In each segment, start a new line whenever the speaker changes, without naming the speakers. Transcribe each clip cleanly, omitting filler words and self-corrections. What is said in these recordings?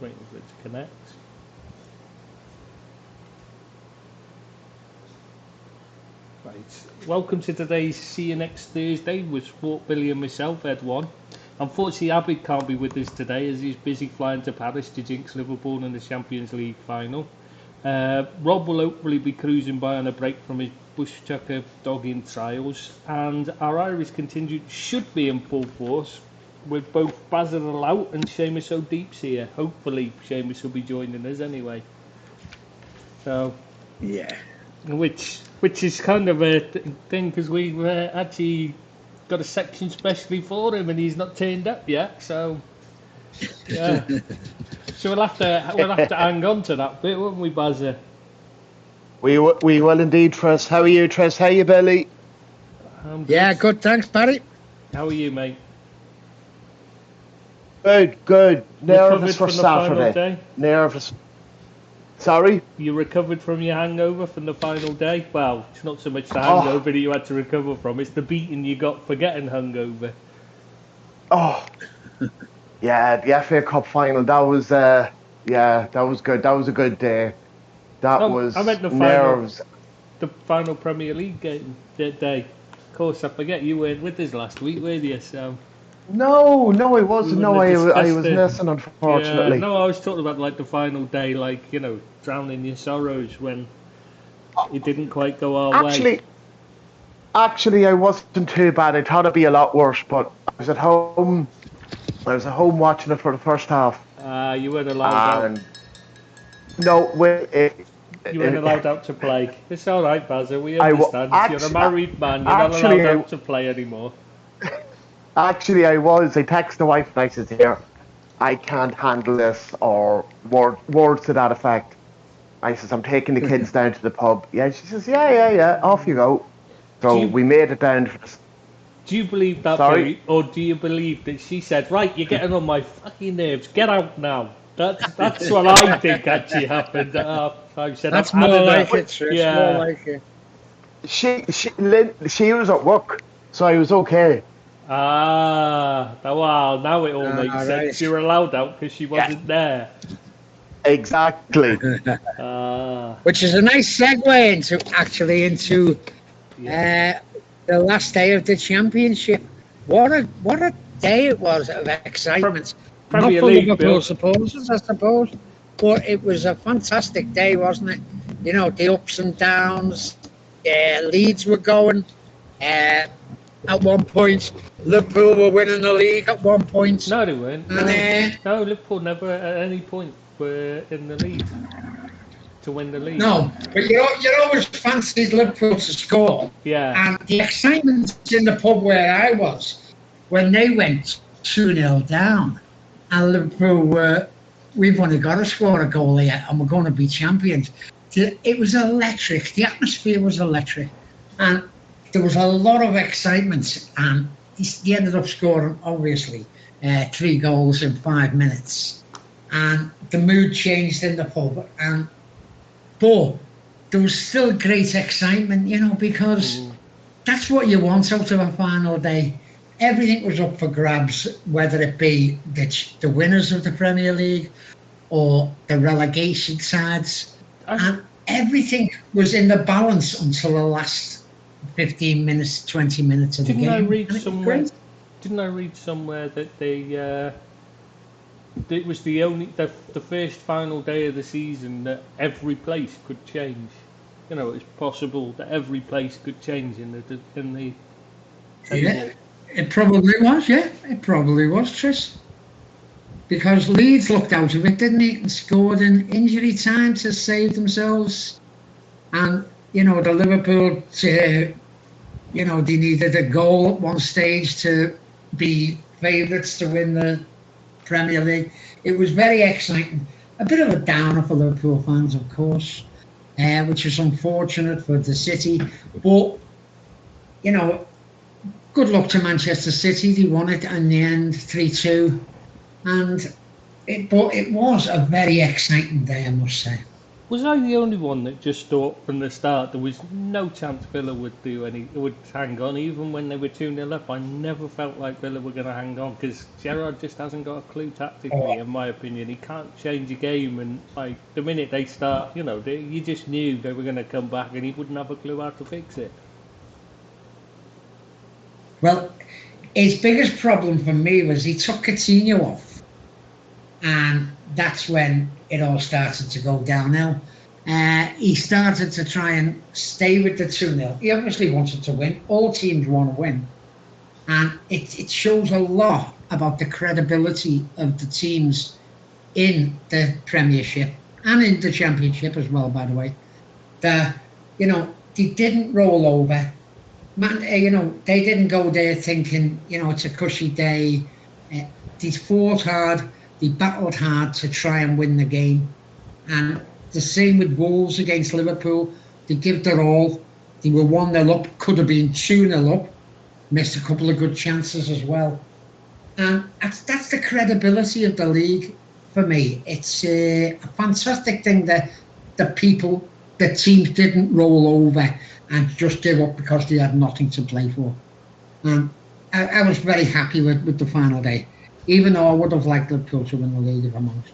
waiting for it to connect. Right. Welcome to today's See You Next Thursday with Sport Billy and myself, Ed One. Unfortunately, Abid can't be with us today as he's busy flying to Paris to jinx Liverpool in the Champions League final. Rob will hopefully be cruising by on a break from his bushchucker dogging trials, and our Irish contingent should be in full force with both Basil out and Seamus O'Deep's here. Hopefully, Seamus will be joining us anyway. So,
yeah,
which is kind of a thing because we've actually got a section specially for him, and he's not turned up yet. So, yeah. So we'll have to hang on to that bit, won't we, Bazza?
We will indeed, Tress. How are you, Tress? How are you, Billy?
Yeah, good. Thanks, Barry.
How are you, mate?
Good. Nervous for
from the final
Saturday.
Day?
Nervous. Sorry?
You recovered from your hangover from the final day? Well, it's not so much the hangover that you had to recover from, it's the beating you got for getting hungover.
Oh, yeah, the FA Cup final, that was good. That was a good day. I meant the
nerves. The final Premier League game day. Of course, I forget you weren't with us last week, were you? So.
No, I wasn't. I was missing, unfortunately.
Yeah, no, I was talking about like the final day, like, you know, drowning your sorrows when it didn't quite go our way.
Actually, I wasn't too bad. I thought it'd be a lot worse, but I was at home watching it for the first half.
You weren't allowed out.
No,
you weren't allowed out to play. It's all right, Bazza. We understand. You're a married man. You're not allowed out to play anymore.
Actually, I texted the wife and I said, "Here, I can't handle this," or words to that effect. I says, "I'm taking the kids down to the pub." Yeah, she says, "Yeah, off you go." So we made it down.
Do you believe that, Billy? Or do you believe that she said, "Right, you're getting on my fucking nerves. Get out now"? That's what I think actually happened. I said,
that's more like it, Trish.
Yeah.
More like it.
She was at work, so I was okay.
Wow, now it all makes sense.
Right.
You were allowed out because she wasn't there.
Exactly.
Which is a nice segue into the last day of the championship. What a day it was of excitement. Not for Liverpool supporters, I suppose, but it was a fantastic day, wasn't it? You know, the ups and downs. Leeds were going. At one point, Liverpool were winning the league at one point.
No, they weren't. No, Liverpool never at any point were in the lead to win the league.
No, but you always fancied Liverpool to score.
Yeah.
And the excitement in the pub where I was, when they went 2-0 down, and Liverpool we've only got to score a goal here and we're going to be champions. It was electric. The atmosphere was electric. And there was a lot of excitement, and he ended up scoring, obviously, 3 goals in 5 minutes. And the mood changed in the pub. But there was still great excitement, you know, because that's what you want out of a final day. Everything was up for grabs, whether it be the winners of the Premier League or the relegation sides. And everything was in the balance until the last 15 minutes, 20 minutes of the game.
Didn't I read somewhere that it was the first final day of the season that every place could change. You know, it's possible that every place could change in the table.
Yeah, it probably was. Yeah, it probably was, Tris. Because Leeds looked out of it, didn't he, and scored in injury time to save themselves. And you know, the Liverpool, they needed a goal at one stage to be favourites to win the Premier League. It was very exciting. A bit of a downer for Liverpool fans, of course, which is unfortunate for the City. But, you know, good luck to Manchester City. They won it in the end, 3-2. But it was a very exciting day, I must say.
Was I the only one that just thought from the start there was no chance Villa would hang on, even when they were 2-0 up? I never felt like Villa were going to hang on because Gerrard just hasn't got a clue tactically, in my opinion. He can't change a game, and like the minute they start, you just knew they were going to come back, and he wouldn't have a clue how to fix it.
Well, his biggest problem for me was he took Coutinho off, and that's when it all started to go downhill. He started to try and stay with the 2-0. He obviously wanted to win. All teams want to win. And it shows a lot about the credibility of the teams in the Premiership and in the Championship as well, by the way. They didn't roll over. They didn't go there thinking, it's a cushy day. They fought hard. They battled hard to try and win the game. And the same with Wolves against Liverpool. They gave their all. They were 1-0 up, could have been 2-0 up. Missed a couple of good chances as well. And that's the credibility of the league for me. It's a fantastic thing that the teams didn't roll over and just give up because they had nothing to play for. And I was very happy with the final day. Even though I would have liked Liverpool to win the league, if I'm honest.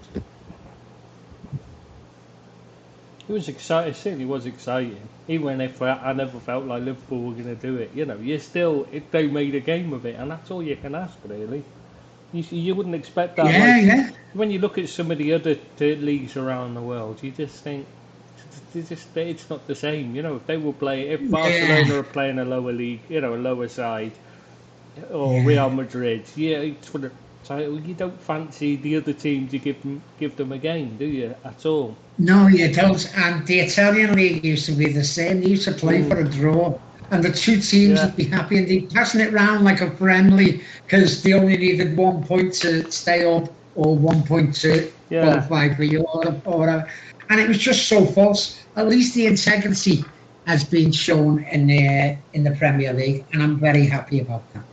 It was exciting. It certainly was exciting. Even if I never felt like Liverpool were going to do it. They made a game of it, and that's all you can ask, really. You wouldn't expect that.
Yeah.
When you look at some of the other leagues around the world, you just think it's not the same. If they were playing, if Barcelona are playing a lower league, a lower side, or Real Madrid, it's for the title. You don't fancy the other team to give them a game, do you? At all?
No, you don't. And the Italian league used to be the same. They used to play for a draw, and the two teams would be happy, and they'd passing it round like a friendly because they only needed 1 point to stay up or 1 point to qualify for Europe or whatever. And it was just so false. At least the integrity has been shown in the Premier League, and I'm very happy about that.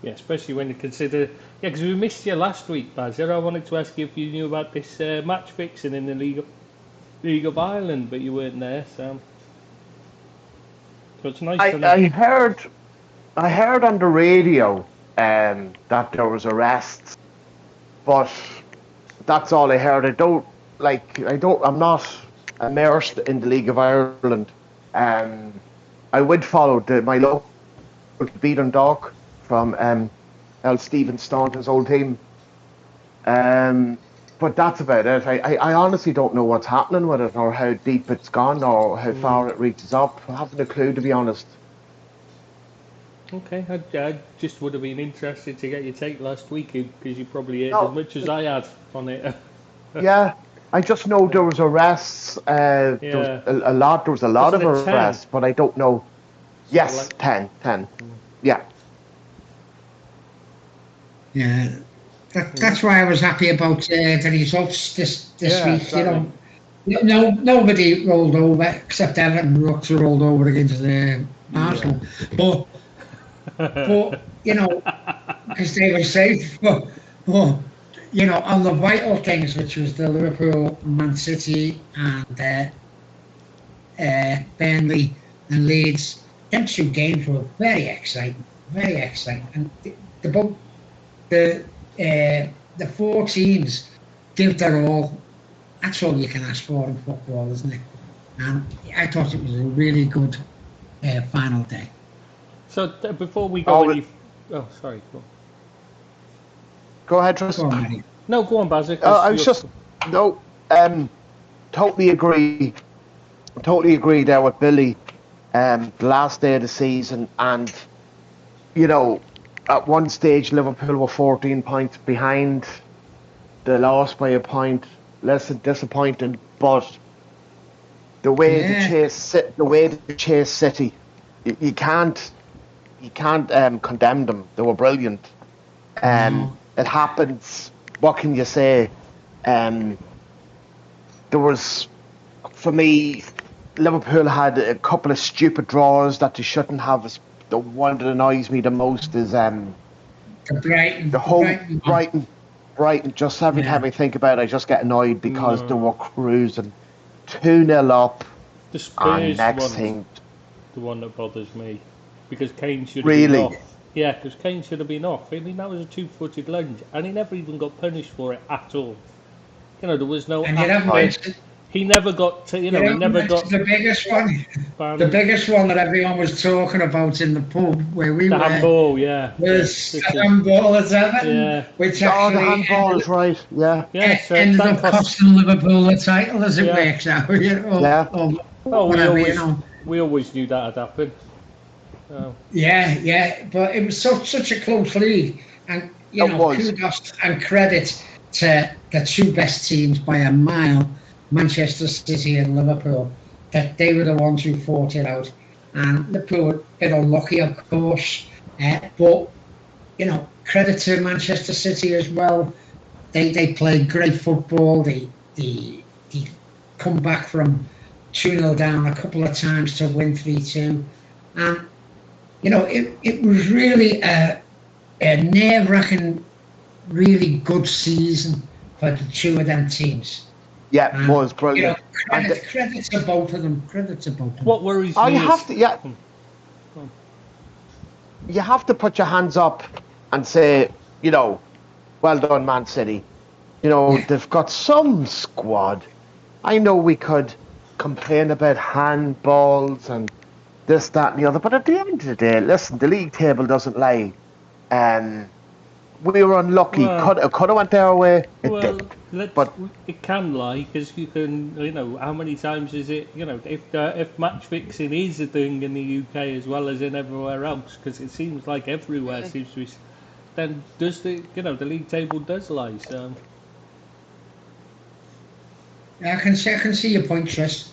Yeah, especially when you consider... Yeah, because we missed you last week, Bazzer. I wanted to ask you if you knew about this match fixing in the League of Ireland, but you weren't there, so it's nice to know.
I heard on the radio that there was arrests, but that's all I heard. I'm not immersed in the League of Ireland. I would follow my local Beat and Dog from L. Stephen Staunton's old team. But that's about it. I honestly don't know what's happening with it, or how deep it's gone, or how far it reaches up. I haven't a clue, to be honest.
Okay, I just would have been interested to get your take last week, because you probably heard as much as I had on it.
Yeah, I just know there was arrests. There was a lot of arrests, 10? But I don't know. Yes, 10. Yeah.
Yeah, that's why I was happy about the results this week. Exactly. Nobody rolled over except Everton. Rooks rolled over against Arsenal, but because they were safe. But on the vital things, which was the Liverpool, Man City, and Burnley and Leeds, them two games were very exciting, and the four teams give their all. That's all you can ask for in football, isn't it? And I thought it was a really good final day.
So before we go sorry.
Go ahead, Tristan.
Go on, Bazzic.
Totally agree. Totally agree there with Billy. The last day of the season, and at one stage Liverpool were 14 points behind. They lost by a point. Less than disappointing, but the way they chase City, you can't condemn them. They were brilliant. It happens. What can you say? There was, for me, Liverpool had a couple of stupid draws that they shouldn't have. The one that annoys me the most is
Brighton.
Brighton. Brighton, just every
Yeah.
time I think about it, I just get annoyed because they were cruising 2-0 up.
The
And
Spurs
next
one's
thing,
the one that bothers me because Kane should have been
really,
off. Yeah, because Kane should have been off. I mean, that was a two-footed lunge, and he never even got punished for it at all. You know, there was no.
And you haven't mentioned,
He never got to. You know, he never got
the biggest one. The
banned.
biggest one that everyone was talking about in the pub where we
The
were
handball, yeah.
was
This
the
is-
handball at Everton,
Yeah.
which
the
actually
handball is right. Yeah,
Yeah, so
ended
that
up
cost.
costing Liverpool the title as it
Yeah.
works out. You know,
Yeah.
or
Oh,
whatever, you know.
we always knew that had happened. Oh.
Yeah, but it was such a close league, and you
It
know,
was.
kudos and credit to the two best teams by a mile, Manchester City and Liverpool, that they were the ones who fought it out, and Liverpool were a bit unlucky, of course, but you know, credit to Manchester City as well. They played great football. They come back from 2-0 down a couple of times to win 3-2, and you know, it was really a nerve-wracking, really good season for the two of them teams.
yeah, it was
You know,
brilliant.
credit to both of them. Credit to both of them.
What worries
Oh,
me
you
is
have to, yeah. You have to put your hands up and say, you know, well done, Man City. You know, they've got some squad. I know we could complain about handballs and this, that, and the other, but at the end of the day, listen, the league table doesn't lie. We were unlucky.
Well-
Could have went their way. It
well,
didn't. But
it can lie because you can, you know, how many times is it, you know, if match fixing is a thing in the UK as well as in everywhere else, because it seems like everywhere seems to be, then does the, you know, the league table does lie. So
I can see your point, Tris.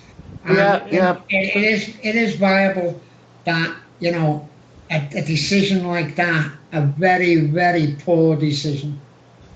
Yeah.
It is viable that, you know, a decision like that, a very, very poor decision,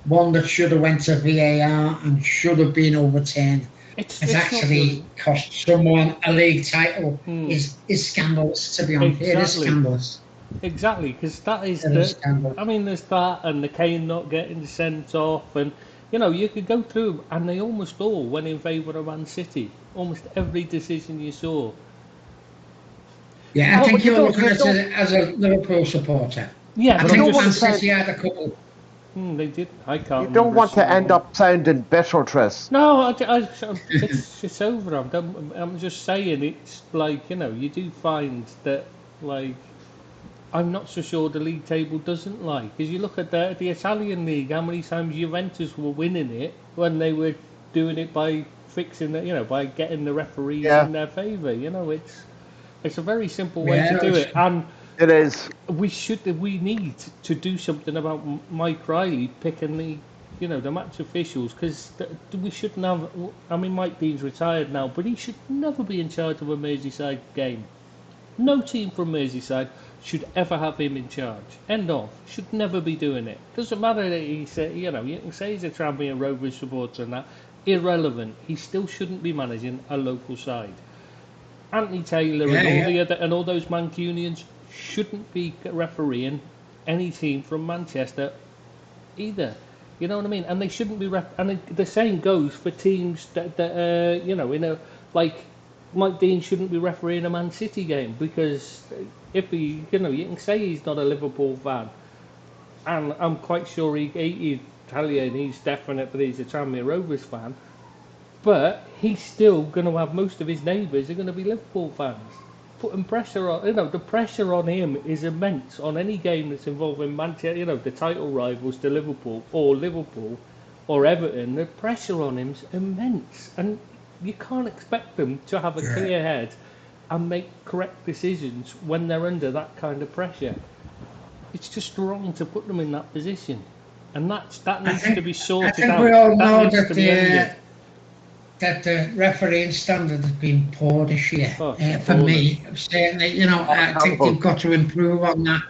one that should have went to VAR and should have been overturned, has actually cost someone a league title is scandalous, to be honest. It is scandalous.
Exactly, because that is
scandalous.
I mean, there's that, and the Kane not getting sent off, and you know, you could go through, and they almost all went in favour of Man City. Almost every decision you saw.
Yeah, I think you're looking at it as a Liverpool supporter.
Yeah,
I
but
think
I'm
Man
just
City had a couple.
they did. I can't.
you don't want to end up sounding bitter, Tris.
No, it's over. I'm just saying, it's like, you know, you do find that, like, I'm not so sure the league table doesn't lie, because you look at the Italian league, how many times Juventus were winning it when they were doing it by fixing it, you know, by getting the referees in their favour. You know, it's a very simple way to do it, and
it is.
We need to do something about Mike Riley picking the, you know, the match officials, because we shouldn't have. I mean, Mike Dean's retired now, but he should never be in charge of a Merseyside game. No team from Merseyside should ever have him in charge. End of. Should never be doing it. Doesn't matter that he said, you know, you can say he's a Tranmere Rovers supporter and that. Irrelevant. He still shouldn't be managing a local side. Anthony Taylor and all those Mancunians shouldn't be refereeing any team from Manchester either. You know what I mean? And they shouldn't be. And the same goes for teams that you know, in a, like, Mike Dean shouldn't be refereeing a Man City game, because if he, you know, you can say he's not a Liverpool fan, and I'm quite sure he's Italian, he's definite that he's a Tranmere Rovers fan, but he's still going to have most of his neighbours are going to be Liverpool fans. Putting pressure on, you know, the pressure on him is immense on any game that's involving Manchester, you know, the title rivals to Liverpool or Everton. The pressure on him's immense, and you can't expect them to have a clear head and make correct decisions when they're under that kind of pressure. It's just wrong to put them in that position, and that needs to be sorted out.
I think we all know
needs to be ended.
that the refereeing standard has been poor this year. For me, certainly, you know, I think they've got to improve on that.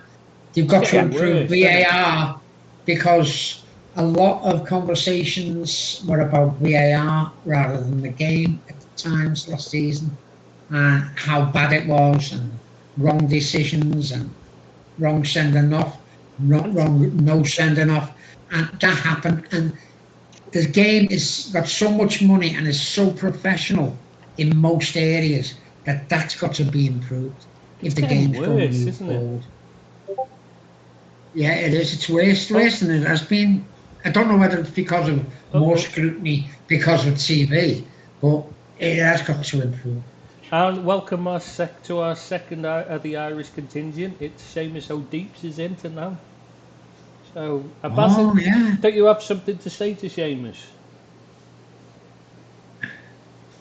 They've got to improve VAR, because a lot of conversations were about VAR rather than the game at times last season, and how bad it was, and wrong decisions, and wrong sending off, wrong no sending off. and that happened. And the game is got so much money and is so professional in most areas that's got to be improved if the game's going to move forward. Yeah, it is. It's worse than it has been. I don't know whether it's because of more scrutiny because of TV, but it has got to improve.
And welcome to our second of the Irish contingent. It's Seamus O'Deeps is in now. So, don't you have something to say to Seamus?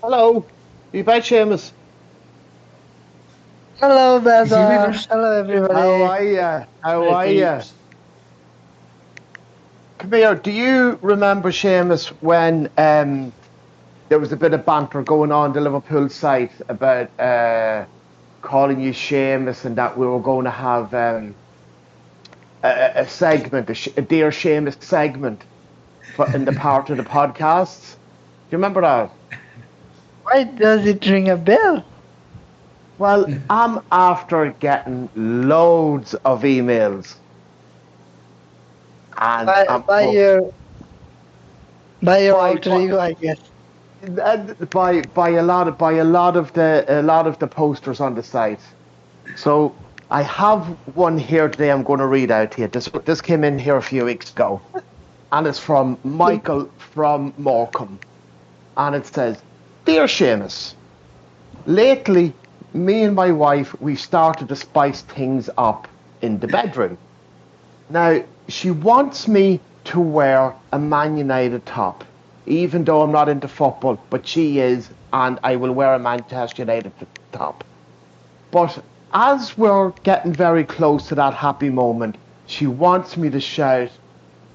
Hello. You back, Seamus?
Hello, Baba. Hello, everybody.
How are you? Come here. Do you remember, Seamus, when there was a bit of banter going on the Liverpool site about calling you Seamus and that we were going to have a segment, a Dear Seamus segment in the part of the podcasts? Do you remember that?
Why does it ring a bell?
Well, I'm after getting loads of emails. And
by your alter ego, I guess.
By a lot of the posters on the site. So I have one here today. I'm going to read out to you. This came in here a few weeks ago, and it's from Michael from Morecambe, and it says, "Dear Seamus, lately me and my wife we started to spice things up in the bedroom. Now she wants me to wear a Man United top." Even though I'm not into football, but she is, and I will wear a Manchester United top. But as we're getting very close to that happy moment, she wants me to shout,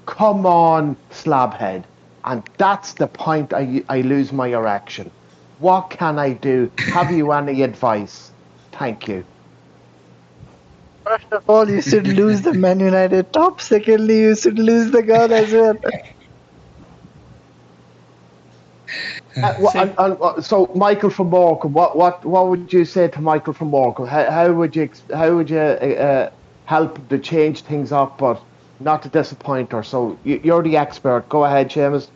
"Come on, slabhead." And that's the point I lose my erection. What can I do? Have you any advice? Thank you.
First of all, you should lose the Man United top. Secondly, you should lose the girl as well.
So Michael from Morecambe, what would you say to Michael from Morecambe? How would you help to change things up, but not to disappoint her? So you're the expert. Go ahead, Seamus.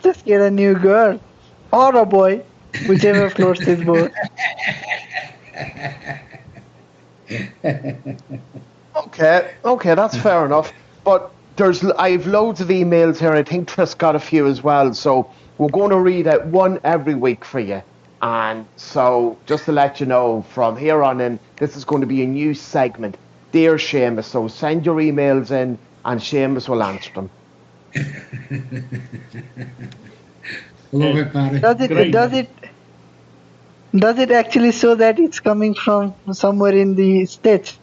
Just get a new girl or a boy, whichever floats his boat.
Okay, that's fair enough. But I've loads of emails here. I think Tris got a few as well. So we're going to read out one every week for you. And so just to let you know, from here on in, this is going to be a new segment, Dear Seamus. So send your emails in, and Seamus will answer them.
Love it, Barry.
Does it actually show that it's coming from somewhere in the States?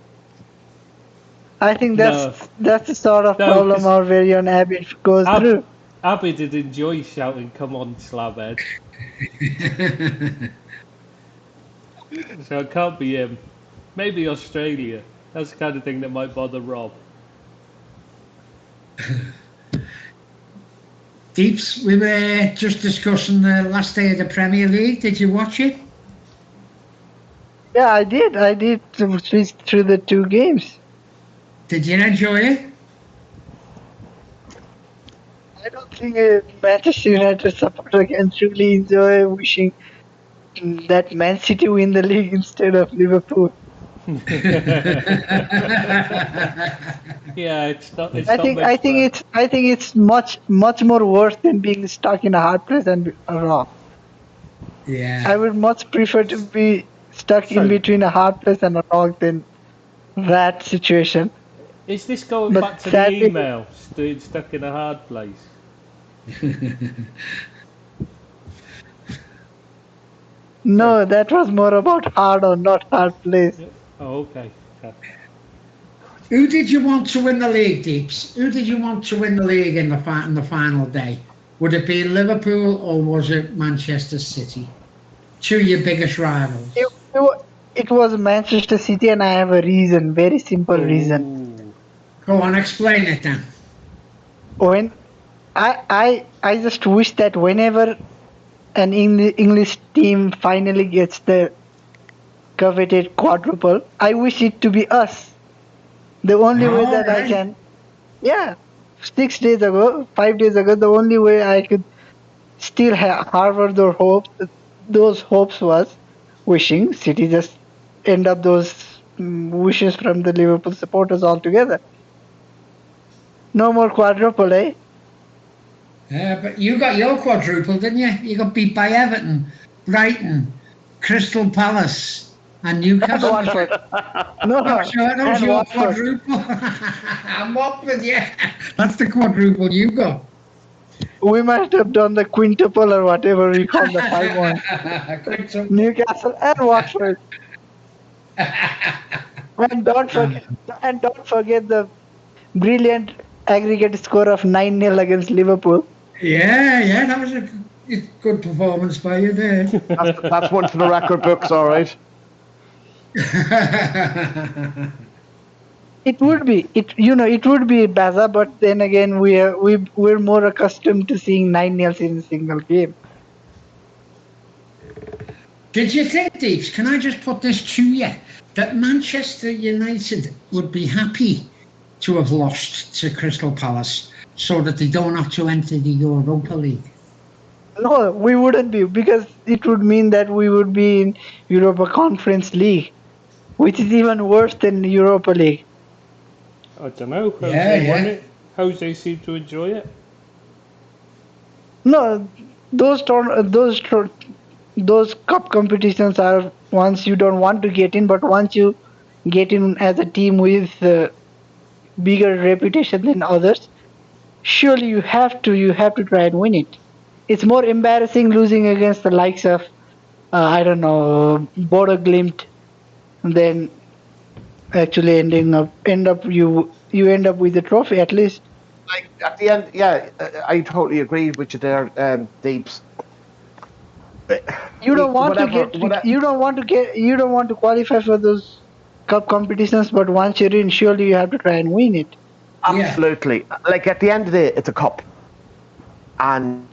I think that's the sort of problem our very own Abid goes through.
Abid did enjoy shouting, "Come on, slabhead." So it can't be him. Maybe Australia. That's the kind of thing that might bother Rob.
Deeps, we were just discussing the last day of the Premier League. Did you watch it?
Yeah, I did. I did switch through the two games.
Did you enjoy it?
I don't think a Manchester United supporter can truly enjoy wishing that Man City win the league instead of Liverpool.
Yeah, it's not.
I think it's much more worse than being stuck in a hard place and wrong.
Yeah.
I would much prefer to be stuck in between a hard place and a rock than that situation.
Is this going back to the email? Stuck in a hard place.
No, that was more about hard or not hard place.
Oh, okay.
Who did you want to win the league, Deeps? Who did you want to win the league in the final day? Would it be Liverpool or was it Manchester City? Two of your biggest rivals.
It was Manchester City, and I have a reason, very simple reason.
Go on, explain it then.
When I just wish that whenever an English team finally gets the coveted quadruple, I wish it to be us. The only way that I can Yeah, 6 days ago, 5 days ago, the only way I could still harbor those hopes was wishing City just end up those wishes from the Liverpool supporters altogether. No more quadruple, eh?
But you got your quadruple, didn't you? You got beat by Everton, Brighton, Crystal Palace, and Newcastle.
Watford. No,
So that was
and
your
Watford.
quadruple. I'm Watford, yeah. That's the quadruple you got.
We must have done the quintuple or whatever we call the 5-1. Newcastle and Watford. And don't forget the brilliant aggregate score of 9-0 against Liverpool.
Yeah, that was a good performance by you there.
That's one for the record books, all right.
It would be Baza, but then again we're more accustomed to seeing 9-0 in a single game.
Did you think, Deeps, can I just put this to you, that Manchester United would be happy to have lost to Crystal Palace so that they don't have to enter the Europa League?
No, we wouldn't be, because it would mean that we would be in Europa Conference League, which is even worse than Europa League.
I don't know. Jose won it. Jose seemed to enjoy it.
No, those cup competitions are ones you don't want to get in, but once you get in as a team with bigger reputation than others, surely you have to try and win it. It's more embarrassing losing against the likes of I don't know, Bodo Glimt, than actually end up you end up with the trophy at least.
Like at the end, yeah, I totally agree with you there, Deeps.
You don't want to qualify for those cup competitions, but once you're in, surely you have to try and win it.
Absolutely. Yeah. Like at the end of the day, it's a cup, and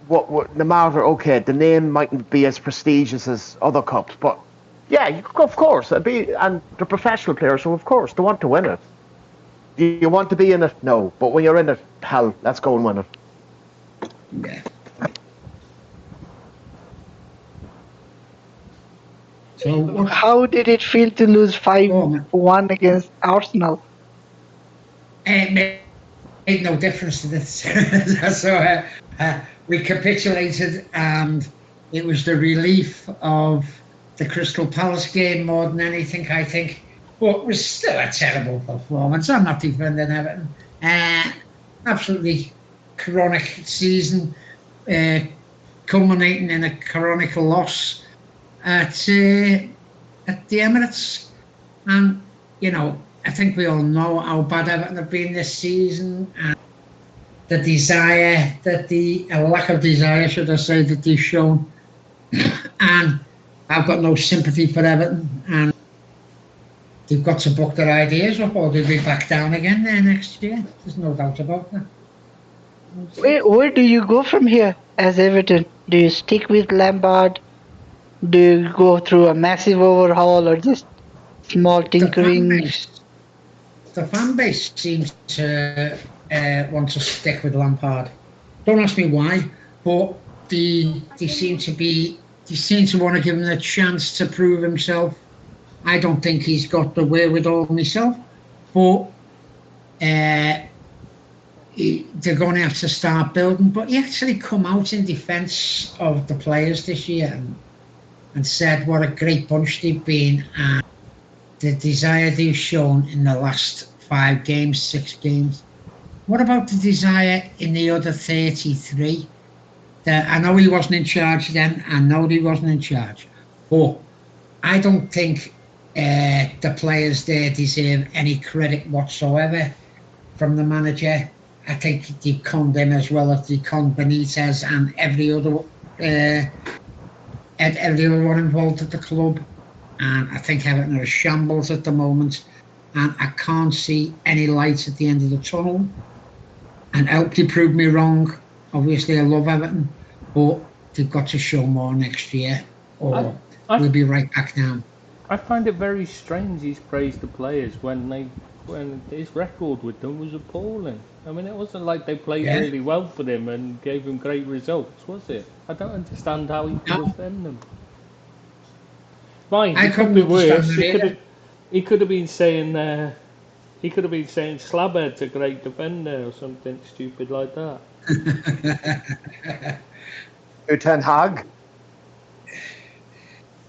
what no matter, okay, the name mightn't be as prestigious as other cups, but yeah, of course, and they're professional players, so of course they want to win it. Do you want to be in it? No, but when you're in it, hell, let's go and win it.
Yeah. So
how did it feel to lose 5-1 against Arsenal?
It made no difference to this. So we capitulated, and it was the relief of the Crystal Palace game more than anything, I think. But it was still a terrible performance. I'm not defending Everton. Absolutely chronic season, culminating in a chronic loss at the Emirates. And, I think we all know how bad Everton have been this season, and the lack of desire, should I say, that they've shown. And I've got no sympathy for Everton, and they've got to book their ideas up, or they'll be back down again there next year. There's no doubt about that.
Where do you go from here as Everton? Do you stick with Lampard? Do you go through a massive overhaul, or just small tinkering?
The fan base seems to want to stick with Lampard. Don't ask me why, but they seem to want to give him a chance to prove himself. I don't think he's got the wherewithal myself, but they're going to have to start building. But he actually come out in defence of the players this year and said what a great bunch they've been, and the desire they've shown in the last 6 games. What about the desire in the other 33? I know he wasn't in charge then, I know he wasn't in charge, but I don't think the players there deserve any credit whatsoever from the manager. I think they conned him as well as they conned Benitez and every other one involved at the club. And I think Everton are a shambles at the moment, and I can't see any light at the end of the tunnel. And I hope they prove me wrong. Obviously, I love Everton, but they've got to show more next year, or we'll be right back down.
I find it very strange he's praised the players when they when his record with them was appalling. I mean, it wasn't like they played
Yeah.
really well for him and gave him great results, was it? I don't understand how he could
No.
defend them. Fine,
I
it could
couldn't
be
understand
worse.
that either.
He could have been saying Slabhead's a great defender or something stupid like that.
Ten Hag.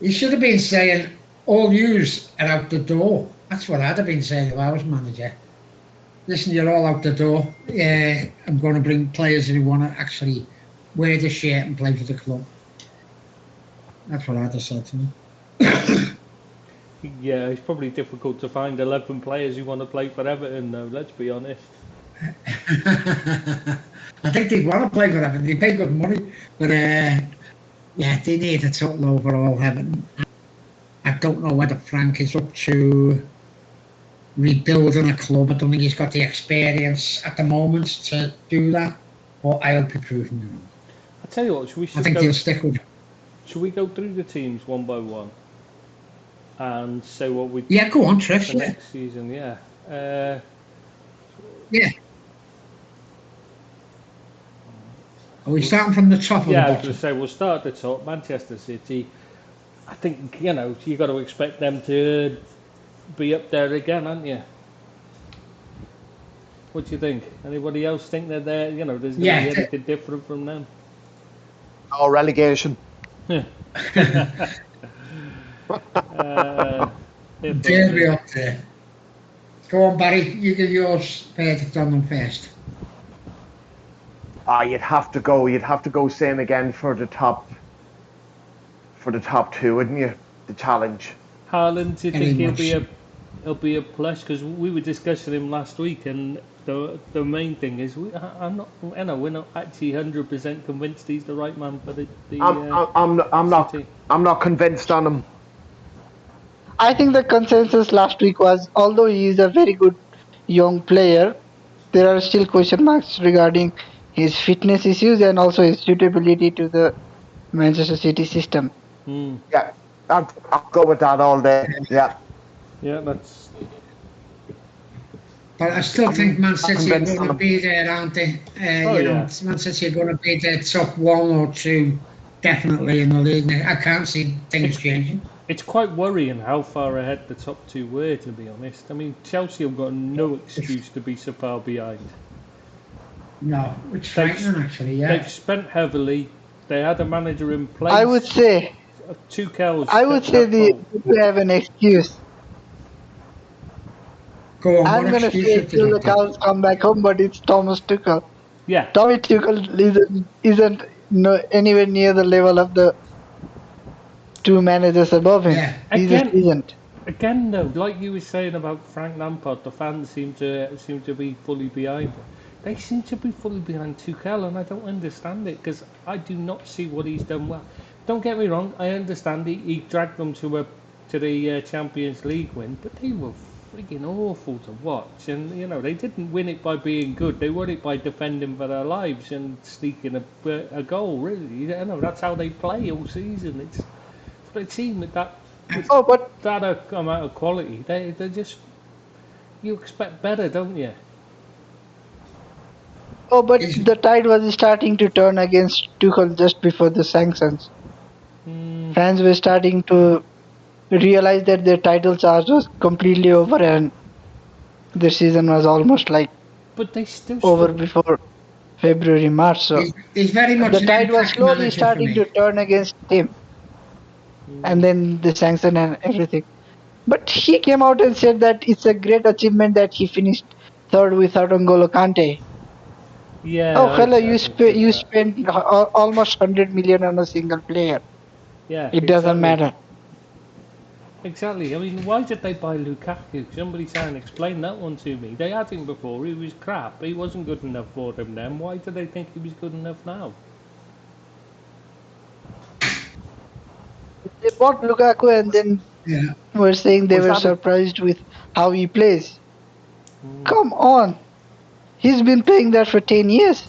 He should have been saying, all yous are out the door. That's what I'd have been saying if I was manager. Listen, you're all out the door. Yeah, I'm going to bring players who want to actually wear the shirt and play for the club. That's what I'd have said to him.
Yeah, it's probably difficult to find 11 players who want to play for Everton, though, let's be honest.
I think they'd want to play for Everton. They pay good money. But, yeah, they need a total overhaul, Everton. I don't know whether Frank is up to rebuilding a club. I don't think he's got the experience at the moment to do that. But I hope he proves me wrong.
I'll tell you what,
I think he'll stick with it.
Should we go through the teams one by one? And say what we
Yeah, go on, Trish.
for next season, yeah.
Yeah. Are we starting from the top or
Yeah, I
the
was
bottom?
going to say, we'll start at the top. Manchester City, I think, you've got to expect them to be up there again, aren't you? What do you think? Anybody else think that they're, there's going to be anything different from them?
Oh, relegation.
They'll be up there. Go on, Barry. You give yours verdict on them first.
You'd have to go same again for the top two, wouldn't you? The challenge.
Haaland, do you think he'll be a plus? Because we were discussing him last week, and the main thing is we're not actually 100% convinced he's the right man for the
I'm not convinced on him.
I think the consensus last week was, although he is a very good young player, there are still question marks regarding his fitness issues and also his suitability to the Manchester City system.
Yeah, I'll go with that all day. Yeah.
Yeah, that's.
But I still think Man City are going to be there, aren't they? Man City are going to be there top one or two, definitely in the league. I can't see things changing.
It's quite worrying how far ahead the top two were, to be honest. I mean, Chelsea have got no excuse to be so far behind.
No, it's frightening, actually, yeah.
They've spent heavily. They had a manager in place.
I would say they have an excuse.
Go on,
I'm going to say till the cows come back home, but it's Thomas Tuchel.
Yeah.
Tommy Tuchel isn't anywhere near the level of the two managers above him.
Yeah.
He just isn't.
Again, though, like you were saying about Frank Lampard, the fans seem to be fully behind him. They seem to be fully behind Tuchel, and I don't understand it because I do not see what he's done well. Don't get me wrong, I understand he dragged them to the Champions League win, but they were freaking awful to watch, and they didn't win it by being good. They won it by defending for their lives and sneaking a goal. Really, that's how they play all season. It's for a team with that amount of quality. They just, you expect better, don't you?
Oh, but the tide was starting to turn against Tuchel just before the sanctions. Fans were starting to realize that their titles are just completely over and the season was almost like over before February, March. So
he's very much
the tide was slowly starting to turn against him. And then the sanction and everything. But he came out and said that it's a great achievement that he finished third without N'Golo Kante.
Yeah.
Oh, hello! You spent almost 100 million on a single player.
Yeah.
It doesn't matter.
Exactly. I mean, why did they buy Lukaku? Somebody try and explain that one to me. They had him before. He was crap. He wasn't good enough for them then. Why do they think he was good enough now?
They bought Lukaku and then were saying they were surprised with how he plays. Come on. He's been playing that for 10 years.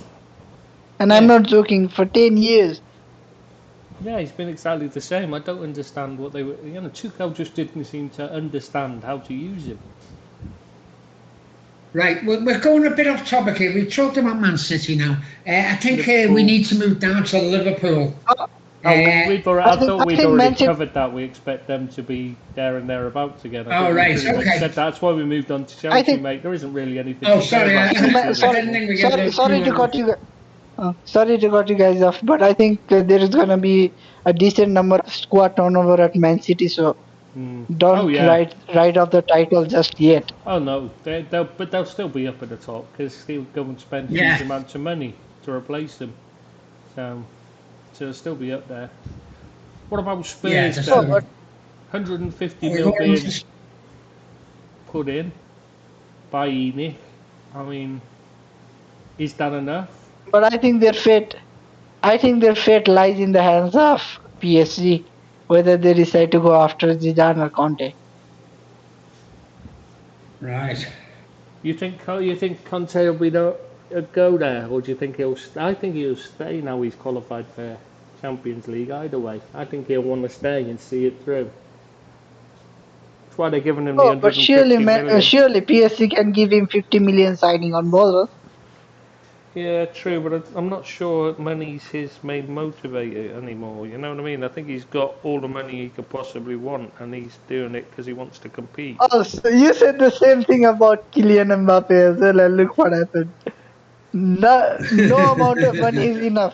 And I'm not joking, for 10 years.
Yeah, he's been exactly the same. I don't understand what they were... Tuchel just didn't seem to understand how to use him.
Right, we're going a bit off topic here. We've talked about Man City now. I think we
Liverpool.
need to move down to Liverpool.
Oh,
Uh,
I thought we'd already
Man City-
covered that. We expect them to be there and thereabouts again. I
Oh,
think we
right,
pretty much
okay.
said that's why we moved on to Chelsea,
think-
mate. There isn't really anything.
Oh,
to say
sorry,
about
I
Chelsea
didn't
anymore.
think we get
Sorry to cut you. Sorry to cut you guys off, but I think there is gonna be a decent number of squad turnover at Man City, so don't
Oh, yeah.
write off the title just yet.
Oh no, they'll still be up at the top because they'll go and spend
Yeah.
huge amounts of money to replace them. So they'll still be up there. What about Spurs?
Yeah,
then?
so,
150
we're
mil
going
being
to-
put in by Enoch. I mean, is that enough?
But I think their fate lies in the hands of PSG, whether they decide to go after Zidane or Conte.
Right.
You think Conte will be go there, or do you think he'll? I think he'll stay now. He's qualified for Champions League. Either way, I think he'll want to stay and see it through. That's why they're giving him the
Oh, but
150 million.
surely PSG can give him 50 million signing on bonus.
Yeah, true, but I'm not sure money's his main motivator anymore. You know what I mean? I think he's got all the money he could possibly want, and he's doing it because he wants to compete.
Oh, so you said the same thing about Kylian Mbappe as well, and look what happened. No amount of money is enough.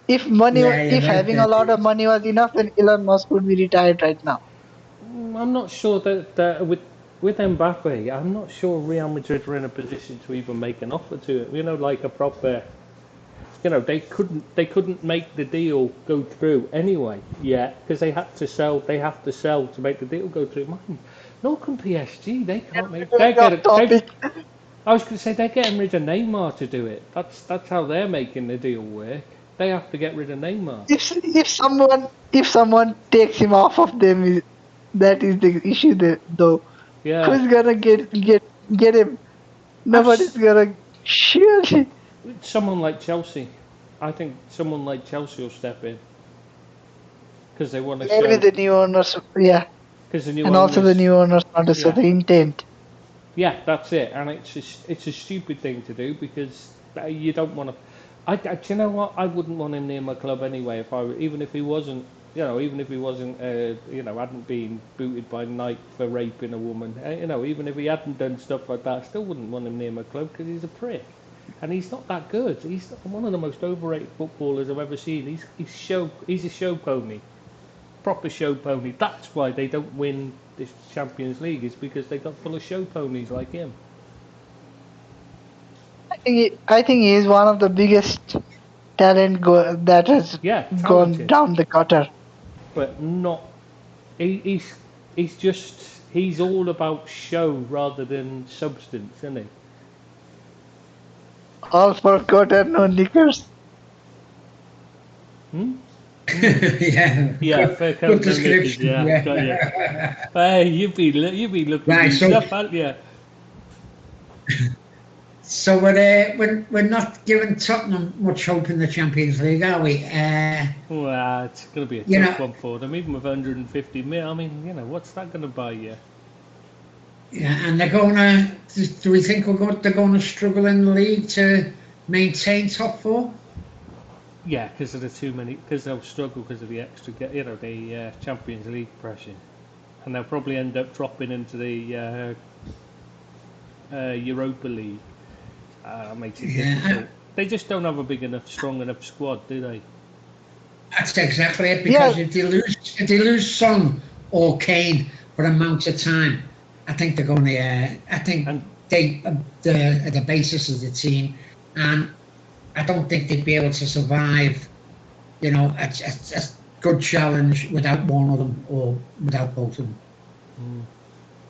If having a lot of money was enough, then Elon Musk would be retired right now.
I'm not sure that with Mbappe, I'm not sure Real Madrid were in a position to even make an offer to it. You know, like a proper. You know, they couldn't make the deal go through anyway. Yeah, because they had to sell. They have to sell to make the deal go through. Man, nor can PSG. They can't make. I was going to say they're getting rid of Neymar to do it. That's how they're making the deal work. They have to get rid of Neymar.
If someone takes him off of them, that is the issue there, though.
Yeah.
Who's gonna get him? Nobody's gonna surely.
Someone like Chelsea. I think someone like Chelsea will step in because they want to show.
Maybe the new owners, yeah.
Because the new
and
owners,
also the new owners understood the intent.
Yeah, that's it, and it's a stupid thing to do because you don't want to. Do you know what? I wouldn't want him near my club anyway. Even if he wasn't, hadn't been booted by Nike for raping a woman. Even if he hadn't done stuff like that, I still wouldn't want him near my club because he's a prick, and he's not that good. He's one of the most overrated footballers I've ever seen. He's a show pony, proper show pony. That's why they don't win this Champions League. Is because they got full of show ponies like him.
I think he is one of the biggest talent that has gone down the gutter.
But not. He's all about show rather than substance, isn't he?
All for gutter, no knickers.
Yeah.
Good
description.
Yeah. Hey, you be looking
right,
stuff, aren't you?
So we're not giving Tottenham much hope in the Champions League, are we?
Well, it's going to be a tough one for them, even with 150 mil. I mean, what's that going to buy you?
Yeah, and they're going to. Do we think they're going to struggle in the league to maintain top four?
Yeah, because of the too many. Because they'll struggle because of the extra, the Champions League pressure, and they'll probably end up dropping into the Europa League. Makes it difficult. They just don't have a big enough, strong enough squad, do they?
That's exactly it. Because if they lose Son or Kane for amounts of time, I think they're going to. I think they the basis of the team, and I don't think they'd be able to survive. A good challenge without one of them or without both of them.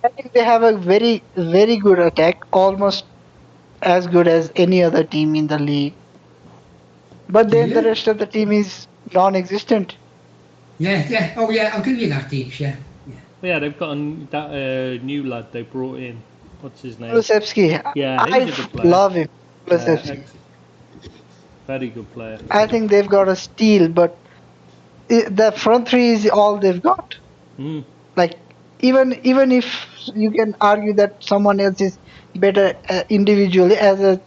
I think they have a very, very good attack, almost as good as any other team in the league. But then the rest of the team is non-existent.
Yeah. Oh, yeah, I'll give you that, Deeps, yeah.
Yeah, they've got that new lad they brought in. What's his name?
Kulusevski.
Yeah,
I love him. Kulusevski.
Very good player.
I think they've got a steal, but the front three is all they've got.
Mm.
Like, even if you can argue that someone else is better individually, as a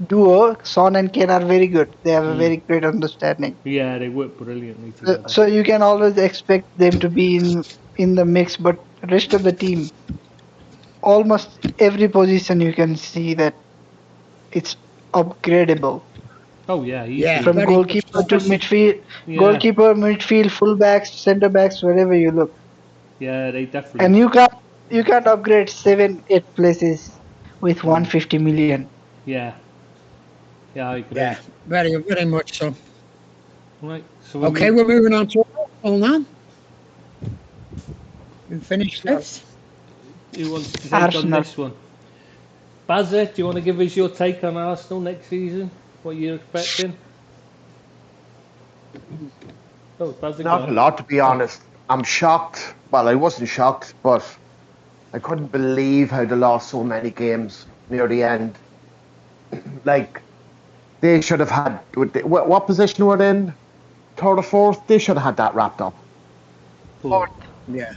duo, Son and Kane are very good. They have a very great understanding.
Yeah, they work brilliantly together.
So you can always expect them to be in the mix, but rest of the team, almost every position you can see that it's upgradable.
Oh yeah,
Yeah,
easily.
From
very much
goalkeeper
so.
to midfield,
Yeah,
midfield, fullbacks, centre backs, wherever you look.
yeah, they definitely.
And you can't upgrade 7, 8 places with 150 million.
Yeah, yeah, I agree.
Yeah, very, very much so.
Right, so
Okay, we're moving on to Arsenal now. We finished fifth.
who wants to take on
Arsenal.
this one? Bazza, do you want to give us your take on Arsenal next season? What you're expecting? Oh, Bazza
Not a
gone.
lot, to be honest. I'm shocked. Well, I wasn't shocked, but I couldn't believe how they lost so many games near the end. Like, they should have had. What position were they in? Third or fourth? They should have had that wrapped up.
Four.
Yeah.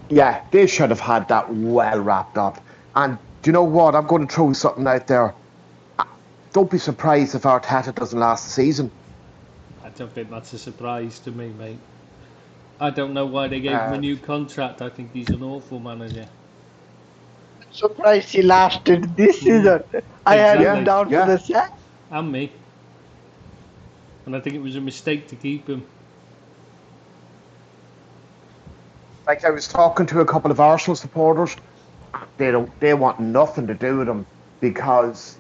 Yeah, they should have had that well wrapped up. And do you know what? I'm going to throw something out there. Don't be surprised if Arteta doesn't last the season.
I don't think that's a surprise to me, mate. I don't know why they gave him a new contract. I think he's an awful manager.
Surprised he lasted this season. I had him
Exactly.
down
Yeah.
for the sack.
And me. And I think it was a mistake to keep him.
Like, I was talking to a couple of Arsenal supporters. They want nothing to do with him because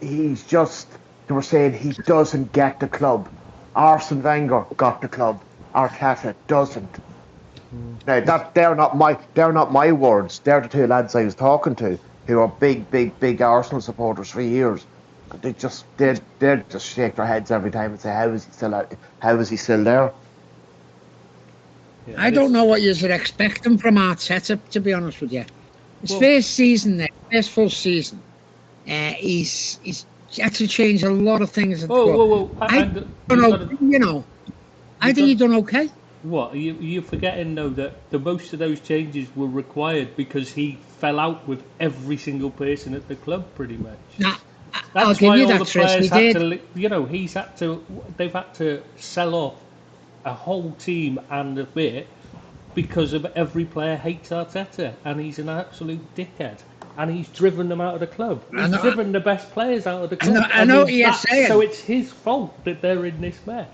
he's just. They were saying he doesn't get the club. Arsene Wenger got the club. Arteta doesn't. Now they're not my words. They're the two lads I was talking to who are big Arsenal supporters for years. They just shake their heads every time and say, "How is he still out? How is he still there?"
Yeah,
I don't know what you're expecting from Arteta, to be honest with you. His first season there, first full season, he's had to change a lot of things at the club.
Whoa.
I don't know, I think he done okay.
What? You're forgetting, though, that the most of those changes were required because he fell out with every single person at the club, pretty much.
Now,
That's
I'll give
why
you
all
that,
the
Tris.
players
He
had
did.
to, they've had to sell off a whole team and a bit because of every player hates Arteta and he's an absolute dickhead. And he's driven them out of the club. He's driven the best players out of the club.
I know what you're saying.
So it's his fault that they're in this mess.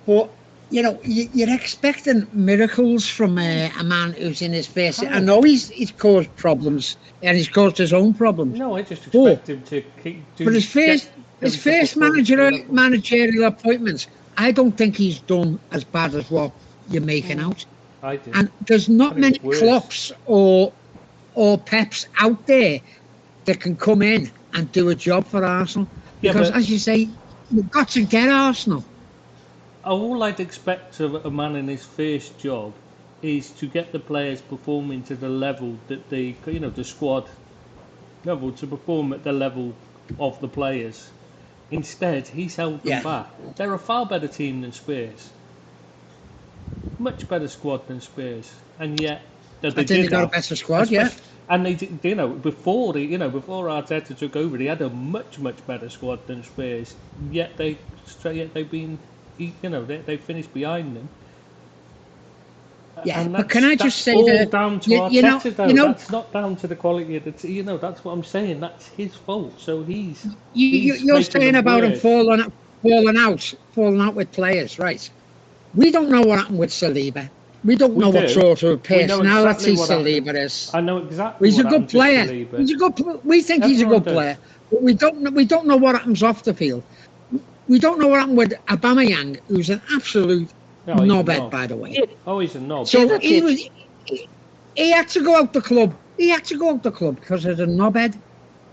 But you're expecting miracles from a man who's in his first. I know he's caused problems and he's caused his own problems.
No, I just expect him to keep.
But his first managerial appointments, I don't think he's done as bad as what you're making out.
I do.
And there's not many Klopps or Peps out there that can come in and do a job for Arsenal. Because, as you say, you've got to get Arsenal.
All I'd expect of a man in his first job is to get the players performing to the level that the squad level, to perform at the level of the players. Instead, he's held them back. They're a far better team than Spurs. Much better squad than Spurs, and yet
I think they got a better squad,
And they did, before Arteta took over, they had a much better squad than Spurs. Yet they've been, they finished behind them.
Yeah,
and
but can I just say
all
that
down to Arteta, though. That's not down to the quality of the team. That's what I'm saying. That's his fault. So he's
you're saying about him falling out with players, right? We don't know what happened with Saliba. We don't know what sort of personality Saliba is.
I know exactly.
He's a good player. He's a good. We think he's a good player, but we don't know what happens off the field. We don't know what happened with Aubameyang, who's an absolute knobhead, by the way.
Oh, he's a knob.
So he had to go out the club. He had to go out the club because of the knobhead.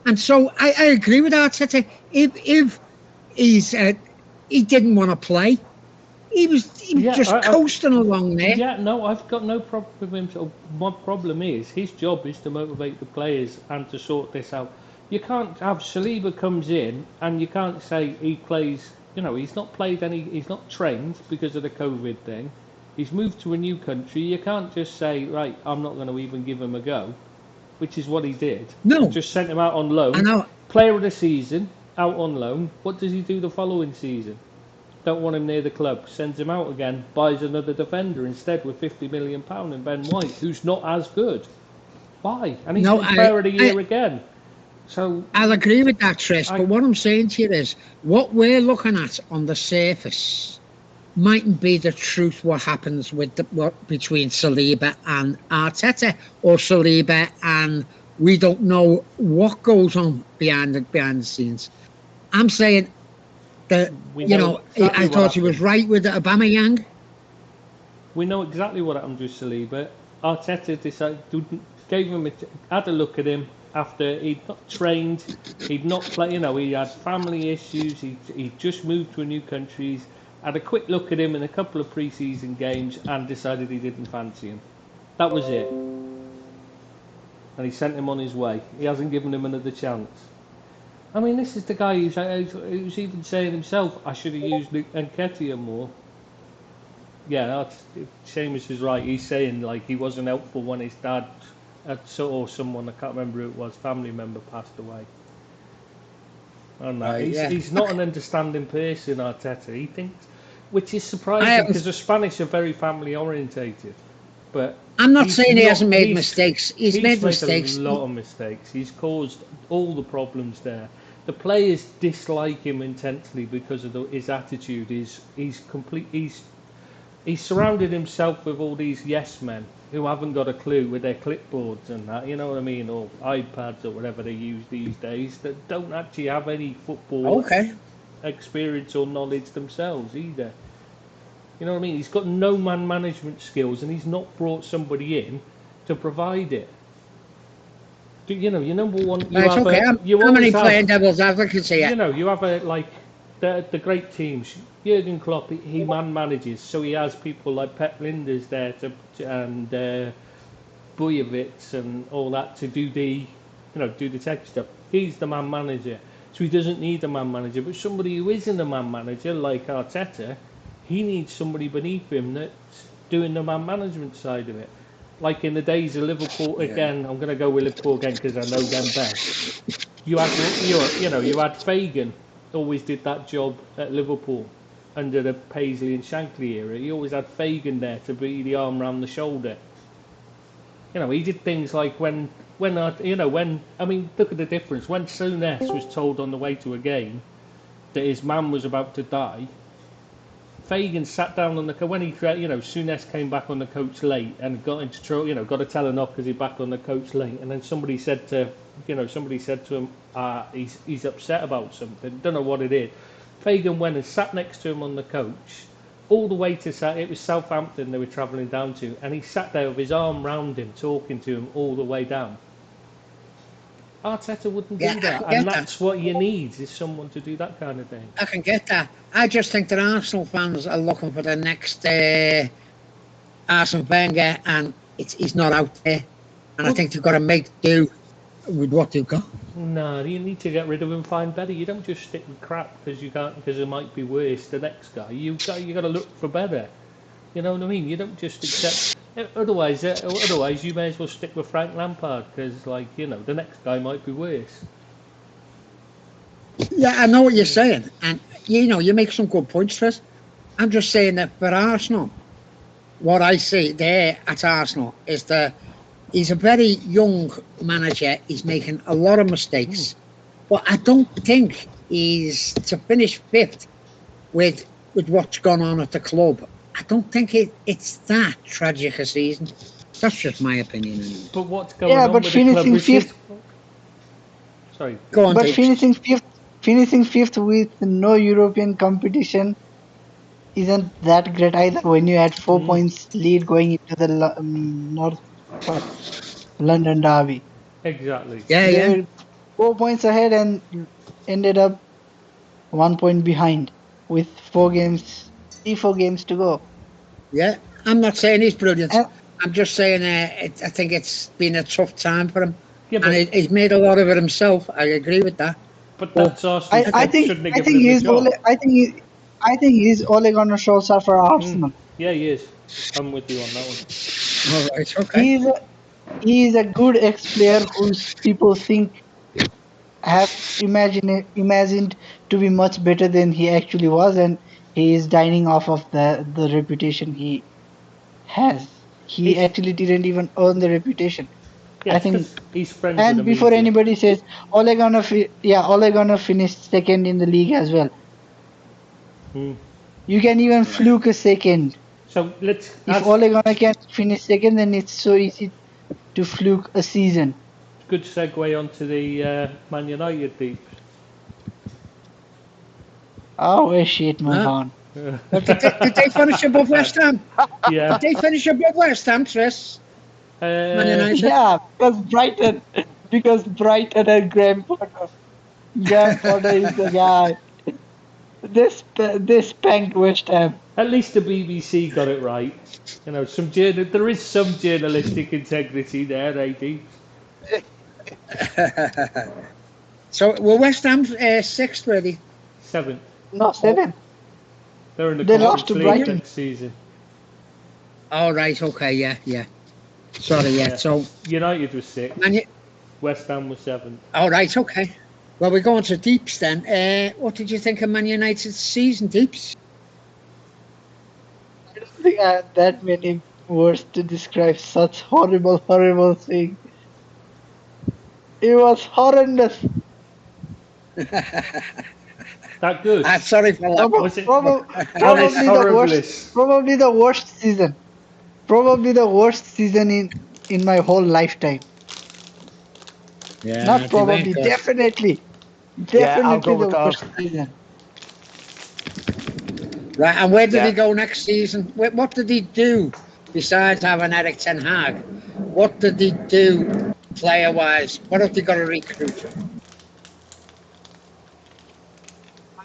And so I agree with Arteta. If he didn't want to play, he was just coasting along there.
Yeah, no, I've got no problem with him. So my problem is his job is to motivate the players and to sort this out. You can't have Saliba comes in and you can't say he plays. He's not played any. He's not trained because of the COVID thing. He's moved to a new country. You can't just say, right, I'm not going to even give him a go, which is what he did.
No.
Just sent him out on loan.
I know.
Player of the season, out on loan. What does he do the following season? Don't want him near the club. Sends him out again. Buys another defender instead with £50 million in Ben White, who's not as good. Why? And he's been player of the year again. So
I'll agree with that, Tris. But what I'm saying to you is, what we're looking at on the surface mightn't be the truth. What happens with between Saliba and Arteta, or Saliba and we don't know what goes on behind the scenes. I'm saying that exactly I thought he was right with Aubameyang.
We know exactly what happened with Saliba. Arteta gave him had a look at him after he'd not trained, he'd not played. He had family issues. He just moved to a new country. He's had a quick look at him in a couple of pre-season games and decided he didn't fancy him. That was it. And he sent him on his way. He hasn't given him another chance. I mean, this is the guy who's even saying himself, I should have used Nketiah more. Yeah, Seamus is right. He's saying like he wasn't helpful when his dad or someone, I can't remember who it was, family member passed away. He's not an understanding person, Arteta. He thinks, which is surprising because the Spanish are very family orientated. But
I'm not saying he hasn't made mistakes. He's made mistakes.
A lot of mistakes. He's caused all the problems there. The players dislike him intensely because of his attitude. He's surrounded himself with all these yes men who haven't got a clue with their clipboards and that, you know what I mean, or iPads or whatever they use these days, that don't actually have any football experience or knowledge themselves either. You know what I mean? He's got no man management skills, and he's not brought somebody in to provide it. Your number one.
How many playing devil's advocates here?
You have the great teams. Jurgen Klopp, he man manages, so he has people like Pep Linders there and Bujovic and all that to do the tech stuff. He's the man manager, so he doesn't need a man manager. But somebody who isn't a man manager, like Arteta, he needs somebody beneath him that's doing the man management side of it. Like in the days of Liverpool, again, I'm going to go with Liverpool again because I know them best. You had Fagan, always did that job at Liverpool under the Paisley and Shankly era. He always had Fagan there to be the arm round the shoulder. He did things like look at the difference. When Seamus was told on the way to a game that his man was about to die, Fagan sat down on the when Seamus came back on the coach late and got into trouble. Got a telling off because he's back on the coach late, and then somebody said to him, he's upset about something. Don't know what it is. Fagan went and sat next to him on the coach all the way to it was Southampton they were travelling down to, and he sat there with his arm round him, talking to him all the way down. Arteta wouldn't do that, and that's what you need, is someone to do that kind of thing.
I can get that. I just think that Arsenal fans are looking for the next Arsene Wenger, and he's not out there. And I think they've got to make do with what they've got.
No, you need to get rid of him, find better. You don't just stick with crap because it might be worse the next guy. You got to look for better. You know what I mean? You don't just accept. Otherwise, you may as well stick with Frank Lampard because, the next guy might be worse.
Yeah, I know what you're saying, and you make some good points, Chris. I'm just saying that for Arsenal, what I see there at Arsenal is that he's a very young manager. He's making a lot of mistakes, but I don't think he's to finish fifth with what's gone on at the club. I don't think it's that tragic a season. That's just my opinion. Anyway.
But what's going on with the club?
Fifth.
Sorry.
Go on,
but
Dave.
finishing fifth with no European competition isn't that great either. When you had 4 points lead going into the North London derby.
Exactly.
Yeah.
Were 4 points ahead and ended up 1 point behind with 4 games to go.
Yeah, I'm not saying he's brilliant. I'm just saying I think it's been a tough time for him. Yeah, and he's made a lot of it himself. I agree with that.
But that's Arsenal.
I think he's Ole Gunnar Solskjaer for Arsenal.
Yeah, he is. I'm with you on that one.
All right, okay.
He's a good ex-player who people think have imagined to be much better than he actually was, and he is dining off of the reputation he has. He
He's,
actually didn't even earn the reputation.
yeah,
I
it's
think.
because he's friends with the
And before
media.
anybody says, Ole Gunnar finished second in the league as well.
Hmm.
You can even fluke a second.
So let's
If
ask.
Ole Gunnar can finish second, then it's so easy to fluke a season.
Good segue onto the Man United deep.
Oh, well, shit, move
Huh?
on.
Well, did they finish above West Ham?
Yeah.
Did they finish above West Ham, Tris? Man United?
Yeah, because Brighton and Graham Potter. Graham Potter is the guy. They spanked West Ham.
At least the BBC got it right. You know, there is some journalistic integrity there, AD.
So, were West Ham sixth, really?
7th.
No, 7.
They're in the
They lost
Conference
to
League
Brighton.
next season.
All right, okay, yeah. Sorry, yeah. So,
United was 6th. West Ham was 7th.
all right, okay. Well, we're going to Deeps then. What did you think of Man United's season, Deeps?
I don't think I have that many words to describe such horrible thing. It was horrendous.
That good?
I'm sorry for that.
Was it?
Probably the worst. Probably the worst season. Probably the worst season in my whole lifetime.
Yeah,
Not probably, definitely.
I'll go
Definitely the
with that.
worst season.
Right, and where did
Yeah.
he go next season? What did he do besides having Eric Ten Hag? What did he do player-wise? What have they got to recruit?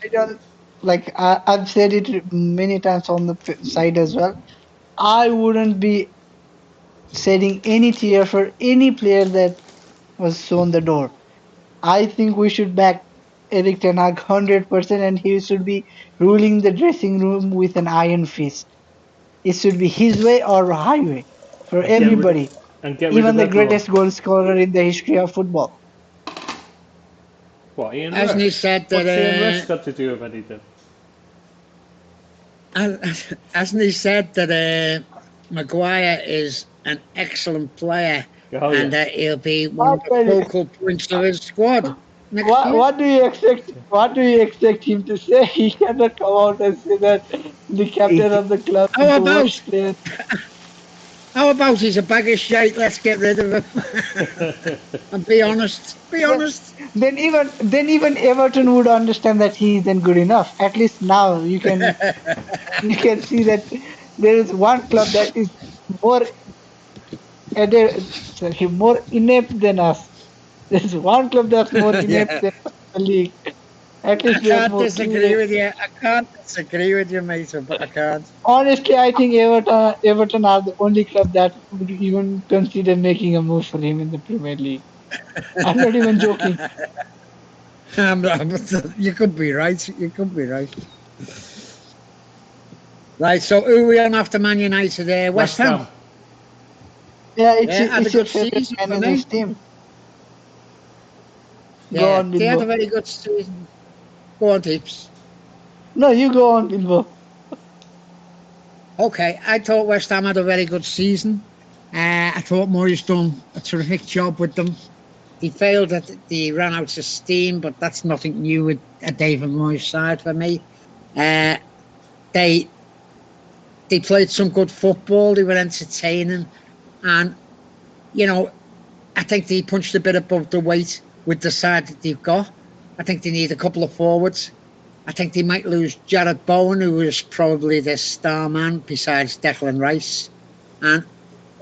I don't like. I've said it many times on the side as well. I wouldn't be shedding any tear for any player that was shown the door. I think we should back Eric Ten Hag 100%, and he should be ruling the dressing room with an iron fist. It should be his way or highway for
And get rid-
everybody,
And get rid
even
of
the
everyone.
greatest goal scorer in the history of football.
What, Ian
Hasn't he
Rush?
said
What's Ian
that?
Rush got to do with anything?
Hasn't he said that Maguire is an excellent player
Oh,
and
yeah.
that he'll be one of the focal points of his squad next year?
What do you expect? What do you expect him to say? He cannot come out and say that the captain of the club is the worst player.
How about he's a bag of shite? Let's get rid of him. And be honest. Be honest.
Then even Everton would understand that he isn't good enough. At least now you can see that there is one club that is more more inept than us. There's one club that's more inept
Yeah.
than the league. At
I
least we are
can't
more
disagree
clear.
with you. I can't disagree with you, mate. But I can't.
Honestly, I think Everton are the only club that would even consider making a move for him in the Premier League. I'm not even joking.
You could be right. You could be right. Right. So who are we on after Man United? There, West Ham.
Yeah,
Had
it's
a
your
good
favorite
season for
manager's
me.
team. Go
Yeah,
on,
they had a
Bilbo.
very good season. Go on, Tips.
No, you go on, Bilbo.
Okay, I thought West Ham had a very good season. I thought Murray's done a terrific job with them. He failed at the ran out of steam, but that's nothing new with a David Moyes side for me. They played some good football. They were entertaining, and I think they punched a bit above the weight with the side that they've got. I think they need a couple of forwards. I think they might lose Jared Bowen, who is probably the star man besides Declan Rice. And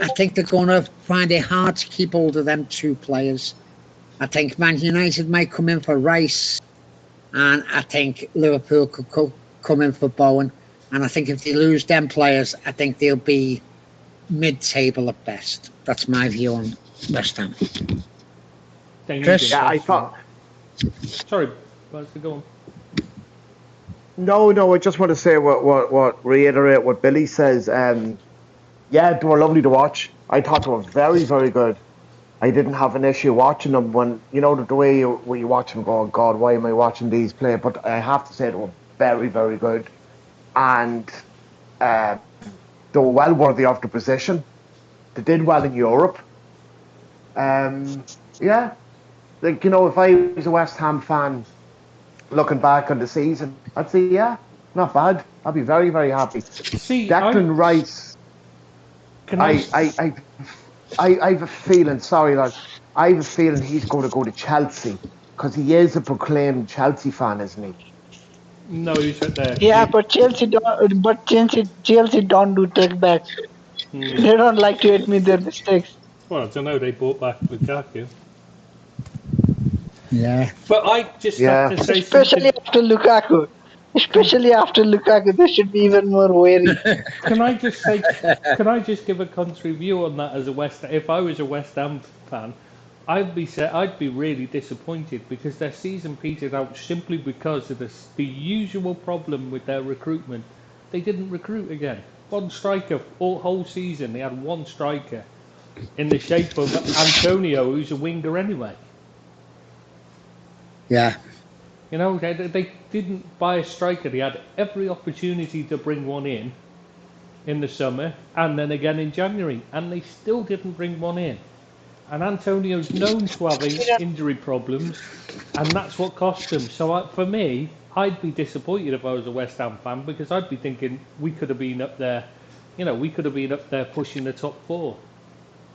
I think they're going to find it hard to keep hold of them two players. I think Man United might come in for Rice. And I think Liverpool could come in for Bowen. And I think if they lose them players, I think they'll be mid-table at best. That's my view on West Ham. Chris?
Yeah, I thought.
Sorry, go on.
No, I just want to say reiterate what Billy says. Yeah, they were lovely to watch. I thought they were very, very good. I didn't have an issue watching them when, the way you watch them go, "Oh, God, why am I watching these play?" But I have to say they were very, very good. And um, they were well worthy of the position. They did well in Europe. Yeah, like, if I was a West Ham fan looking back on the season, I'd say, yeah, not bad. I'd be very, very happy.
See,
Declan Rice,
can I?
I, I, I, I have a feeling. Sorry, lads. I have a feeling he's going to go to Chelsea because he is a proclaimed Chelsea fan, isn't he?
No, he's right there.
Yeah, but Chelsea don't do take backs.
Hmm.
They don't like to admit their mistakes.
Well, I don't know. They bought back Lukaku,
Yeah.
but I just have
Yeah.
to say
Especially
something.
after Lukaku. Especially after Lukaku, they should be even more wary.
Can I just say? Can I just give a country view on that as a If I was a West Ham fan, I'd be really disappointed because their season petered out simply because of the usual problem with their recruitment. They didn't recruit again. One striker all whole season. They had one striker in the shape of Antonio, who's a winger anyway.
Yeah.
They didn't buy a striker. They had every opportunity to bring one in the summer and then again in January, and they still didn't bring one in. And Antonio's known to having injury problems, and that's what cost them. So for me, I'd be disappointed if I was a West Ham fan because I'd be thinking we could have been up there, we could have been up there pushing the top four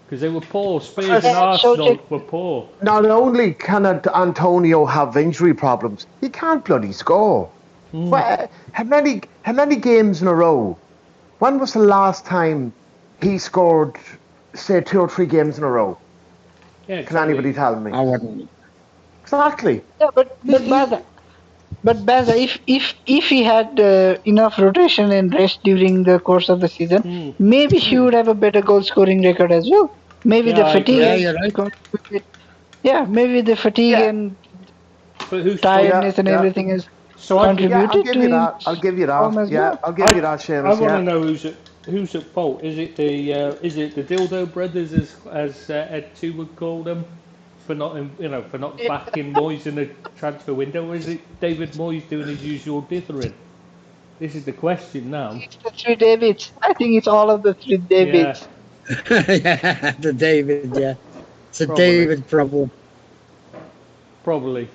because they were poor. Spurs and Arsenal were poor.
Not only can Antonio have injury problems, he can't bloody score. Well, how many games in a row? When was the last time he scored, say, 2 or 3 games in a row?
Yeah,
Can
exactly.
anybody tell me?
I wouldn't.
Exactly.
Yeah, but Baza, if he had enough rotation and rest during the course of the season, maybe he would have a better goal scoring record as well. Maybe the fatigue.
Yeah, you're right.
Yeah, maybe the fatigue and tiredness and everything is contributed
I'll give
to
you
his
that. I'll give you
form
that.
as
Yeah,
well.
I'll give you that, Seamus.
I want to know who's at fault. Is it the Dildo Brothers, as Ed 2 would call them, for not backing Moyes in the transfer window, or is it David Moyes doing his usual dithering? This is the question now.
It's the three Davids. I think it's all of the three Davids.
Yeah, the David. Yeah, it's a
Probably.
David problem.
Probably.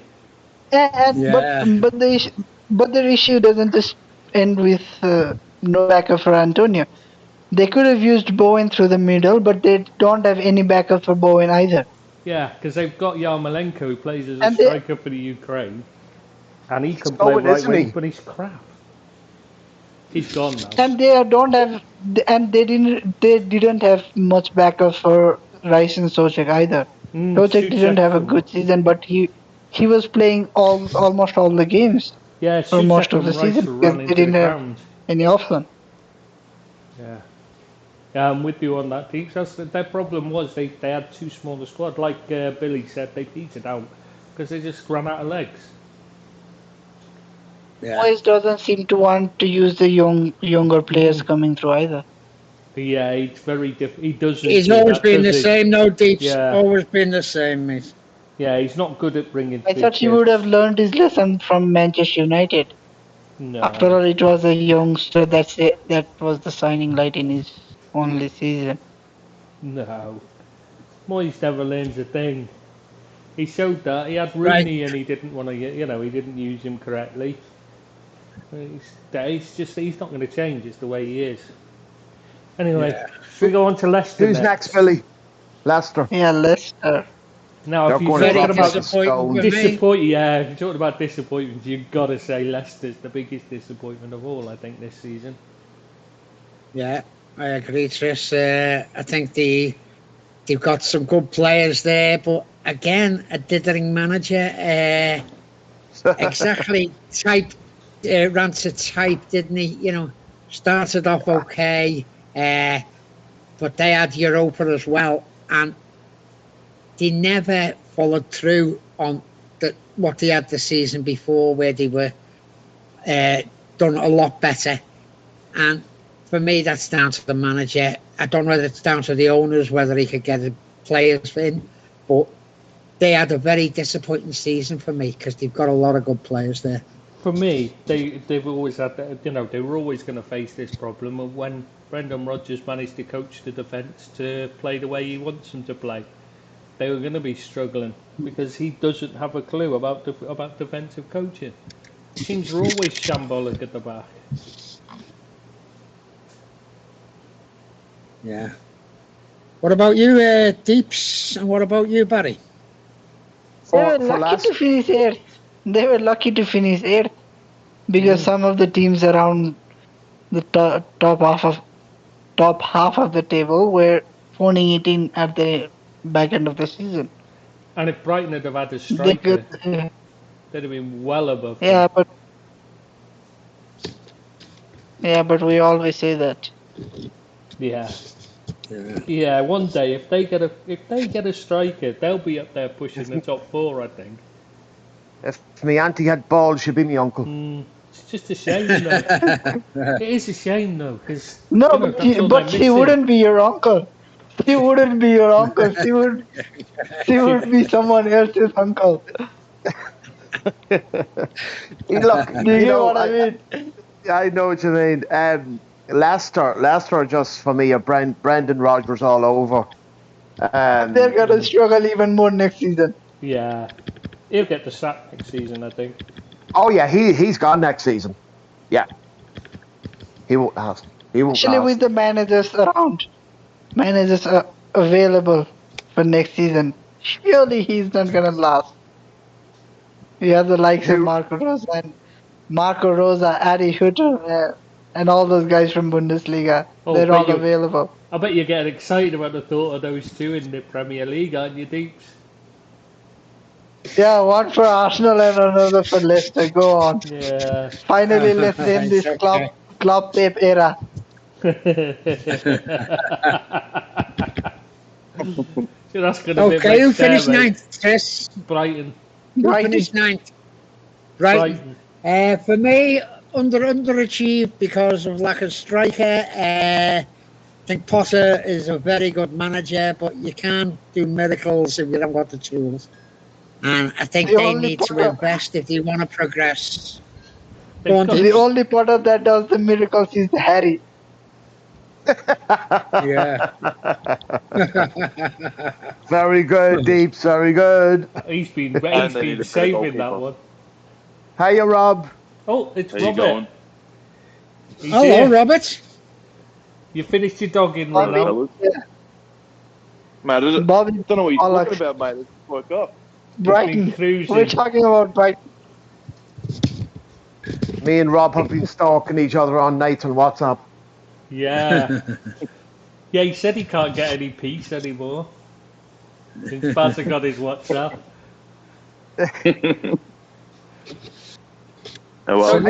But the issue doesn't just end with no backup for Antonio. They could have used Bowen through the middle, but they don't have any backup for Bowen either.
Yeah, because they've got Yarmolenko who plays as a
And
striker for the Ukraine, and he can play
going,
right
isn't
wing,
he?
but he's crap. He's gone now.
And they didn't have much backup for Rice and Socek either. Socek didn't have a good season, but he was playing almost all the games for most of the season because they didn't have any option.
Yeah. Yeah, I'm with you on that, Deeks. Their problem was they had too small a squad. Like Billy said, they petered out because they just ran out of legs.
Moyes doesn't seem to want to use the younger players coming through either.
Yeah, it's very different. He doesn't.
He's always been the same, no Deeps.
Yeah.
Always been the same, mate.
Yeah, he's not good at bringing.
I thought he would have learned his lesson from Manchester United.
No.
After all, it was a youngster that was the signing light in his only season.
No. Moyes never learns a thing. He showed that. He had Rooney and he didn't want to, he didn't use him correctly. He's not going to change. It's the way he is. Anyway, we go on to Leicester.
Who's next, Billy? Leicester.
Yeah, Leicester.
Now,
They're
if you're talking about
disappointment,
yeah, if you're talking about disappointment, you've got to say Leicester's the biggest disappointment of all, I think, this season.
Yeah, I agree, Tris. I think they've got some good players there, but again, a dithering manager. Exactly ran to type, didn't he? Started off okay, but they had Europa as well, and they never followed through on what they had the season before, where they were done a lot better. And for me, that's down to the manager. I don't know whether it's down to the owners, whether he could get the players in, but they had a very disappointing season for me because they've got a lot of good players there.
For me, they've always had that, they were always going to face this problem of when Brendan Rodgers managed to coach the defence to play the way he wants them to play. They were going to be struggling because he doesn't have a clue about defensive coaching. Teams are always shambolic at the back.
Yeah. What about you, Deeps? And what about you, Barry?
They were lucky to finish eighth. They were lucky to finish eighth because some of the teams around the top half of the table were phoning it in at the back end of the season.
And if Brighton had had a striker, they'd have been well above.
Yeah, but we always say that.
Yeah. One day, if they get a striker, they'll be up there pushing the top four. I think.
If my auntie had balls, she'd be my uncle.
It's just a shame, though. It is a shame, though, because
but she wouldn't be your uncle. She wouldn't be your uncle. She would be someone else's uncle.
Look,
do you know what I mean?
I know what you mean. Leicester just for me are Brendan Rodgers all over.
They're gonna struggle even more next season.
Yeah, he'll get the sack next season, I think.
Oh yeah, he's gone next season. Yeah, he won't last.
Actually, with the managers available for next season, surely he's not gonna last. We have the likes of Marco Rosa, Adi Hutter, and all those guys from Bundesliga. They're all available.
I bet you're getting excited about the thought of those two in the Premier League, aren't you, Deeps?
Yeah, one for Arsenal and another for Leicester. Go on.
Yeah.
Finally, let's end this club tape era.
Okay, who finished ninth, Chris?
Brighton.
Who finished ninth? Brighton. For me, underachieved because of lack of striker. I think Potter is a very good manager, but you can't do miracles if you don't got the tools. And I think they need to invest if they want to progress.
The only Potter that does the miracles is Harry.
Yeah.
Very good, Deeps. Very good.
He's been saving that one.
Hiya, Rob.
Oh, it's
How
Robert.
Hello, Robert.
You finished your dogging run out.
Man, I don't know what you're talking about, mate. Let's woke up.
Brighton. We're talking about Brighton.
Me and Rob have been stalking each other on nights on WhatsApp.
Yeah. Yeah, he said he can't get any peace anymore. Since Bazza got his WhatsApp.
Oh, well,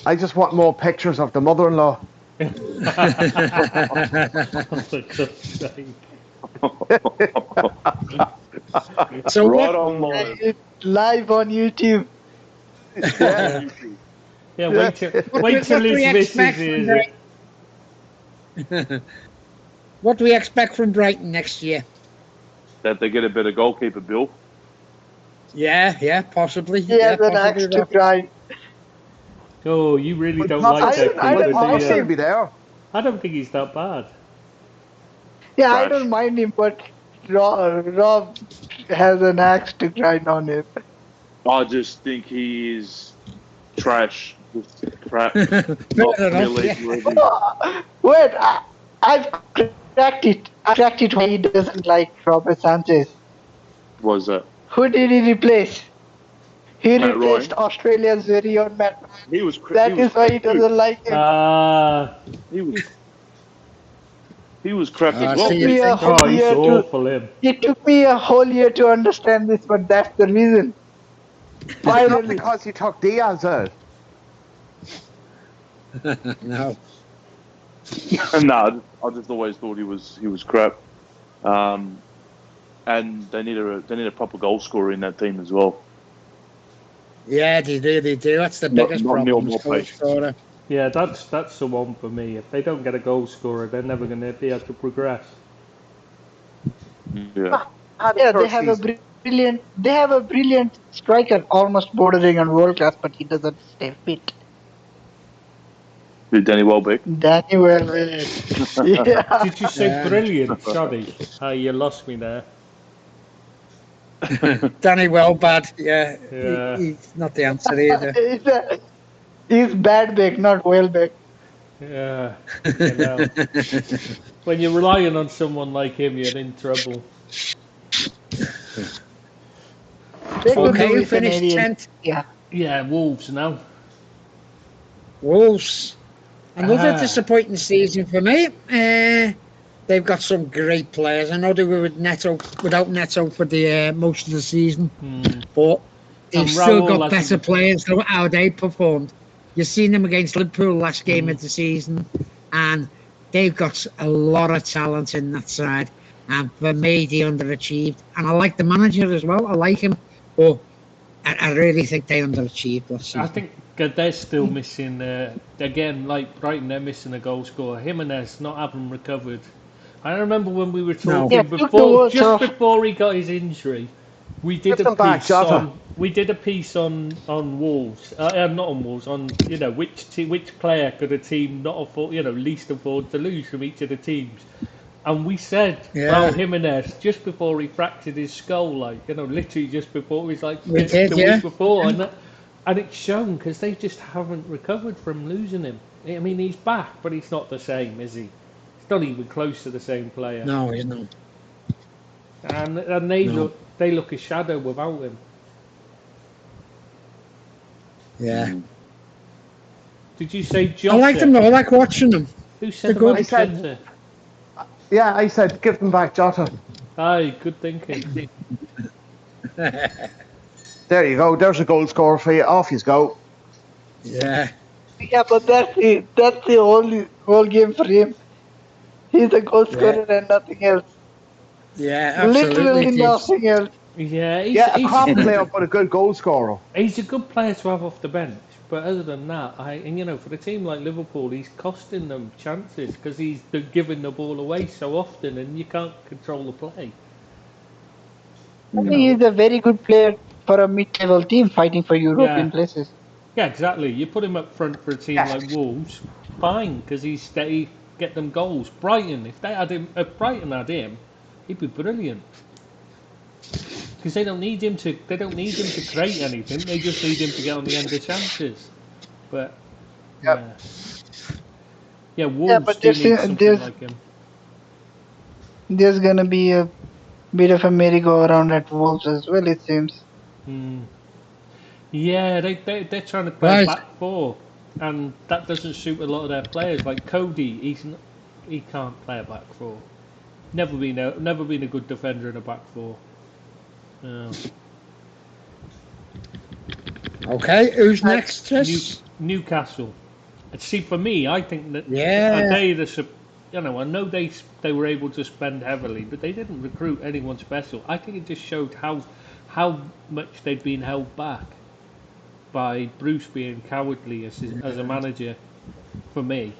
I just want more pictures of the mother-in-law.
So
right online.
It's live on YouTube.
Yeah, wait till his missus is it.
What do we expect from Brighton next year?
That they get a better goalkeeper, Bill.
Yeah, possibly.
Yeah, the next to grind.
Oh, you really don't like that
keeper, do you?
Be there. I don't think he's that bad.
Yeah, I don't mind him, but Rob has an axe to grind on him.
I just think he is trash. Just crap. Not really.
Wait, I've cracked it. I cracked it why he doesn't like Robert Sanchez.
What was that?
Who did he replace? He
Matt
replaced
Ryan.
Australia's very own Matt Ryan.
He was
That is why he doesn't like him.
He was crap as well.
He's awful, him.
It took me a whole year to understand this, but that's the reason.
Why not because he took Diaz out?
No.
No, I just always thought he was crap. And they need a proper goal scorer in that team as well.
Yeah, they do. That's the biggest problem.
Yeah, that's the one for me. If they don't get a goal scorer, they're never going to be able to progress.
Yeah.
Yeah, they have a brilliant striker, almost bordering on world class, but he doesn't stay fit.
With Danny Welbeck.
Danny Welbeck. Yeah.
Did you say
Yeah.
brilliant? Sorry, you lost me there.
Danny Welbad, yeah,
Yeah,
he's not the answer either.
He's bad back, not Welbeck.
yeah. You know, when you're relying on someone like him, you're in trouble.
They could
Okay,
do
who
with an
finished
Ariel.
10th?
Yeah.
Yeah, Wolves now.
Wolves. Another
Ah.
disappointing season for me. They've got some great players. I know they were without Neto for the most of the season, but they've
And
still
Raul
got better
hasn't-
players. Look how they performed. You've seen them against Liverpool last game of the season, and they've got a lot of talent in that side. And for me, they underachieved. And I like the manager as well. I like him, but I really think they underachieved last season.
I think they're still missing, again, like Brighton, they're missing a goal scorer. Jimenez not having recovered. I remember when we were talking
Yeah,
just before he got his injury, we did
Give
a
them back,
piece
Jota.
on Wolves, not on Wolves, on which player could a team not afford, least afford to lose from each of the teams. And we said,
Yeah.
Jimenez, just before he fractured his skull, literally just before, it was like
We
the
did,
week
yeah.
before, and it's shown because they just haven't recovered from losing him. I mean, he's back, but he's not the same, is he? He's not even close to the same player.
No, he's not.
And they look a shadow without him.
Yeah.
Did you say Jota?
I like them though. I like watching them.
Who said
They're good.
about
I said-
Jota?
Yeah, I said give them back, Jota.
Aye, good thinking.
There you go. There's a goal scorer for you. Off you go.
Yeah.
Yeah, but that's the whole game for him. He's a goal scorer and nothing else.
Yeah, absolutely.
Literally nothing else.
Yeah,
Yeah, a crop player, but a good goal scorer.
he's a good player to have off the bench. But other than that, for a team like Liverpool, he's costing them chances because he's giving the ball away so often, and you can't control the play.
I think he's a very good player for a mid-table team fighting for European
Yeah.
places.
Yeah, exactly. You put him up front for a team like Wolves, fine, because he get them goals. Brighton, if Brighton had him, he'd be brilliant. Because they don't need him to create anything. They just need him to get on the end of chances. But yeah, Wolves
but
do need something like him.
There's gonna be a bit of a merry-go-round at Wolves as well, it seems.
Yeah, they're trying to play back four, and that doesn't suit a lot of their players. Like Cody, he can't play a back four. Never been a good defender in a back four. No.
Okay, who's next, Chris?
Newcastle. And see, for me, I think that
Yeah.
I know they were able to spend heavily, but they didn't recruit anyone special. I think it just showed how much they'd been held back by Bruce being cowardly as a manager. For me,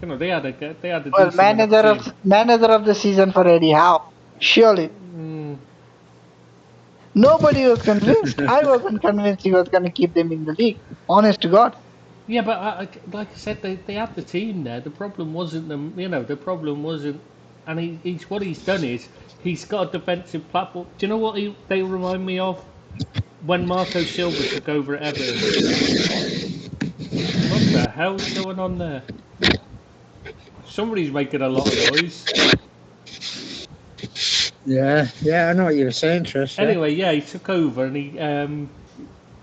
they had a
Well,
decent enough team.
manager of the season for Eddie Howe. Surely. Nobody was convinced. I wasn't convinced he was going to keep them in the league. Honest to God.
Yeah, but like I said, they had the team there. The problem wasn't them. The problem wasn't. And what he's done is he's got a defensive platform. Do you know what they remind me of? When Marco Silva took over at Everton. What the hell's going on there? Somebody's making a lot of noise.
Yeah, I know what you were saying, Trish. Yeah.
Anyway, he took over and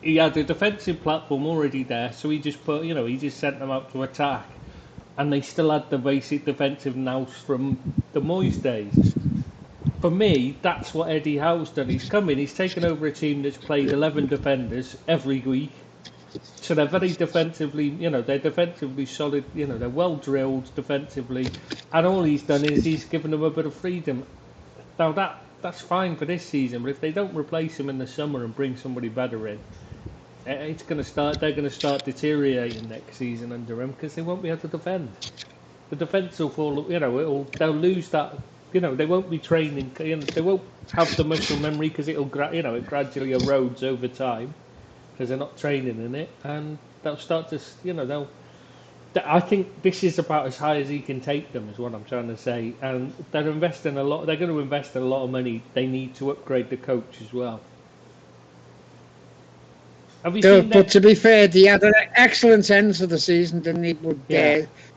he had a defensive platform already there, so he just sent them out to attack, and they still had the basic defensive nous from the Moyes days. For me, that's what Eddie Howe's done. He's come in, he's taken over a team that's played 11 defenders every week, so they're very defensively, they're defensively solid, they're well drilled defensively, and all he's done is he's given them a bit of freedom. Now that's fine for this season, but if they don't replace him in the summer and bring somebody better in, it's going to start. They're going to start deteriorating next season under him because they won't be able to defend. The defence will fall. They'll lose that. They won't be training. They won't have the muscle memory because it gradually erodes over time because they're not training in it, and they'll start to. I think this is about as high as he can take them, is what I'm trying to say. And they're investing a lot. They're going to invest a lot of money. They need to upgrade the coach as well. Have you seen
But to be fair, he had an excellent end to the season, didn't he?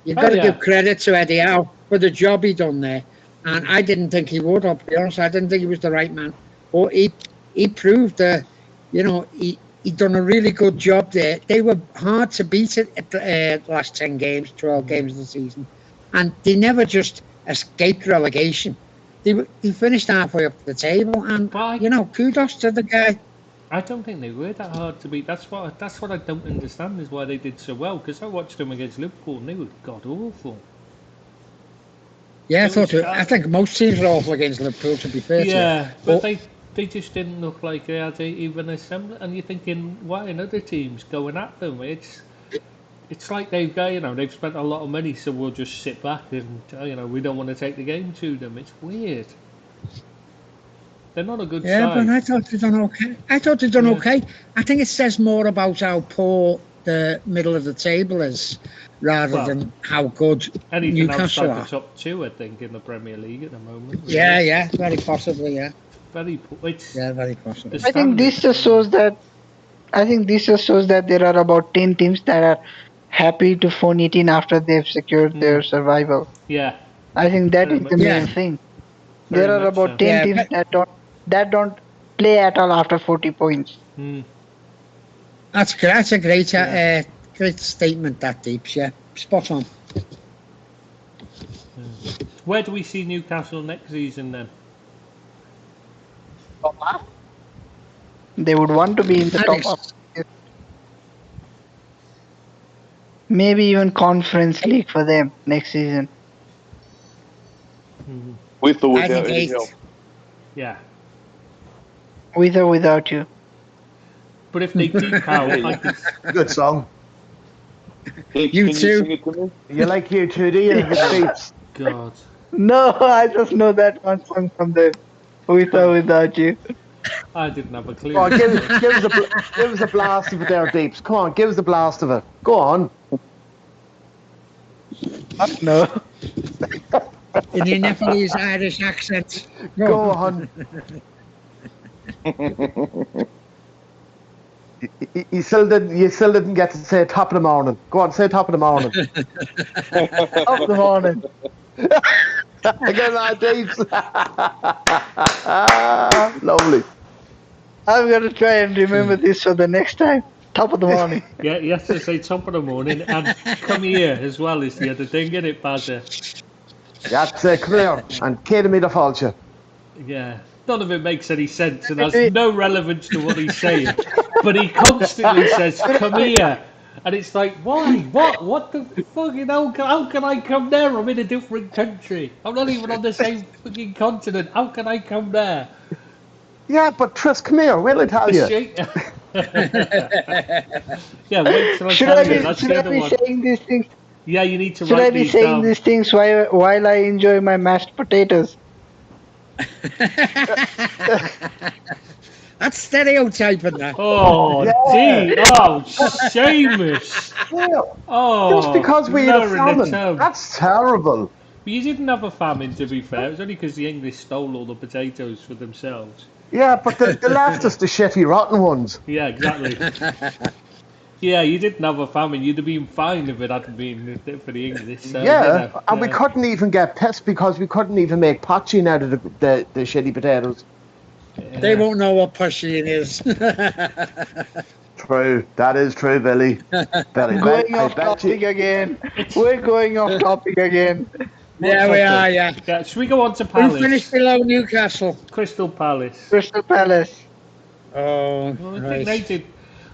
You've got to give credit to Eddie Howe for the job he done there. And I didn't think he would, I'll be honest. I didn't think he was the right man. But he proved that, he done a really good job there. They were hard to beat at the last 10 games, 12 games of the season. And they never just escaped relegation. They finished halfway up the table. And, kudos to the guy.
I don't think they were that hard to beat. That's what I don't understand is why they did so well. Because I watched them against Liverpool and they were god awful.
Yeah, I think most teams are awful against Liverpool. To be fair,
but they just didn't look like they had even a semblance. And you're thinking, why are other teams going at them? It's like they've spent a lot of money, so we'll just sit back and we don't want to take the game to them. It's weird. They're not a good side.
Yeah, but I thought they'd done okay. I think it says more about how poor the middle of the table is, rather than how good Newcastle are.
The top two, I think, in the Premier League at the moment. Really.
Yeah, very possibly, yeah.
Very possibly.
I think this just shows that. There are about 10 teams that are happy to phone it in after they've secured their survival.
Yeah.
I think that is the main thing. There are about 10 teams that don't play at all after 40 points.
That's a great statement, that Deeps. Yeah, spot on.
Where do we see Newcastle next season then?
They would want to be in the top half. Maybe even Conference League for them next season.
With or without any help.
Yeah.
With or without you.
But if they keep Howe,
good song.
You too.
You like U2, do you?
God.
No, I just know that one song from the With or Without You.
I didn't have a clue.
Oh, give us a blast of it there, Deeps. Come on, give us a blast of it. Go on.
No.
In your Nepalese Irish accent.
Go on. You still didn't get to say top of the morning. Go on, say top of the morning.
Top of the morning.
Again, Deeps. Lovely.
I'm going to try and remember this for the next time. Top of the morning.
Yeah, you have to say top of the morning and come here as well is the other thing, isn't it, Bazza?
That's it, come here and kid me the falcha.
Yeah, none of it makes any sense and has no relevance to what he's saying. But he constantly says, come here. And it's like, why? What the fucking hell? How can I come there? I'm in a different country. I'm not even on the same fucking continent. How can I come there?
Yeah, but Tris, come here. Wait till I tell you.
Yeah, wait till I
Should
tell
I
you. That's the other one.
Saying these things?
Yeah, you need to
Should
write
I be
these
saying
down.
these things while I enjoy my mashed potatoes?
That's stereotyping that.
Oh, gee. Oh, Seamus.
Yeah.
Oh,
just because we eat a famine.
But
That's terrible.
you didn't have a famine, to be fair. It was only because the English stole all the potatoes for themselves.
Yeah, but they left us the shitty, rotten ones.
Yeah, exactly. Yeah, you didn't have a famine. You'd have been fine if it hadn't been for the English. So,
and we couldn't even get pissed because we couldn't even make poaching out of the shitty potatoes.
Yeah.
They won't know what pushing is.
True, that is true, Billy.
Going off topic again. We're going off topic again.
Yeah, we are, yeah.
Should we go on to Palace?
Who finished below Newcastle?
Crystal Palace.
Crystal Palace.
Oh,
Well, I
right.
think they did.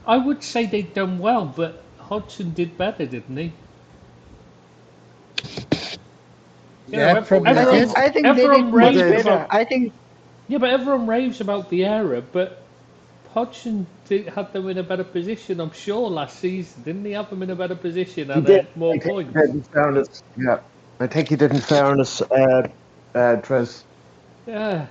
I would say they'd done well, but Hodgson did better, didn't he?
Yeah, probably did.
I think
everyone
they did much
raves
better.
about-
I think
Yeah, but everyone raves about the error, but Hodgson had them in a better position, I'm sure, last season. Didn't he have them in a better position
He
and
did.
more
I think he
points?
did in fairness. Yeah, I think he did in fairness, Tris.
Yeah.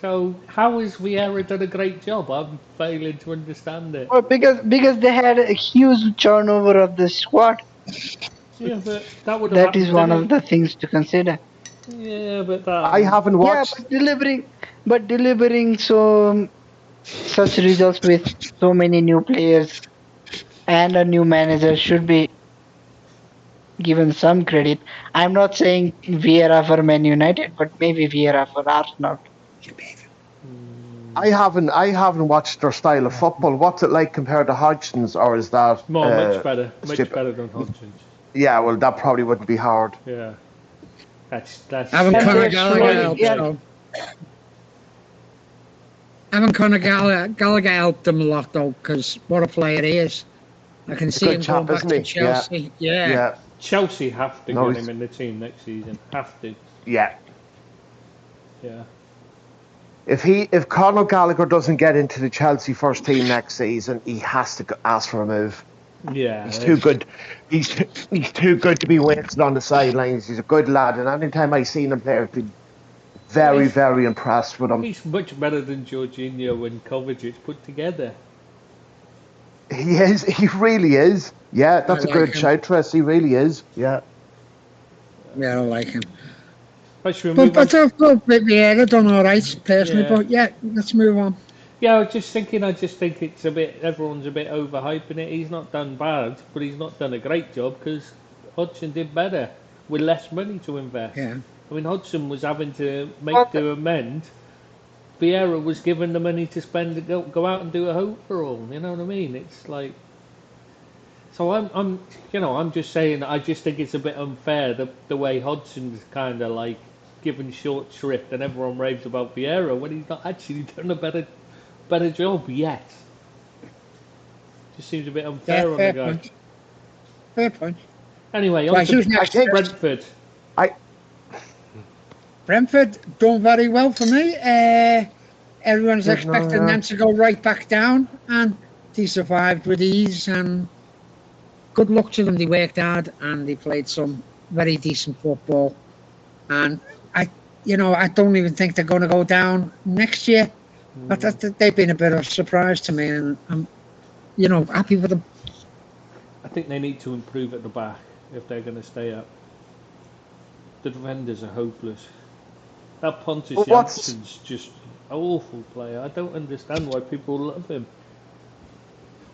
So how has Vieira done a great job? I'm failing to understand it.
Well, because they had a huge turnover of the squad.
Yeah, but that would have
That is
happened
one
anyway.
of the things to consider.
Yeah, but
I
that.
haven't
Yeah,
watched.
but delivering such results with so many new players and a new manager should be given some credit. I'm not saying Vieira for Man United, but maybe Vieira for Arsenal.
I haven't watched their style of football. What's it like compared to Hodgson's, or is that
More, much better
stupid?
than Hodgson's.
Yeah, well, that probably wouldn't be hard.
Yeah, that's.
Having
And
Conor
they're
Gallagher
slowly-
helped
yeah.
though. Having Conor Gallagher helped them a lot though, because what a player he is. I can see
good
him
chap,
going back
isn't
to
he?
Chelsea. Yeah.
Yeah,
Chelsea have to
No,
get
he's-
him in the team next season. Have to.
yeah.
Yeah.
If Conor Gallagher doesn't get into the Chelsea first team next season, he has to ask for a move.
Yeah.
He's too good. He's too good to be wasted on the sidelines. He's a good lad, and anytime I've seen him play, I've been very, very impressed with him.
He's much better than Jorginho and Kovacic put together.
He is. He really is. Yeah, that's
I
a
like
good
him.
shout, Tris. He really is. Yeah.
Yeah, I like him.
Right, should we
But
move on?
I've got Vieira done all right personally.
Yeah.
But yeah, let's move on.
Yeah, I just think it's a bit. Everyone's a bit overhyping it. He's not done bad, but he's not done a great job because Hodgson did better with less money to invest.
Yeah.
I mean, Hodgson was having to
But-
to amend. Vieira was given the money to spend to go out and do a overall. You know what I mean? It's like. So I'm just saying. I just think it's a bit unfair the way Hodgson's kind of like given short shrift, and everyone raves about Vieira when he's not actually done a better job yet. Just seems a bit unfair
Yeah,
on
fair
the guy.
point. Fair point.
Anyway, on
Right,
to
who's next?
Brentford.
Brentford done very well for me. Everyone's
Good
expecting
man, yeah.
them to go right back down, and they survived with ease. And good luck to them. They worked hard and they played some very decent football. And I don't even think they're going to go down next year. But they've been a bit of a surprise to me, and I'm, happy with them.
I think they need to improve at the back if they're going to stay up. The defenders are hopeless. That Pontus
But what's-
Jansson's just an awful player. I don't understand why people love him.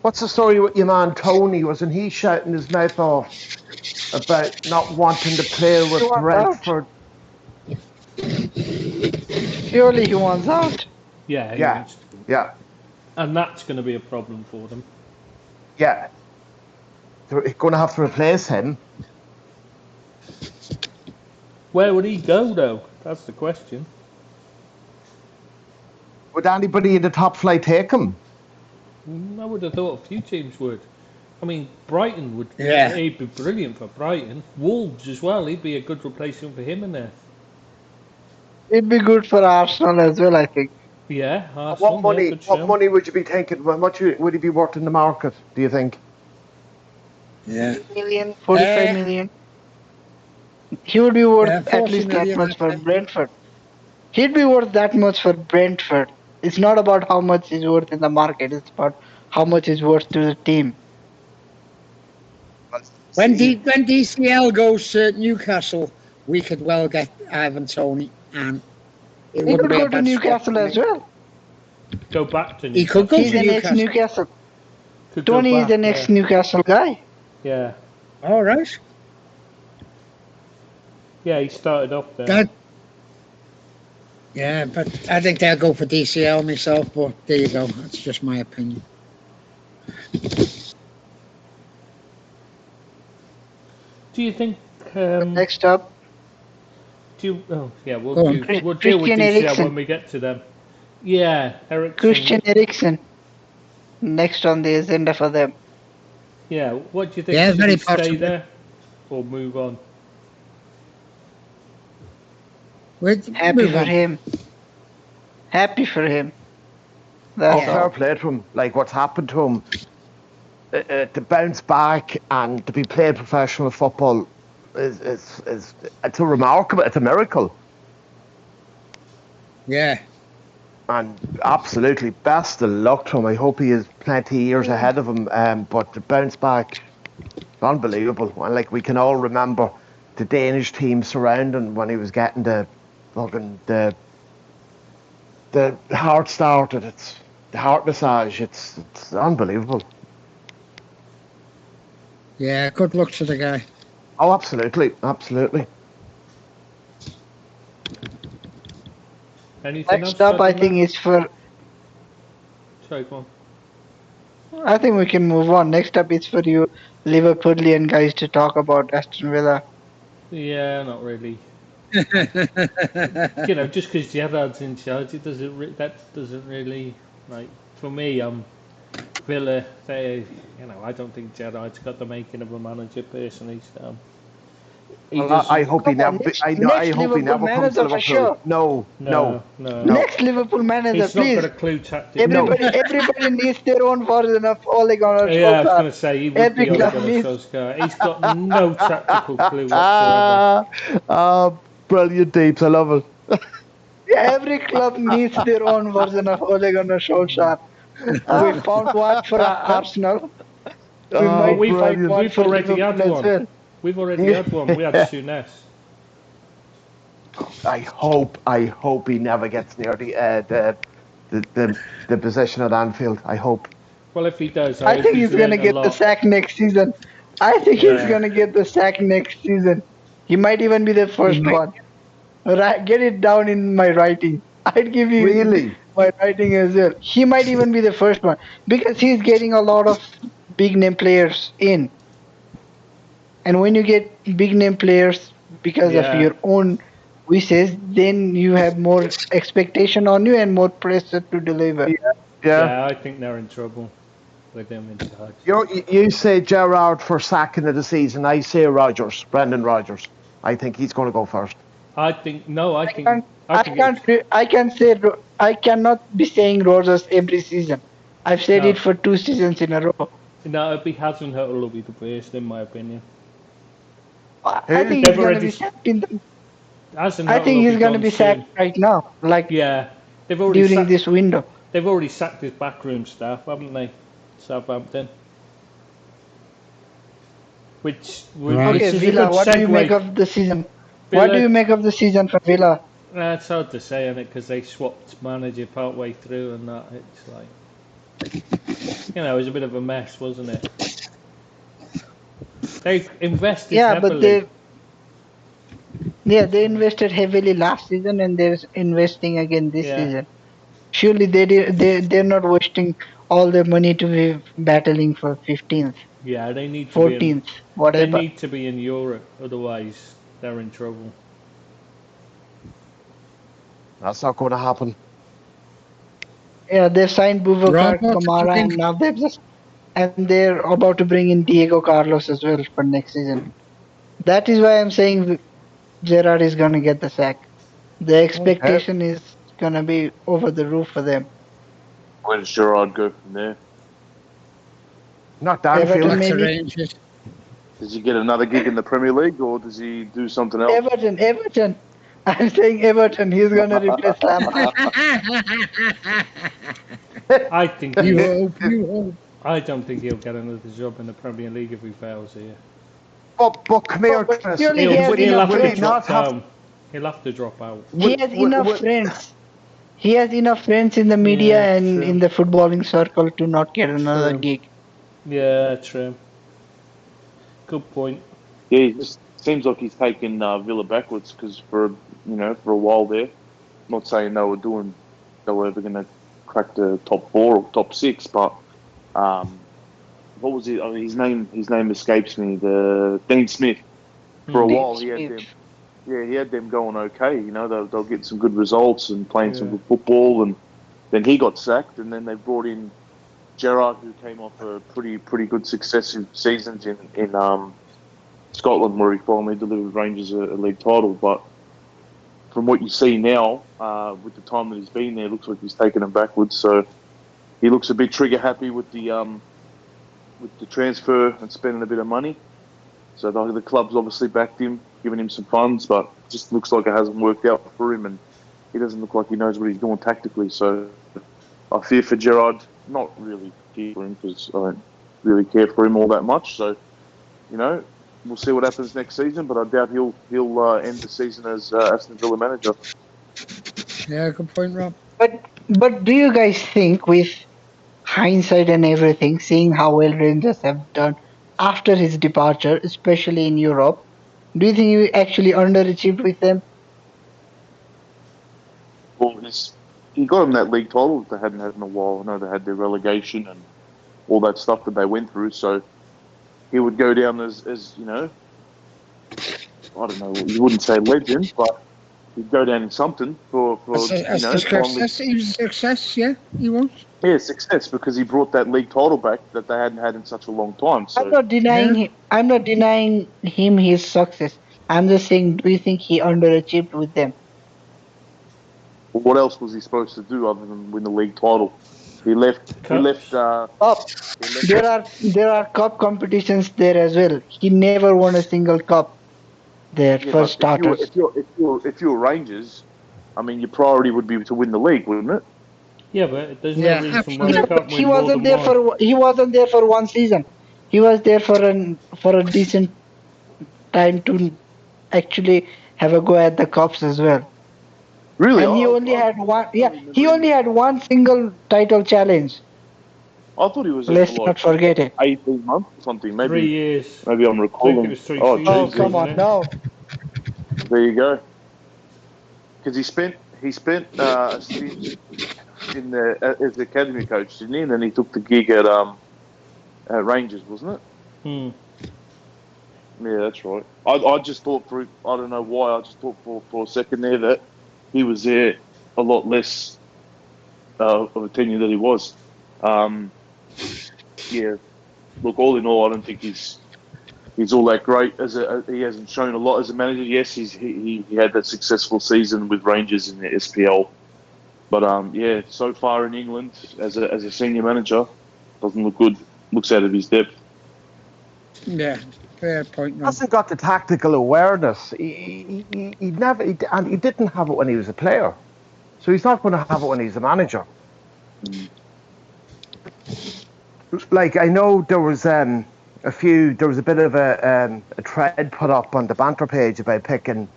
What's the story with your man Tony? Wasn't he shouting his mouth off about not wanting to play with
He wants out.
Brentford?
Surely he wants out.
Yeah, he
Yeah.
wants to.
Yeah,
And that's going to be a problem for them.
yeah. They're going to have to replace him.
Where would he go, though? That's the question.
Would anybody in the top flight take him?
I would have thought a few teams would. I mean, Brighton would.
Yeah.
He'd be brilliant for Brighton. Wolves as well. He'd be a good replacement for him in there.
It'd be good for Arsenal as well, I think.
Yeah, Arsenal,
What money?
good
What
shout.
money would you be thinking? How much would he be worth in the market? Do you think?
Yeah.
45 million. He would be worth
Yeah,
at
40
least that
million,
much
I
for
think.
Brentford. He'd be worth that much for Brentford. It's not about how much he's worth in the market. It's about how much he's worth to the team.
When DCL goes to Newcastle, we could well get Ivan Toney, and it
He
wouldn't
could
be a
go to
bad swap
Newcastle
for
as
me.
well.
Go back to Newcastle.
He could go
He's
to
an
Newcastle.
ex-Newcastle.
Could go
Tony is
back,
an ex-Newcastle guy.
Yeah.
All right.
Yeah, he started off there.
That. Yeah, but I think they'll go for DCL myself. But there you go. That's just my opinion.
Do you think?
Next up,
Oh, yeah,
Go on.
we'll deal with
Christian
DCL
Eriksen.
when we get to them. Yeah, Eriksen.
Christian Eriksen. Next on the agenda for them.
Yeah, what do you think?
Yeah,
Should
very
he stay
possible.
there or move on?
We'll
Happy
move
for
on.
him. Happy for him. That's
fair
all.
play to him. Like what's happened to him, to bounce back and to be played professional football is it's a remarkable, it's a miracle,
Yeah.
and absolutely best of luck to him. I hope he has plenty of years ahead of him. But to bounce back, unbelievable. And like we can all remember the Danish team surrounding when he was getting the fucking the heart started. It's the heart massage. It's unbelievable.
Yeah. Good luck to the guy.
Oh, absolutely, absolutely.
Anything
Next
else?
up, I
Other than
think
that?
it's for.
Sorry, go on.
I think we can move on. Next up, it's for you Liverpoolian guys to talk about Aston Villa.
Yeah, not really. Just because Gerrard's in charge, that doesn't really like for me. Villa, I don't think Gerrard's got the making of a manager personally. So he
Well,
does
I hope he
Come on,
never. I
next
hope he
Liverpool
never comes to
manager for
Liverpool.
sure.
No, no,
no.
no,
Next Liverpool manager,
He's not
please.
got a clue tactically.
no.
Everybody needs their own version of Ole Gunnar
Yeah, I was
Solskjaer.
going to say he would
Every
be Ole
club
Gunnar
needs.
Solskjaer. He's got no tactical clue whatsoever.
Brilliant, Deeps. I love it.
Yeah, every club needs their own version of Ole Gunnar Solskjaer. We found one for Arsenal. We
Oh,
might
We've
find one
brilliant.
we've
for
already had
Liverpool as
one.
well.
We've already had one. We had Souness.
I hope he never gets near the position at Anfield. I hope.
Well, if he does, I
I
hope
think
he's
he's gonna
learnt a
get the
lot.
sack next season. I think he's
Yeah.
gonna get the sack next season. He might even be the first
might.
one. Get it down in my writing. I'd give you
Really?
my writing as well. He might even be the first one because he's getting a lot of big name players in. And when you get big name players because of
Yeah.
your own wishes, then you have more expectation on you and more pressure to deliver.
Yeah.
Yeah, I think they're in trouble with him in charge.
You say Gerrard for second of the season. I say Rodgers, Brendan Rodgers. I think he's going to go first.
I think no. I
I
think
can't.
I
I
think
can't.
it's
I can say. I cannot be saying Rogers every season. I've said
no.
it for 2 seasons in a row.
No, it'll be Hasenhüttl will be the best in my opinion.
I
Who?
think he's
They've
gonna
already
be sacked in the. I
Hasenhüttl
think
will be
he's gonna
gone
be sacked
soon.
right now, like
Yeah, they've already
during
sacked.
this window.
They've already sacked his backroom staff, haven't they? Southampton.
Right.
Which
Okay,
is a
Villa.
good
What do you make
segue.
of the season? What do
Villa.
you make of the season for Villa?
It's hard to say, isn't it? Because they swapped manager part way through, and that it's like, it was a bit of a mess, wasn't it? They invested
Yeah, but
heavily.
they invested heavily last season and they're investing again this
Yeah,
season. Surely they're not wasting all their money to be battling for 15th,
yeah. They need to be in.
14th,
They
whatever.
need to be in Europe, otherwise they're in trouble.
That's not going to happen.
Yeah, they've signed Boubacar
Robert, I
Kamara
think.
and now they're about to bring in Diego Carlos as well for next season. That is why I'm saying Gerrard is gonna get the sack. The
Okay.
expectation is gonna be over the roof for them.
Where does Gerard go from there?
Not
Everton
Anfield.
Back to
maybe.
Rangers.
Does he get another gig in the Premier League, or does he do something else?
Everton. I'm saying Everton. He's gonna replace Lampard.
I think
You
he'll.
hope, you hope.
I don't think he'll get another job in the Premier League if he fails here.
But come here,
But
Chris.
surely he has
Will
enough
He'll have
he
to
friends.
not
drop
have?
down. He'll have to drop out.
He has enough
Will,
friends. He has enough friends in the media
Yeah,
and
true.
in the footballing circle to not get another
True.
gig.
Yeah, true. Good point.
Yeah, it just seems like he's taken Villa backwards because for a while there, not saying they were ever going to crack the top 4 or top 6, but what was it? I mean, his name escapes me. The Dean Smith. For a
Hmm.
while, he had them. Yeah, he had them going okay. They'll get some good results and playing some
Yeah.
good football, and then he got sacked, and then they brought in Gerrard, who came off a pretty good successive seasons in Scotland, where he finally delivered Rangers a league title. But from what you see now, with the time that he's been there, looks like he's taken them backwards. So he looks a bit trigger happy with the transfer and spending a bit of money. So the club's obviously backed him, given him some funds, but it just looks like it hasn't worked out for him, and he doesn't look like he knows what he's doing tactically. So I fear for Gerrard. Not really fear for him because I don't really care for him all that much. So, we'll see what happens next season, but I doubt he'll end the season as Aston Villa manager.
Yeah, good point, Rob.
But do you guys think, with hindsight and everything, seeing how well Rangers have done after his departure, especially in Europe, do you think he actually underachieved with them?
Well, he got him that league title that they hadn't had in a while. I know they had their relegation and all that stuff that they went through, so he would go down as I don't know, you wouldn't say legend, but he'd go down in something for
success. He was a success, yeah, he was.
Yeah, success, because he brought that league title back that they hadn't had in such a long time. So
I'm not denying him. I'm not denying him his success. I'm just saying, do you think he underachieved with them?
what else was he supposed to do other than win the league title? He left.
Cup. There are cup competitions there as well. He never won a single cup there for starters.
If you're Rangers, I mean, your priority would be to win the league, wouldn't it?
Yeah, but there's no reason why they can't win
He wasn't there for one season. He was there for a decent time to actually have a go at the cups as well.
Really?
And he only had one. Yeah, he only had one single title challenge.
I thought he was.
Let's not forget it.
18 months or something. Maybe
3 years.
Maybe I'm recalling.
I think it was 3 seasons.
Oh, come on, no.
There you go. Because he spent a stint in as the academy coach, didn't he? And then he took the gig at Rangers, wasn't it? Yeah, that's right. I just thought I don't know why, I just thought for a second there that he was there a lot less of a tenure than he was. Yeah, look, all in all, I don't think he's all that great. He hasn't shown a lot as a manager. Yes, he had that successful season with Rangers in the SPL, but yeah, so far in England as a senior manager, doesn't look good. Looks out of his depth.
Yeah, fair point.
He hasn't got the tactical awareness. He didn't have it when he was a player, so he's not going to have it when he's a manager. Like, I know there was a bit of a thread put up on the banter page about picking,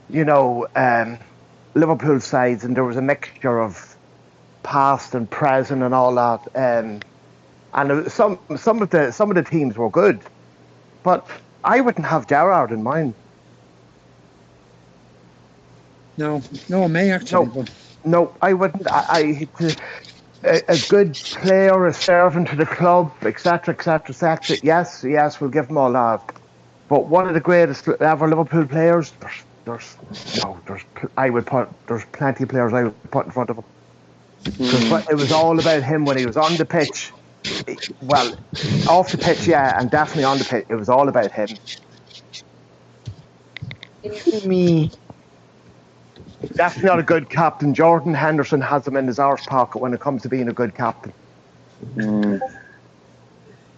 Liverpool sides, and there was a mixture of past and present and all that. And some of the teams were good, but I wouldn't have Gerrard in mind.
No, me actually.
No, I wouldn't. A good player, a servant to the club, etc., etc., etc. Yes, we'll give them all that. But one of the greatest ever Liverpool players, there's plenty of players I would put in front of him. It was all about him when he was on the pitch. Well, off the pitch, yeah, and definitely on the pitch, it was all about him.
Me.
Definitely not a good captain. Jordan Henderson has him in his arse pocket when it comes to being a good captain.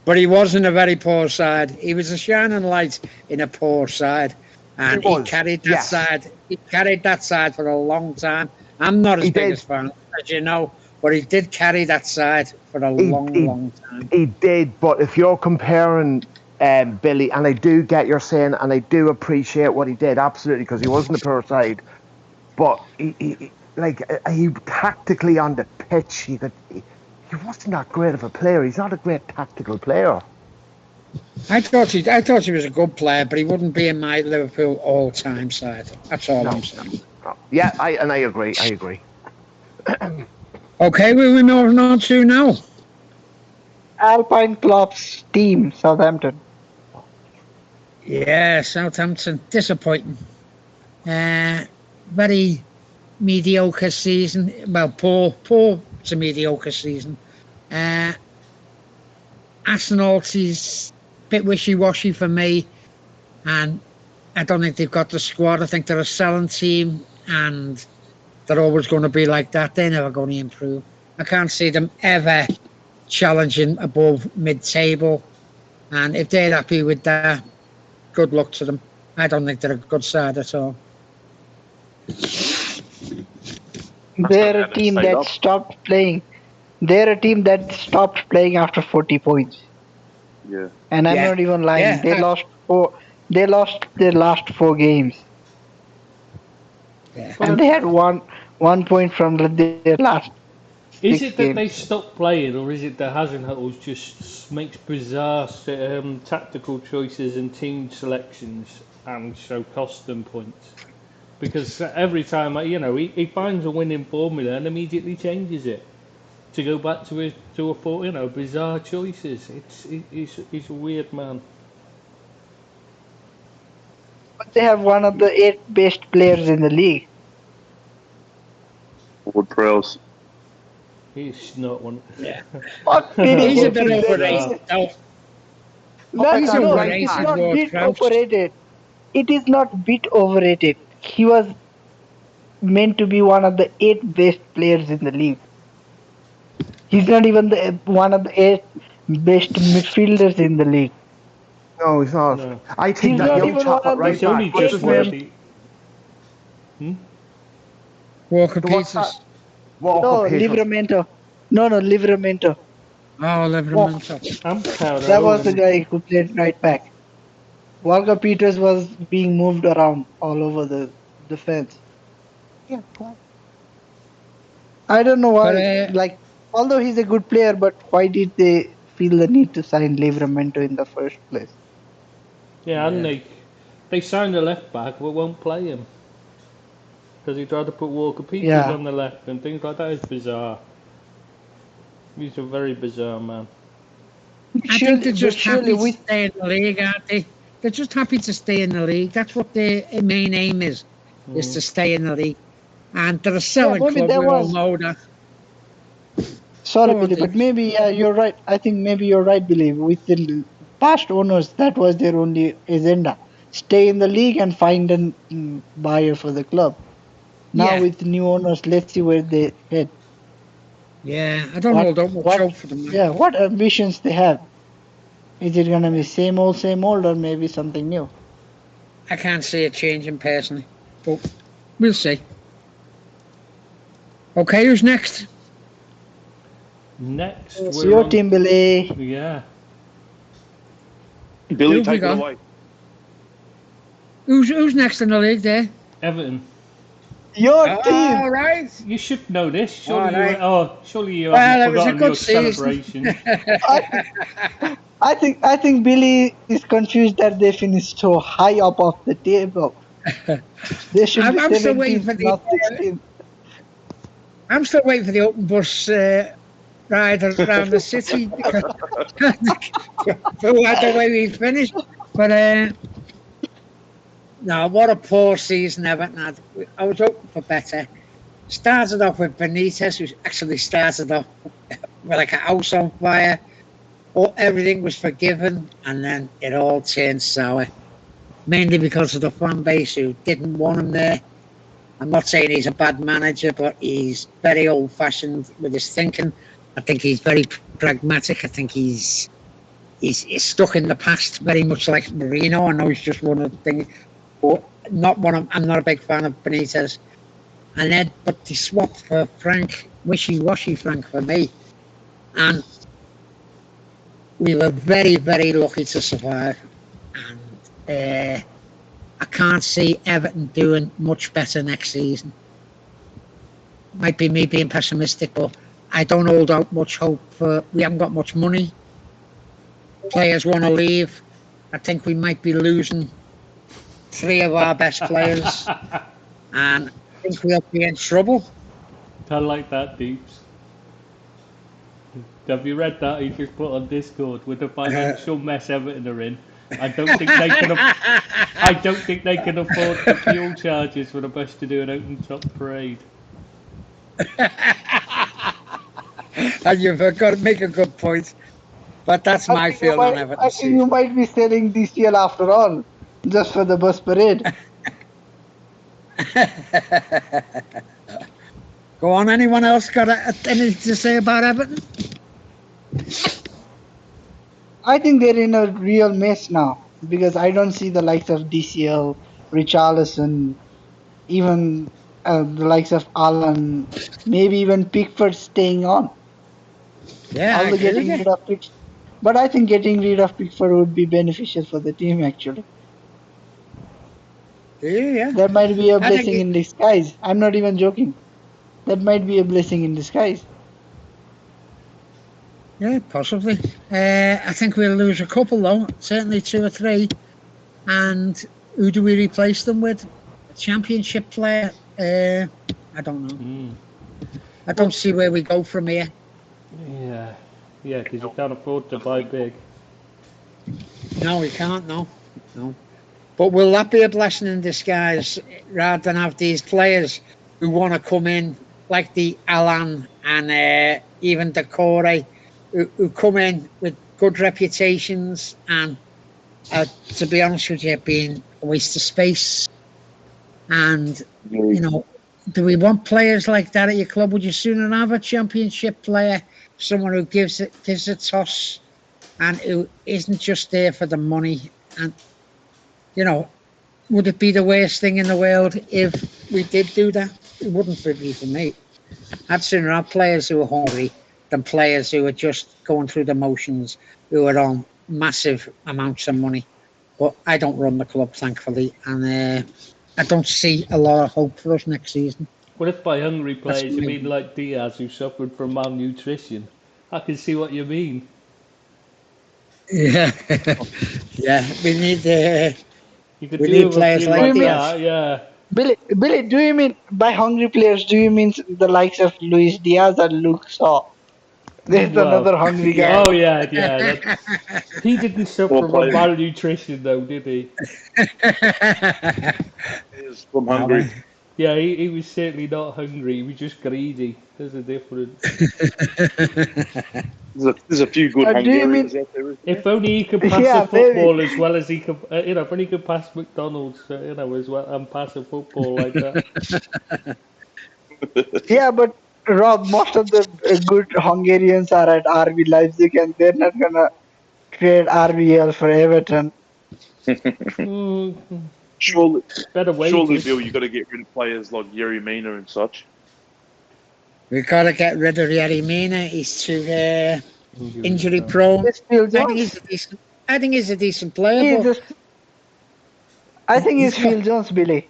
But he was in a very poor side. He was a shining light in a poor side, and he carried that side. He carried that side for a long time. I'm not his biggest fan, as you know, but he did carry that side for a long time. He
did, but if you're comparing Billy, and I do get your saying, and I do appreciate what he did, absolutely, because he wasn't a poor side. But he tactically on the pitch, he wasn't that great of a player. He's not a great tactical player.
I thought he was a good player, but he wouldn't be in my Liverpool all-time side. That's all I'm saying.
No. Yeah, I agree.
Okay, we're moving on to now.
Alpine Club's team, Southampton.
Yeah, Southampton, disappointing. Very mediocre season. Well, poor to mediocre season. Arsenal's a bit wishy-washy for me, and I don't think they've got the squad. I think they're a selling team, and they're always going to be like that. They're never going to improve. I can't see them ever challenging above mid-table. And if they're happy with that, good luck to them. I don't think they're a good side at all.
They're
how
a
they
team
stayed
that
up.
stopped playing. They're a team that stopped playing after 40 points.
Yeah.
And I'm
Yeah.
not even lying.
Yeah.
They lost four. They lost their last 4 games,
Yeah.
But
and they had 1 point from their last
is
6
it that
games.
they stopped playing, or is it that Hasenhuttl just makes bizarre tactical choices and team selections, and so cost them points? Because every time, he finds a winning formula and immediately changes it to go back to bizarre choices. He's a weird man.
But they have one of the 8 best players in the league.
Ward Prowse.
He's not one.
Yeah.
What
He's a
idiot
bit
is that?
overrated, though.
No,
He's
no,
right
it's
overrated,
back.
not
Ward
bit
Prowse.
overrated. It is not bit overrated. He was meant to be one of the 8 best players in the league. He's not even one of the 8 best midfielders in the league.
No, he's not.
No,
I think
He's
that
not
young
even
chap
one
at
of the
right
he's only
back, what's
just
his name?
worthy. Hmm?
Walker
What's that?
Peters.
Walker
No,
Peters.
Livramento. No, Livramento.
Oh, Livramento.
I'm proud
That was
of
the
him.
guy who played right back. Walker Peters was being moved around all over the defense.
Yeah, go on.
I don't know
But
why. Like, although he's a good player, but why did they feel the need to sign Livramento in the first place?
Yeah, and they signed a left back but won't play him because he tried to put Walker Peters
Yeah.
on the left and things like that. Is bizarre. He's a very bizarre man.
I think they're
But
just
surely
happy to
with
stay in the league, aren't they? They're just happy to stay in the league. That's what their main aim is to stay in the league. And they're a selling
maybe
club,
there
we all
was.
know that.
Sorry,
Go on,
Billy, but
Dave.
maybe you're right. I think maybe you're right, Billy. With the past owners, that was their only agenda: stay in the league and find a buyer for the club. Now
Yeah.
with new owners, let's see where they head.
Yeah, I don't hold out much hope for them.
Yeah, what ambitions they have? Is it gonna be same old, or maybe something new?
I can't see it changing personally, but we'll see. Okay, who's next?
Next,
It's
we're
your
on.
team, Billy.
Yeah,
Billy,
Who've we
take it
got?
away.
Who's next in the league there?
Everton.
Your
All
team.
right.
You should know this.
All right.
Surely you
Well,
haven't
it was a
forgotten
good
your
season.
celebration.
I think Billy is confused that they finished so high up off the table. They should be
I'm still waiting
17th,
for the.
not 16th.
I'm still waiting for the open bus ride around the city because the way we finished. But no, what a poor season Everton had. I was hoping for better. Started off with Benitez, who actually started off with like a house on fire. Everything was forgiven, and then it all turned sour. Mainly because of the fan base who didn't want him there. I'm not saying he's a bad manager, but he's very old-fashioned with his thinking. I think he's very pragmatic. I think he's stuck in the past, very much like Mourinho. I know he's just one of the things, but I'm not a big fan of Benitez. And then, but they swapped for Frank, wishy-washy Frank for me, and we were very, very lucky to survive. And I can't see Everton doing much better next season. Might be me being pessimistic, but I don't hold out much hope. We haven't got much money. Players want to leave. I think we might be losing 3 of our best players, and I think we'll be in trouble.
I like that, Deeps. Have you read that he just put on Discord with the financial mess Everton are in? I don't think they can. I don't think they can afford the fuel charges for the bus to do an open top parade.
And you've got to make a good point. But that's my feeling on Everton.
I think you might be selling DCL after all, just for the bus parade.
Go on. Anyone else got anything to say about Everton?
I think they're in a real mess now because I don't see the likes of DCL, Richarlison, even the likes of Alan, maybe even Pickford staying on.
Yeah, I
Although
agree with
getting
you.
rid of Pickford, but I think getting rid of Pickford would be beneficial for the team actually.
Yeah.
That might be a
I think
blessing in disguise. I'm not even joking. That might be a blessing in disguise.
Yeah, possibly. I think we'll lose a couple though, certainly 2 or 3. And who do we replace them with? A championship player? I don't know. I don't see where we go from here.
Yeah, because you can't afford to buy big.
No, we can't. No. But will that be a blessing in disguise rather than have these players who want to come in like the Alan and even the Corey who come in with good reputations and to be honest with you, being a waste of space. And do we want players like that at your club? Would you sooner have a championship player, someone who gives a toss, and who isn't just there for the money? And would it be the worst thing in the world if we did do that? It wouldn't be for me. I'd sooner have players who are hungry than players who are just going through the motions, who are on massive amounts of money. But I don't run the club, thankfully, and I don't see a lot of hope for us next season.
What if by hungry
That's
players you mean like Diaz, who suffered from malnutrition? I can see what you mean.
Yeah, yeah.
You could
We
do
need
with a
players
few
like
like
Diaz.
that, yeah.
Billy, do you mean by hungry players? Do you mean the likes of Luis Diaz or Luke Shaw? There's
Well,
another hungry guy.
oh yeah. He didn't suffer
Well
from
played.
malnutrition though, did he?
Is from Hungary.
Yeah, he was certainly not hungry. He was just greedy. There's a difference.
There's a few good
Do you mean?
Hungarians out there, isn't
If
there?
only he could pass a
Yeah, maybe.
football as well as he could, if only he could pass McDonald's, as well, and pass a football like that.
Yeah, but Rob, most of the good Hungarians are at RB Leipzig, and they're not gonna trade RBL for Everton.
Mm,
Surely,
better wages.
Bill, you got to get rid of players like Yuri Mina and such.
We've got to get rid of Yerry Mina. He's too injury prone.
It's Phil
I think
Jones.
he's a decent player,
He's
but
just. I think
he's
it's
what
Phil Jones, Billy.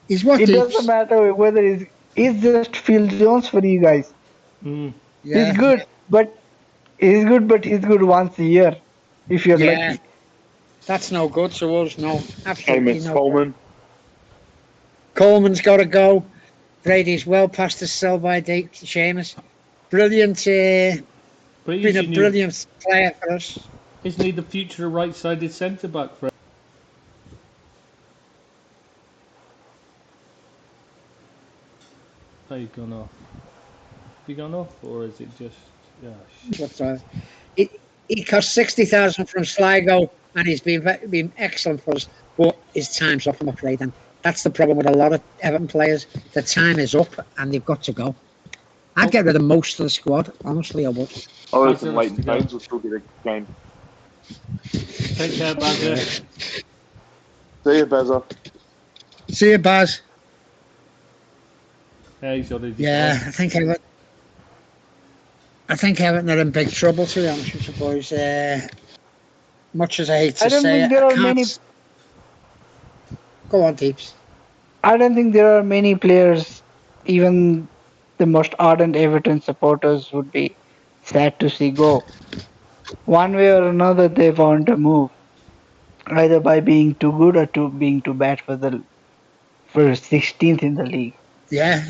he's what
It doesn't
he's
matter whether it's just Phil Jones for you guys. He's
yeah
good, but he's good once a year, if you're
yeah.
lucky.
That's no good to us. No, absolutely
Seamus
no good.
Coleman.
Coleman's got to go. Brady's well past the sell by date. Seamus, brilliant.
But
Been a brilliant player for us.
isn't he the future right-sided centre back for? Have you gone off? Have you gone off, or is it just? Yeah.
What's that? He cost 60,000 from Sligo, and he's been excellent for us. But his time's up, I'm afraid, and that's the problem with a lot of Everton players. The time is up, and they've got to go. I'd get rid of most of the squad. Honestly, I would.
I
How's
reckon
it
Leighton
to go?
Baines will still get a game.
Take care, Badger.
See you, Bezza.
See you, Baz.
Yeah, he's already
Yeah,
gone.
I think Everton are in big trouble, to be honest with you boys. Much as I hate to
I don't
say
think
it,
there
I
are many.
can't. Go on, Deeps.
I don't think there are many players. Even the most ardent Everton supporters would be sad to see go. One way or another, they want to move, either by being too good or to being too bad for 16th in the league.
Yeah.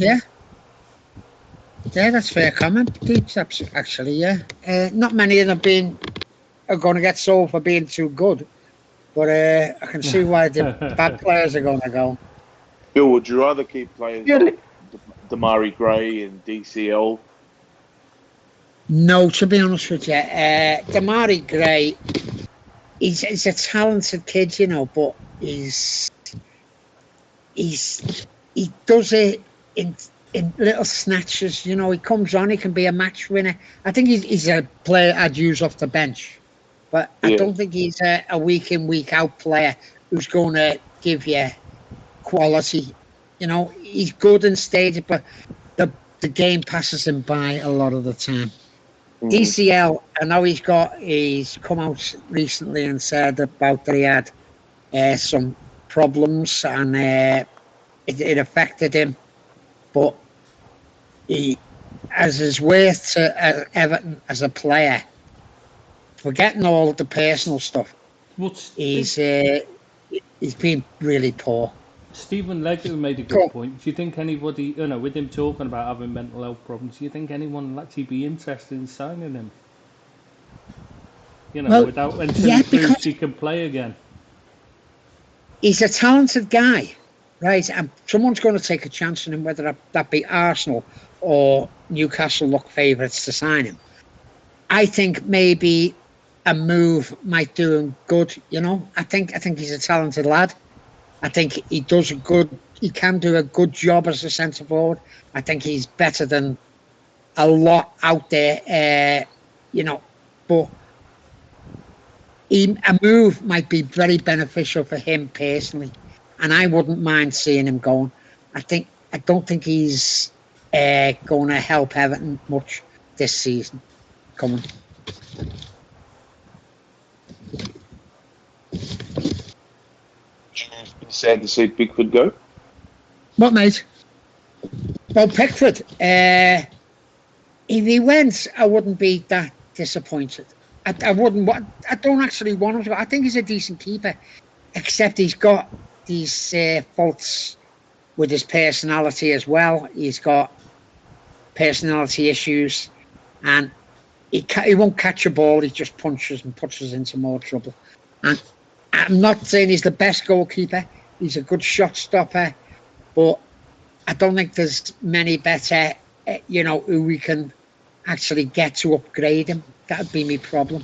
That's fair comment. Deeps, actually, yeah. Not many of them are going to get sold for being too good, but I can see why the bad players are going to go.
Bill, would you rather keep players
Really?
like Damari Gray and DCL?
No, to be honest with you, Damari Gray, he's a talented kid, but he's he does it in little snatches. You know, he comes on, he can be a match winner. I think he's a player I'd use off the bench, but I don't think he's a week in, week out player who's going to give you quality. You know, he's good and steady, but the game passes him by a lot of the time. DCL, I know he's come out recently and said about that he had some problems and it affected him, but he, as his worth to Everton as a player, forgetting all the personal stuff, he's been really poor.
Stephen Legler made a good point. Do you think anybody, with him talking about having mental health problems, do you think anyone will actually be interested in signing him? Until he proves he can play again.
He's a talented guy, right? And someone's going to take a chance on him, whether that be Arsenal or Newcastle look favourites to sign him. I think maybe a move might do him good. I think he's a talented lad. I think he can do a good job as a centre forward. I think he's better than a lot out there, but a move might be very beneficial for him personally, and I wouldn't mind seeing him going. I don't think he's going to help Everton much this season coming.
Sad to see Pickford go.
What, mate? Well, Pickford, if he went, I wouldn't be that disappointed. I wouldn't. I don't actually want him to go. I think he's a decent keeper, except he's got these faults with his personality as well. He's got personality issues, and he won't catch a ball. He just punches and puts us into more trouble. And I'm not saying he's the best goalkeeper. He's a good shot stopper, but I don't think there's many better, who we can actually get to upgrade him. That would be my problem.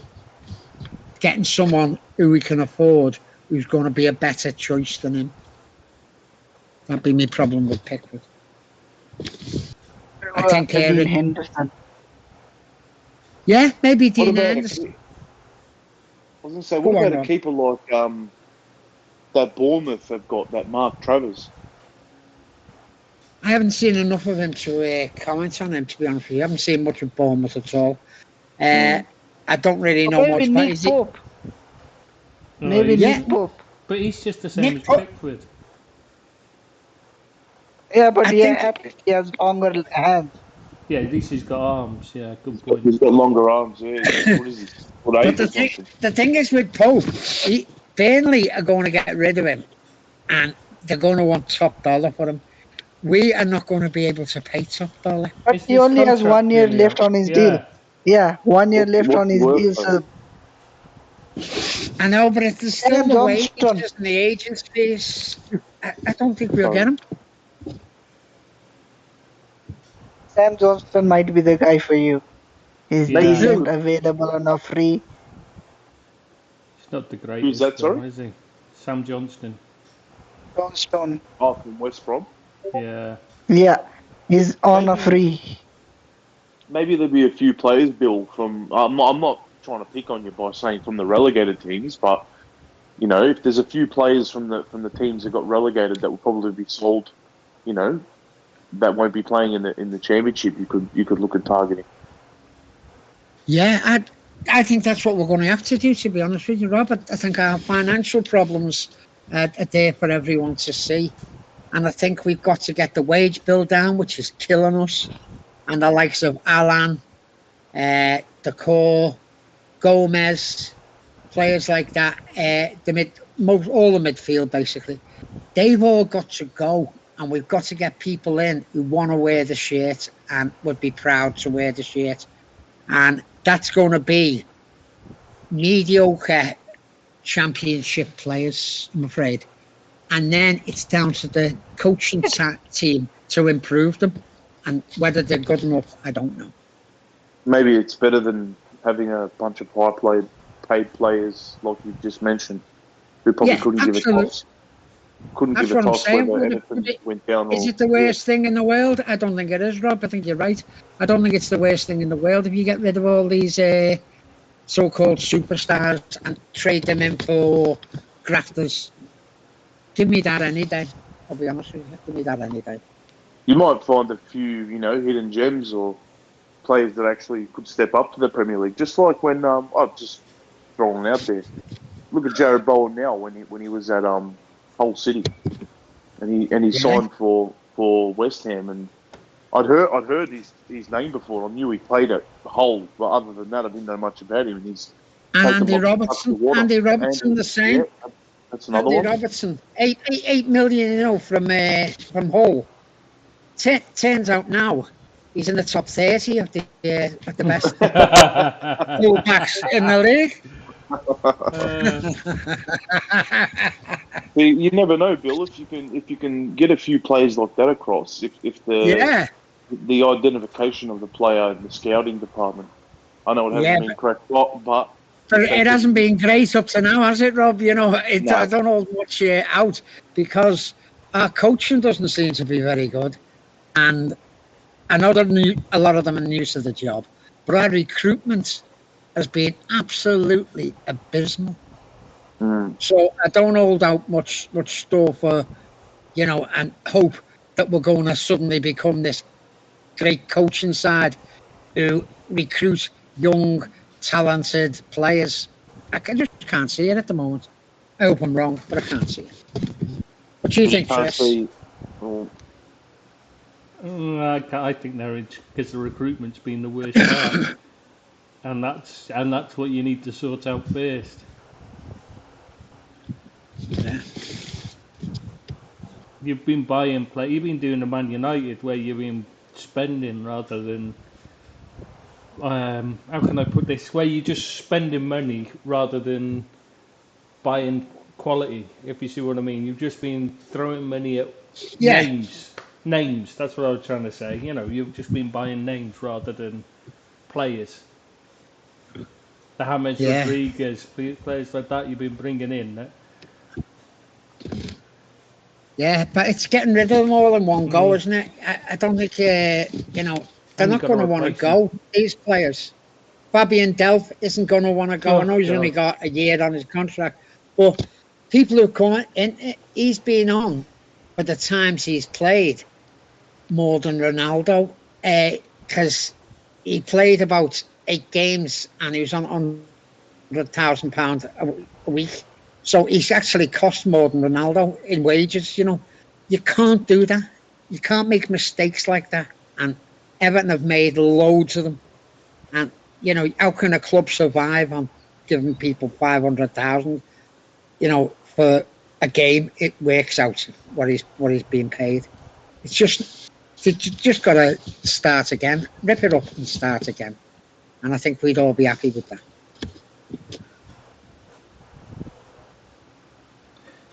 Getting someone who we can afford, who's going to be a better choice than him. That'd be my problem with Pickford. I think
Dean Henderson.
Yeah, maybe Dean Henderson.
I was going to say, what about a keeper like that Bournemouth have got, that Mark Travers?
I haven't seen enough of him to comment on him, to be honest with you. I haven't seen much of Bournemouth at all. I don't really know much about
Nick Pope. Maybe Nick Pope.
But he's just the same as Pickford.
Yeah, but he has longer hands.
Yeah, at least he's got arms. Yeah, good point.
He's got longer arms, yeah. What is he?
But the thing is with Pope, Burnley are going to get rid of him, and they're going to want top dollar for him. We are not going to be able to pay top dollar.
But he only has 1 year left on his deal. Yeah, 1 year left on his deal. So.
I know, but if there's still the wages and the agent's fees, I don't think we'll get him.
Sam Johnston might be the guy for you. He's decent, available on a free.
He's not the greatest.
Who's that, sorry?
Is he? Sam Johnston.
Johnston.
Oh, from West Brom?
Yeah.
Yeah, he's on a free.
Maybe there'll be a few players, Bill, from... I'm not trying to pick on you by saying from the relegated teams, but, if there's a few players from the teams that got relegated that will probably be sold, that won't be playing in the championship, you could look at targeting.
Yeah, I think that's what we're going to have to do, to be honest with you, Robert. I think our financial problems are there for everyone to see. And I think we've got to get the wage bill down, which is killing us. And the likes of Alan, Decor, Gomez, players like that, all the midfield, basically, they've all got to go. And we've got to get people in who want to wear the shirt and would be proud to wear the shirt. And that's going to be mediocre championship players, I'm afraid. And then it's down to the coaching team to improve them. And whether they're good enough, I don't know.
Maybe it's better than having a bunch of paid players, like you just mentioned, who probably couldn't give a toss. couldn't
That's
give a
what I'm
toss
saying.
whether
Would
anything
it,
went down
is
or
it the worst thing in the world? I don't think it is, Rob. I think you're right. I don't think it's the worst thing in the world if you get rid of all these so-called superstars and trade them in for grafters. Give me that any day. I'll be honest with you. Give me that any day.
You might find a few, hidden gems or players that actually could step up to the Premier League. Just like when I've just thrown it out there. Look at Jared Bowen now when he was at Hull City and he signed for West Ham, and I'd heard his name before. I knew he played at Hull, but other than that, I didn't know much about him. And he's
And
taken
Andy
my up to
Robertson.
water.
Andy Robertson the same.
Yeah, that's another
Andy
one.
Robertson. 8 million, from Hull. Turns out now he's in the top 30 of the best fullbacks in the league.
You never know, Bill. If you can get a few players like that across, if the identification of the player in the scouting department, I know it hasn't been cracked, but
it hasn't been great up to now, has it, Rob? I don't hold much out because our coaching doesn't seem to be very good, and I know a lot of them are new to the job, but our recruitment has been absolutely abysmal. So I don't hold out much store for, and hope that we're going to suddenly become this great coaching side who recruit young, talented players. I just can't see it at the moment. I hope I'm wrong, but I can't see it. What do you think, Chris?
I think they're in because the recruitment's been the worst part, and that's what you need to sort out first.
Yeah.
You've been buying play. You've been doing the Man United where you've been spending rather than how can I put this? Where you're just spending money rather than buying quality. If you see what I mean, you've just been throwing money at names. Names. That's what I was trying to say. You've just been buying names rather than players. The James Rodriguez, players like that you've been bringing in.
Yeah, but it's getting rid of them all in one go, isn't it? I don't think, they're not going to want to go, these players. Fabian Delph isn't going to want to go. I know he's only got a year on his contract, but people who come in, he's been on for the times he's played more than Ronaldo, because he played about 8 games and he was on £100,000 a week. So he's actually cost more than Ronaldo in wages. You can't do that. You can't make mistakes like that. And Everton have made loads of them. And how can a club survive on giving people 500,000? For a game, it works out what he's being paid. It's just you just got to start again, rip it up and start again. And I think we'd all be happy with that.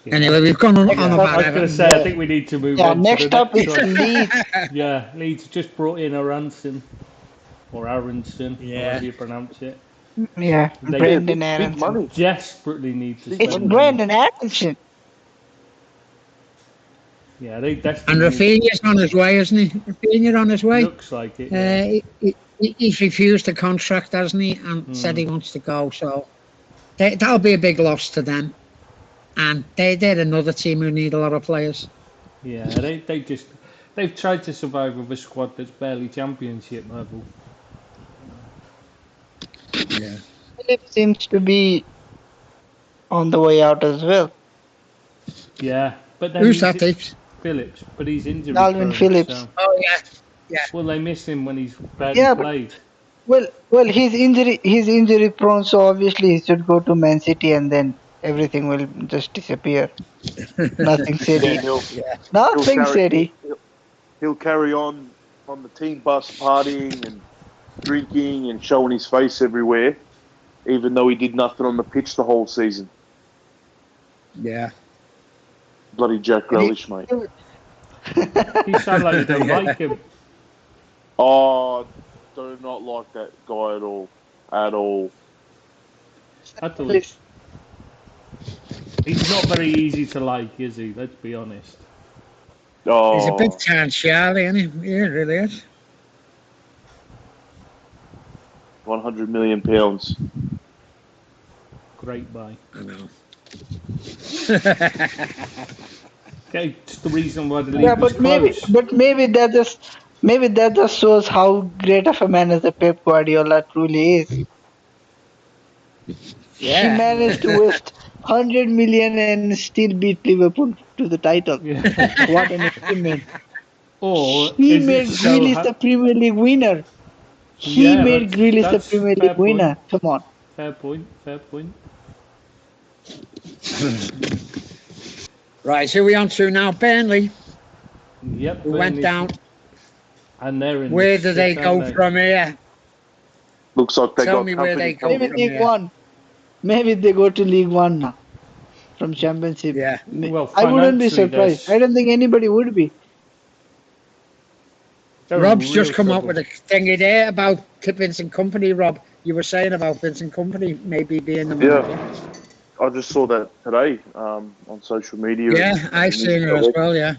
Yeah. Anyway, we've gone on about
I was going to say, I think we need to move on.
Next up is Leeds.
Leeds just brought in Aronson, or Aronson, however you pronounce it.
Yeah, Brendan Aronson.
Desperately need to spend
It's Brendan Aronson.
Yeah, they desperately.
And Rafinha's on his way, isn't he? Rafinha on his way.
Looks like it. Yeah.
He's refused the contract, hasn't he? And said he wants to go. So that'll be a big loss to them. And they're another team who need a lot of players.
Yeah, they've tried to survive with a squad that's barely championship level.
Yeah.
Phillips seems to be on the way out as well.
Yeah, but then
who's that?
Phillips, but he's injured.
Alvin Phillips.
So.
Oh yeah.
Well, they miss him when he's badly played.
Well, he's injury prone, so obviously he should go to Man City, and then everything will just disappear. Nothing steady. Nothing steady.
He'll carry on the team bus partying and drinking and showing his face everywhere, even though he did nothing on the pitch the whole season.
Yeah.
Bloody Jack Grealish, mate.
You sound like you don't like him.
Oh, do not like that guy at all. At all.
He's not very easy to like, is he? Let's be honest.
Oh,
He's a big time Charlie, isn't he? Yeah, really is.
100 million pounds.
Great buy.
I know.
Okay, it's the reason why the league
Yeah,
was close.
maybe that just shows how great of a manager Pep Guardiola truly is. He
Yeah.
managed to waste 100 million and still beat Liverpool to the title.
Yeah.
What an achievement!
Or
He
is it
made
so?
Grealish the Premier League winner. He
Yeah,
made Grealish the
that's
Premier
fair
League
point.
winner. Come on.
Fair point. Fair point.
Right, who are we on to now? Burnley,
Yep.
who went
Burnley's-
down.
And they're in.
Where
the
do they
shit,
go
aren't
from here?
Looks like they
Tell
got
me where
company
they go.
coming
Maybe
in.
League
Yeah.
One. Maybe they go to League One now from Championship.
Yeah.
Well,
I wouldn't be
financially,
surprised. I don't think anybody would be.
they're in
Rob's
real
just come up
trouble.
with a thingy there about Vincent Company, Rob. You were saying about Vincent Company maybe being the manager.
Yeah, I just saw that today on social media.
Yeah, I've seen it as well, yeah.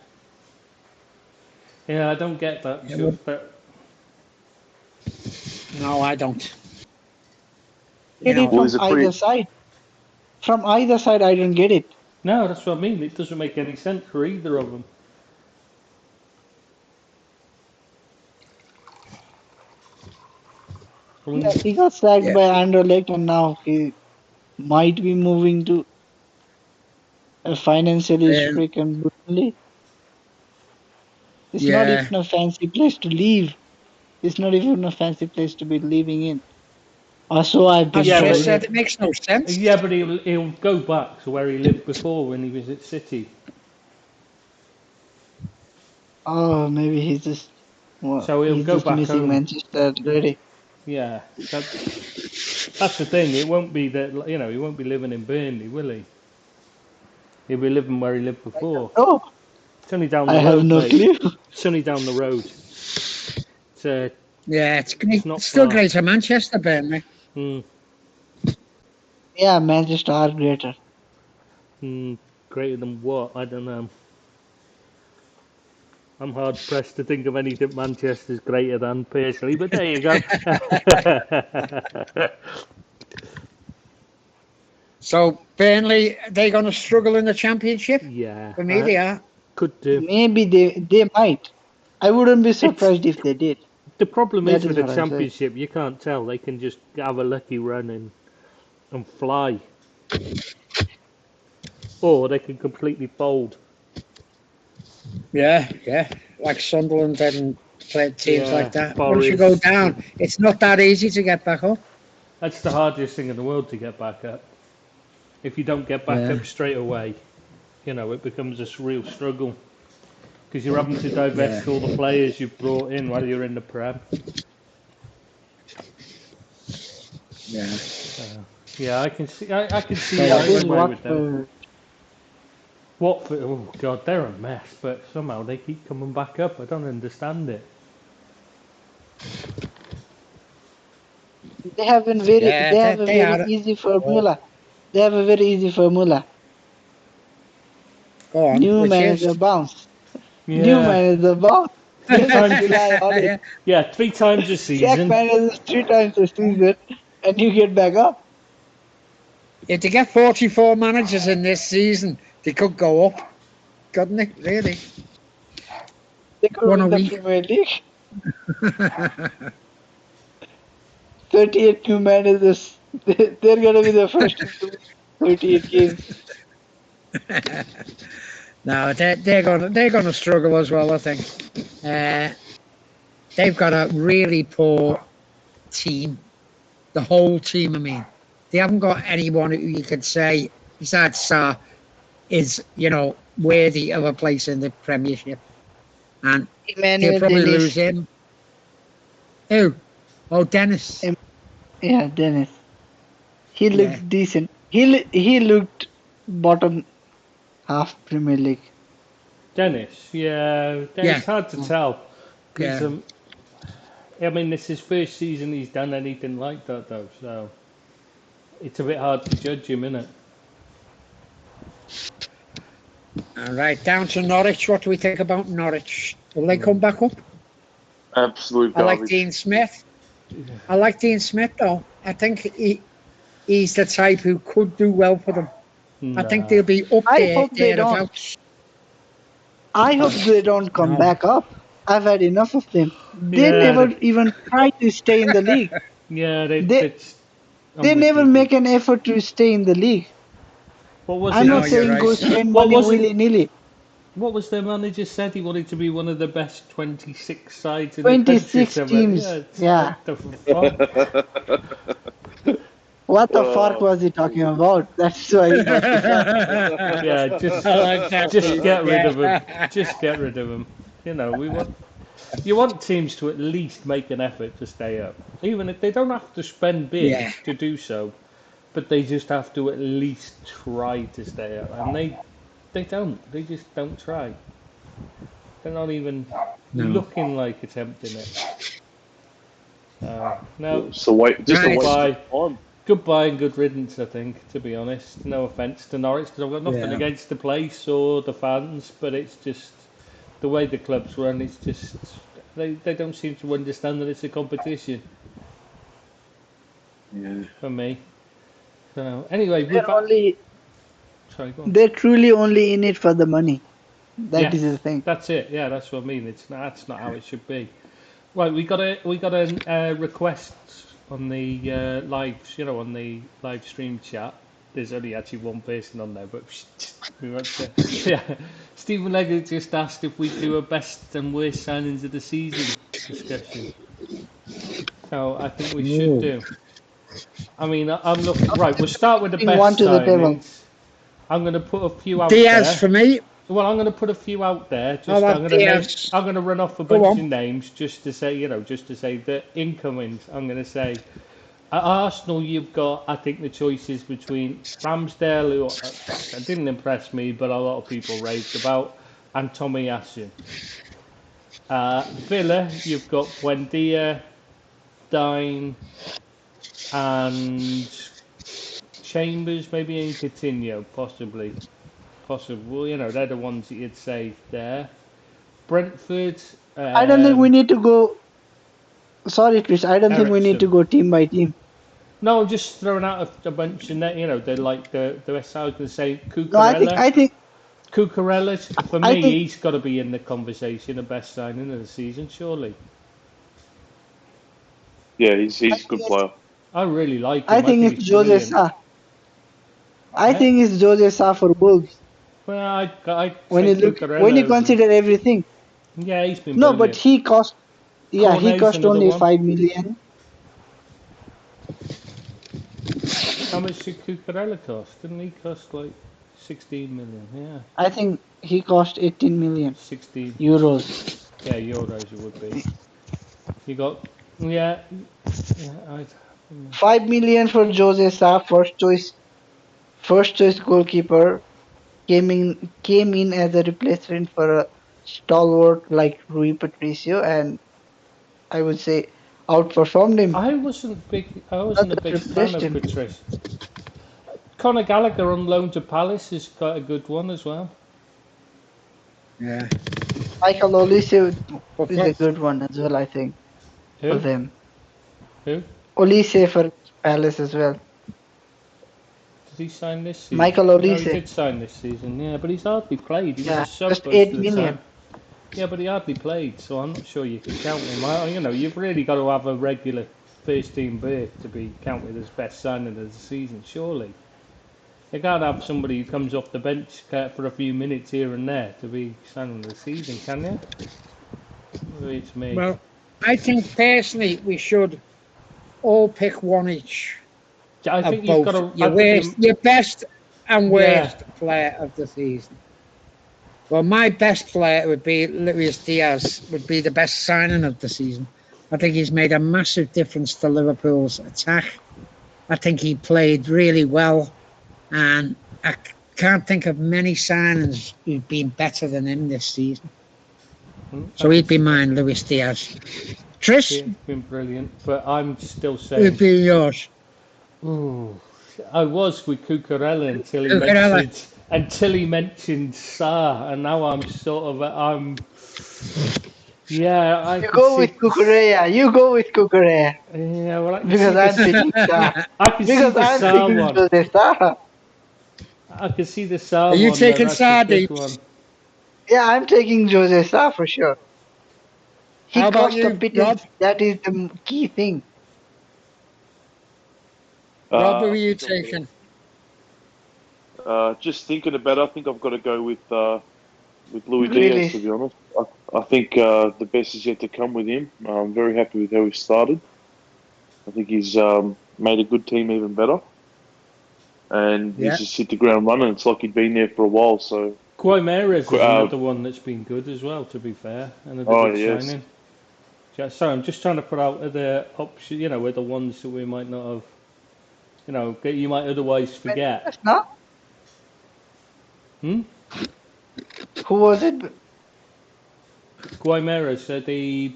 Yeah, I don't get that.
Yeah,
Just that.
No, I don't.
Get
You
it
know,
Well,
from
he's a
either
pretty-
side. From either side, I don't get it.
No, that's what I mean. It doesn't make any sense for either of them. I mean,
Yeah, he got sacked
Yeah.
by Anderlecht and now he might be moving to a financially
Um,
stricken Burnley. It's not
yeah.
even a fancy place to live. It's not even a fancy place to be living in. Also, I've been
As
Yeah,
Chris
but-
said, it makes no sense.
yeah, but he'll go back to where he lived before when he was at City.
Oh, maybe he's just
So he'll
he's
go
just
back
missing
home.
Manchester already.
Yeah, that's the thing. It won't be that he won't be living in Burnley, will he? He'll be living where he lived before.
Oh,
It's only down
I
the
have
road,
no
mate.
clue.
It's only down the road.
Yeah, it's great.
It's not
It's still
far.
greater Manchester, Burnley.
Yeah, Manchester are greater.
Greater than what? I don't know. I'm hard pressed to think of anything Manchester's greater than personally, but there you go.
So Burnley, are they going to struggle in the Championship?
Yeah,
For me, they are.
could do.
Maybe they might. I wouldn't be surprised if they did.
The problem
That
is
is
with the
what I'm saying.
Championship, you can't tell. They can just have a lucky run and fly, or they can completely fold.
Yeah, yeah. Like Sunderland and played teams
Yeah,
like that. Once you go
Forest.
down, it's not that easy to get back up.
That's the hardest thing in the world to get back up. If you don't get back
Yeah.
up straight away, it becomes a real struggle because you're having to divest all the players you've brought in while you're in the Prem.
Yeah.
Yeah, I can see. I can see
Yeah,
right
This
away with them.
Watford.
Watford, oh god, they're a mess, but somehow they keep coming back up. I don't understand it.
They have been very.
Yeah,
They have a
they
very
are.
easy formula. They have a very easy formula.
Go on.
New
which
manager
is?
bounce. New
Yeah,
manager bounce.
Three
Just
times
rely on it.
yeah, 3 times a
Sack
season.
managers 3 times a season, and you get back up.
If they get 44 managers in this season, they could go up, couldn't they? Really?
They could
One
win
a
the
week.
Premier League. 38 new managers. They're gonna be the first to win 38 games.
No, they're gonna struggle as well. I think they've got a really poor team. The whole team. I mean, they haven't got anyone who you could say besides Sarr is worthy of a place in the Premiership, and they'll
Emmanuel
probably
Dennis.
lose him. Who? Oh, Dennis.
Yeah, Dennis. He looked
Yeah.
decent. He looked bottom half Premier League.
Dennis, yeah,
Yeah.
it's hard to tell. 'Cause,
Yeah.
I mean, this is his first season he's done anything like that, though, so it's a bit hard to judge him, isn't it?
All right, down to Norwich. What do we think about Norwich? Will they come back up?
Absolute
I like
garbage.
Dean Smith. I like Dean Smith, though. I think he's the type who could do well for them. I think
Nah.
they'll be up
I
there,
hope they don't.
thereabouts.
I hope they don't come
No.
back up. I've had enough of them. They
Yeah,
never
they-
even try to stay in the league.
Yeah,
They
I'm with
never
you.
make an effort to stay in the league.
What was
I'm
it?
No,
not
you're
saying
right.
go spend
What
money
was it?
willy nilly.
What was their manager said? He wanted to be one of the best 26 sides in the country.
26 teams. Yeah.
What the fuck?
What the fuck was he talking about? That's why he got kicked out.
Yeah, just
I like that.
get rid of him.
Yeah.
Just get rid of him. You know, you want teams to at least make an effort to stay up, even if they don't have to spend big
Yeah.
to do so, but they just have to at least try to stay up, and they don't. They just don't try. They're not even looking like attempting it. No.
So just a
Right.
waste
Goodbye.
of time.
Goodbye and good riddance, I think, to be honest. No offence to Norwich, because I've got nothing
Yeah.
against the place or the fans, but it's just the way the club's run. It's just they don't seem to understand that it's a competition
Yeah.
for me. So anyway, sorry, go on.
They're truly only in it for the money. That is
Yes,
the thing.
That's it. Yeah, that's what I mean. That's not how it should be. Right, we got a request on the on the live stream chat. There's only actually one person on there, but we want to. Yeah, Stephen Leggett just asked if we do a best and worst signings of the season discussion. So I think we should do. I mean, I'm looking right. We'll start with the
Bring
best
one to the table.
signings. I'm going to put a few out
Diaz
there.
for me.
Well, I'm going to put a few out there. Just
I like
I'm going to
Diaz.
I'm going to run off a
Go
bunch
on.
of names just to say the incomings. I'm going to say at Arsenal you've got I think the choices between Ramsdale, who didn't impress me, but a lot of people raved about, and Tomiyasu. Villa you've got Buendia, Dine, and Chambers, maybe, and Coutinho, possibly. Possible, they're the ones that you'd save there. Brentford.
I don't think we need to go. Sorry, Chris. I don't think we need to
Ericsson.
go team by team.
No, I'm just throwing out a bunch of they're like the rest. I was going to say Cucurella.
No, I think
Cucurella, for
I
me,
think-
he's got to be in the conversation of best signing of the season, surely.
Yeah, he's a good player.
I really like him.
I think it's
he's
Jose
brilliant.
Sa. I think it's Jose Sa for Wolves.
Well, I
When
say
you look,
Cucurella
when you
over-
consider everything.
yeah, he's been
No,
brilliant.
but he cost. Yeah, he
Cornet's
cost
another
only
one.
5 million.
How much did Cucurella cost? Didn't he cost like 16 million? Yeah,
I think he cost 18 million
16.
euros.
Yeah, euros it would be. You got, yeah,
5 million for Jose Sa, first choice goalkeeper, came in as a replacement for a stalwart like Rui Patricio, and I would say outperformed him.
I wasn't a big fan of
Replaced
Patrice. Conor Gallagher on loan to Palace is quite a good one as well.
Yeah.
Michael Olise is a good one as well, I think, for
Who?
them.
Who?
Olise for Palace as well.
Did he sign this season?
Michael
No,
Olise.
he did sign this season, yeah, but he's hardly played. He
Yeah,
was a sub
just
most
8
of the
million.
time. Yeah, but he hardly played, so I'm not sure you can count him. You've really got to have a regular first team berth to be counted as best signing of the season, surely. You can't have somebody who comes off the bench for a few minutes here and there to be signing of the season, can you? Maybe it's me.
Well, I think personally we should all pick one each.
I
Of
think you've
both.
got to.
Your best and worst player of the season. Well, my best player would be Luis Diaz, would be the best signing of the season. I think he's made a massive difference to Liverpool's attack. I think he played really well, and I can't think of many signings who've been better than him this season. So he'd be mine, Luis Diaz. Tris,
He's been brilliant, but I'm still
who'd
saying.
be yours?
Ooh, I was with Cucurella until he
Cucurella.
mentioned until he mentioned Sa, and now yeah, I
You
can
go
see.
with Kukureya. You go with Kukureya.
Yeah, well, I can see
Because I'm
this.
taking Sa.
I can see
Because
the
I'm
Sa
taking
one.
Jose Sa.
I can see the Sa
Are you
one. Though.
taking
That's a good
Sardi?
one.
Yeah, I'm taking Jose Sa for sure. He
How about
cost a
you,
pittance.
Rob?
That is the key thing.
Rob, who
I
are you
think I'm
taking?
just thinking about it, I think I've got to go with Louis Diaz, to
Really.
be honest. I think the best is yet to come with him. I'm very happy with how he started. I think he's made a good team even better. And
Yeah.
he's just hit the ground running. It's like he'd been there for a while. So,
Guimarães is
uh,
another one that's been good as well. To be fair, another
oh,
good
yes.
signing. Sorry, I'm just trying to put out other options. You know, other ones that we might not have. You know, you might otherwise forget.
No?
Hmm.
Who was it?
Guimarães, the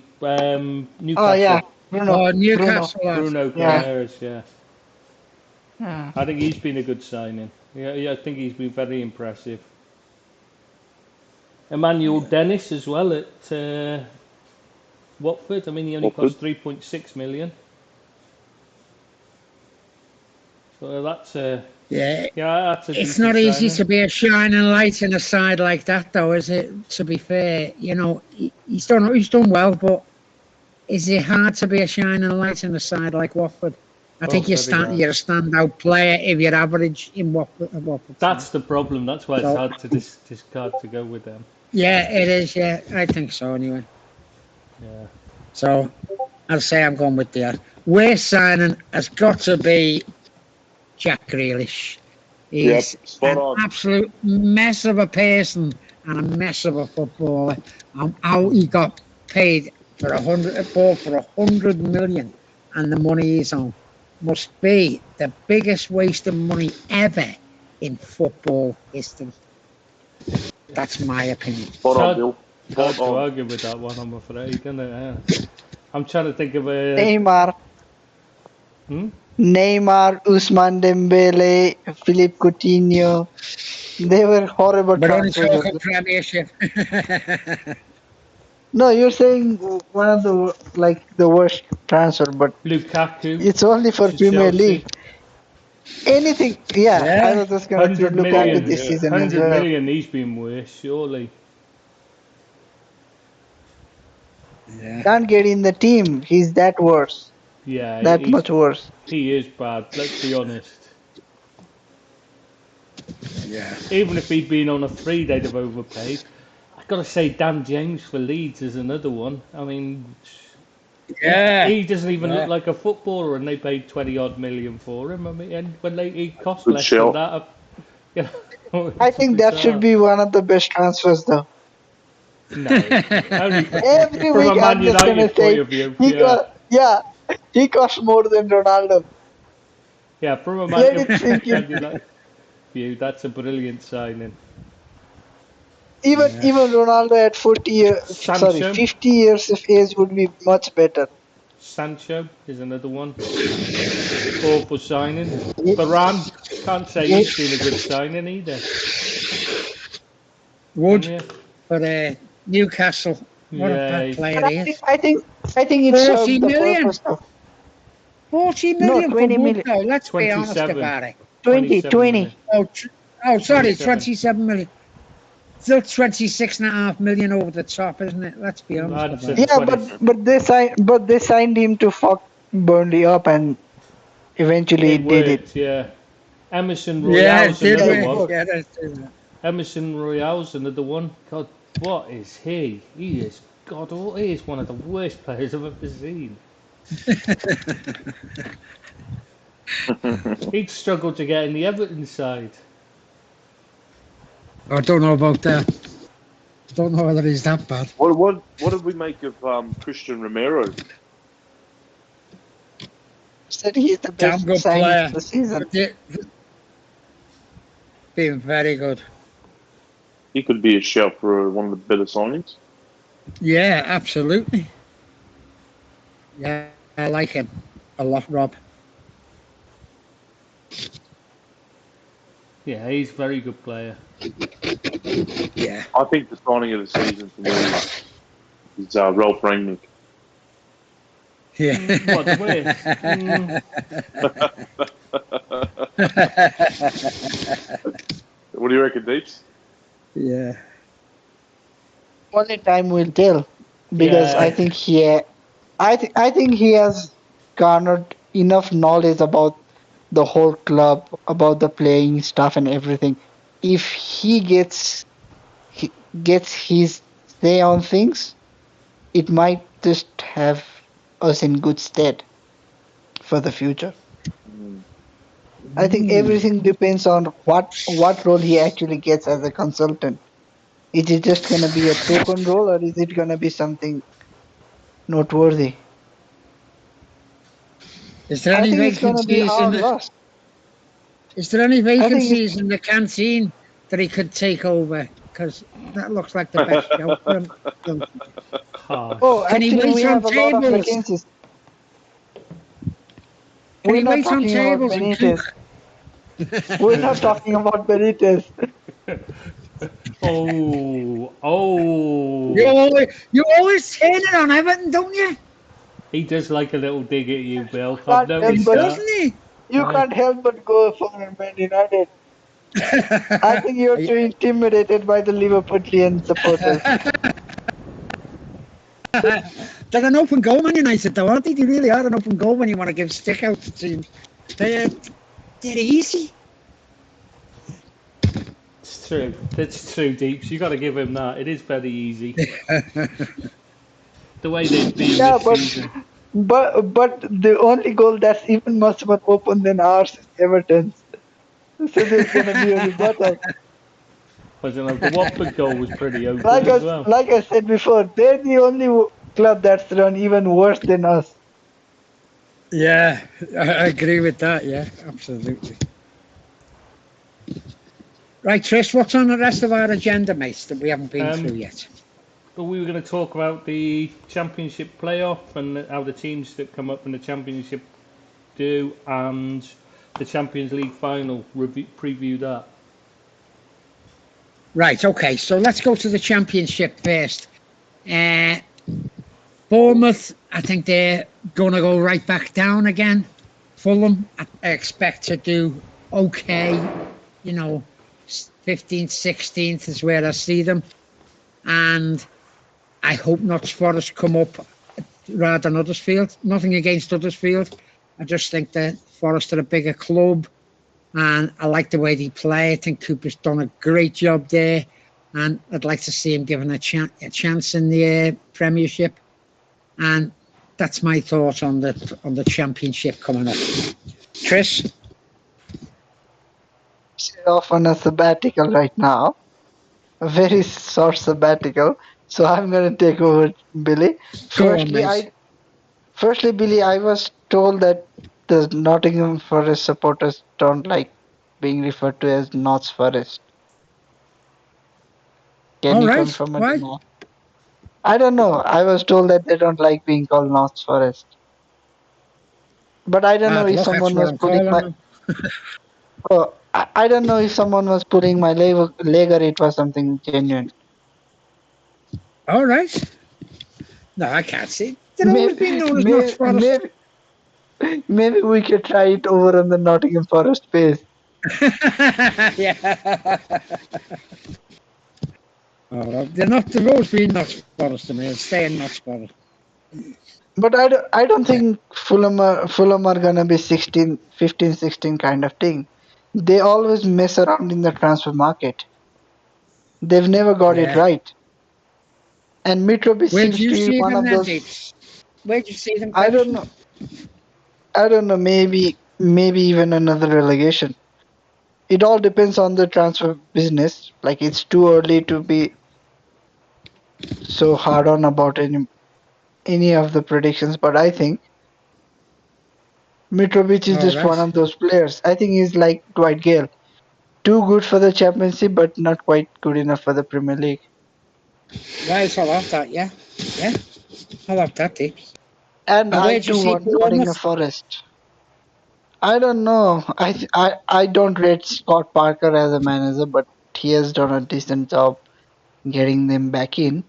Oh yeah,
Newcastle.
Bruno.
Oh,
Bruno.
Newcastle.
Bruno
Yeah.
Guimarães, yeah.
Yeah.
I think he's been a good signing. Yeah, I think he's been very impressive. Emmanuel Dennis as well at Watford. I mean, he only
Watford.
cost 3.6 million. So that's
Yeah.
that's a
It's
decent
not easy
signing.
to be a shining light in a side like that, though, is it? To be fair, you know, he's done well, but is it hard to be a shining light in a side like Watford? I
Oh,
think
very hard.
you're a standout player if you're average in Watford
That's
side.
the problem. That's why it's
So,
hard to discard to go with them.
yeah, it is. Yeah, I think so anyway.
Yeah.
So I'll say I'm going with the worst signing has got to be Jack Grealish. He's
Yep, spot
an
on.
absolute mess of a person and a mess of a footballer. How he got paid for 100 million, and the money he's on must be the biggest waste of money ever in football history. That's my opinion.
Spot
It's
on,
hard,
Bill.
hard
Spot
to
on.
argue with that one, I'm afraid, isn't it? Yeah. I'm trying to think of a.
Neymar.
Hmm?
Neymar, Usman Dembele, Philippe Coutinho. They were horrible
But only
transfers.
talk of Premiership.
No, you're saying one of the worst transfer, but
Lukaku
it's only for
to
Premier League.
Chelsea.
Anything, yeah. I
Yeah.
was just gonna say
100
Lukaku
million.
this season as
100
well.
million, he's been worse, surely.
Yeah.
Can't get in the team. He's that worse.
Yeah,
That much worse.
he is bad, let's be honest.
Yeah.
Even if he'd been on a free, they'd have overpaid. I've got to say, Dan James for Leeds is another one. I mean,
Yeah.
he doesn't even look
Yeah.
like a footballer, and they paid 20 odd million for him. I mean, and when he cost
Good
less than
shout.
that, you know,
I
it's
think that should
bizarre.
be one of the best transfers, though.
No, only
Every
from a
week
Man
I'm just gonna
United point
say
of view.
he
Yeah,
got, yeah, he costs more than Ronaldo.
yeah, from a
Let it sink in.
Man United view, that's a brilliant signing.
Even Ronaldo at
Sancho,
50 years of age would be much better.
Sancho is another one. Awful signing.
Ye-
Varane, can't say
ye-
he's been a good signing either. Can
Wood
you?
for Newcastle. What a
Yeah,
bad player
But
he is.
I think it
40
served the
million.
purpose of
40
no
million for
20
Wood,
million,
though. Let's be honest
27.
about it.
20,
27
20.
million.
Sorry,
27.
27 million. Still 26.5 million over the top, isn't it? Let's be honest
That's a
about it.
Yeah,
20.
but they signed him to fuck Burnley up, and eventually
It
it did it.
worked, yeah. Emerson
Yeah, it
Royale's
did
Yeah,
another
it
work.
one.
worked.
Yeah, that's true.
Emerson Royale's another one. God, what is he? He is he is one of the worst players I've ever seen. He'd struggle to get in the Everton side.
I don't know about that. Don't know whether he's that bad.
What did we make of Christian Romero?
Said he's the
Damn
best
good
signing
player.
of the season.
Been very good.
He could be a shout for one of the better signings.
Yeah, absolutely. Yeah, I like him a lot, Rob.
Yeah, he's a very good player.
Yeah.
I think the signing of the season for me is Ralph Rangnick.
Yeah.
What, the worst?
What do you reckon, Deeps?
Yeah.
Only time will tell, because
Yeah.
I think he has garnered enough knowledge about the whole club, about the playing staff and everything. If he gets his say on things, it might just have us in good stead for the future. I think everything depends on what role he actually gets as a consultant. Is it just gonna be a token role, or is it gonna be something noteworthy?
Is there
I
any
think it's gonna be
vacancies in
our
the
loss.
Is there any
I think
vacancies in the canteen that he could take over? Because that looks like the best show for him.
Harsh.
oh,
Can he
actually, we
wait on
have a lot of
tables?
vacancies.
Can
We're
he
not
wait on
talking about
tables and
Benitez.
cook?
We're not talking about Benitez.
Oh.
You always turn it on Everton, don't you?
He does like a little dig at you, Bill. I've
Can't help
noticed
but
that.
Doesn't he?
you
Aye.
can't help but go for Man United. I think you're too intimidated by the Liverpoolian supporters.
They're an open goal, Man United, though, aren't they? They really are an open goal when you want to give stick out to teams. They're easy.
It's true. It's true, Deeps. You got to give him that. It is very easy. The way they've been
Yeah,
this season.
but the only goal that's even much more open than ours is Everton's. So there's gonna be a rebuttal.
I don't know. The Watford goal was pretty open as well.
Like I said before, they're the only club that's run even worse than us.
Yeah, I agree with that. Yeah, absolutely. Right, Trish, what's on the rest of our agenda, mates, that we haven't been through yet?
But we were going to talk about the championship playoff and how the teams that come up in the championship do, and the Champions League final. Preview that.
Right, okay, so let's go to the championship first. Bournemouth, I think they're going to go right back down again. Fulham, I expect to do okay. 15th, 16th is where I see them. And I hope Notts Forest come up rather than Huddersfield. Nothing against Huddersfield. I just think that Forest are a bigger club. And I like the way they play. I think Cooper's done a great job there. And I'd like to see him given a chance in the Premiership. And that's my thoughts on the championship coming up. Chris?
She's off on a sabbatical right now, a very short sabbatical. So I'm gonna take over, Billy.
Go on, mate.
Firstly, Billy, I was told that the Nottingham Forest supporters don't like being referred to as Notts Forest. Can
All
you
right.
confirm it or
Why?
not? I don't know. I was told that they don't like being called Notts Forest. But I don't know
Bad
if
luck. That's
someone
what
was
I'm
pulling
calling
my.
them.
Oh, I don't know if someone was pulling my leg or it was something genuine.
All right. No, I can't see. They've always been
Maybe,
known as Notts
maybe,
Forest.
maybe, maybe we could try it over on the Nottingham Forest page.
Yeah. They've always been Notts Forest to me. They'll stay in Notts Forest.
But I don't think Fulham are gonna be 16, 15, 16 kind of thing. They always mess around in the transfer market. They've never got it
Yeah.
right. And Mitrovic
Where do
seems
you
to be
see
one
them
of
then,
those.
Deep? Where do you see them
I don't
finishing?
know. I don't know. Maybe even another relegation. It all depends on the transfer business. Like it's too early to be so hard on about any of the predictions. But I think Mitrovic is
All
just one
right.
of those players. I think he's like Dwight Gale. Too good for the championship, but not quite good enough for the Premier League.
Right, I love that, yeah. Yeah, I love that, Deep.
And
And
I
where do you
too
see
want Nottingham
Bournemouth?
Forest. I don't know. I don't rate Scott Parker as a manager, but he has done a decent job getting them back in.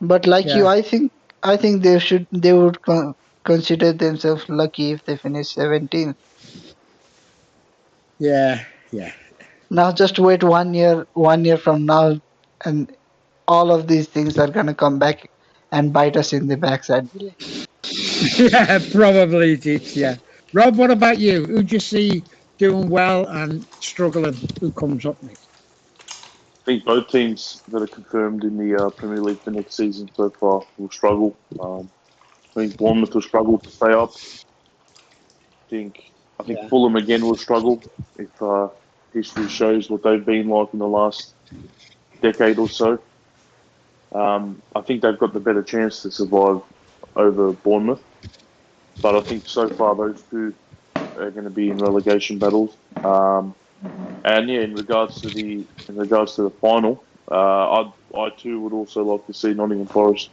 But like you,
Yeah,
I think they would consider themselves lucky if they finish 17th.
yeah, yeah.
Now just wait 1 year from now, and all of these things are gonna come back and bite us in the backside.
Yeah, probably it is, yeah. Rob, what about you? Who do you see doing well and struggling? Who comes up next?
I think both teams that are confirmed in the Premier League for next season so far will struggle. I think Bournemouth will struggle to stay up. I think
Yeah.
Fulham again will struggle if history shows what they've been like in the last decade or so. I think they've got the better chance to survive over Bournemouth, but I think so far those two are going to be in relegation battles. And yeah, in regards to the final, I too would also like to see Nottingham Forest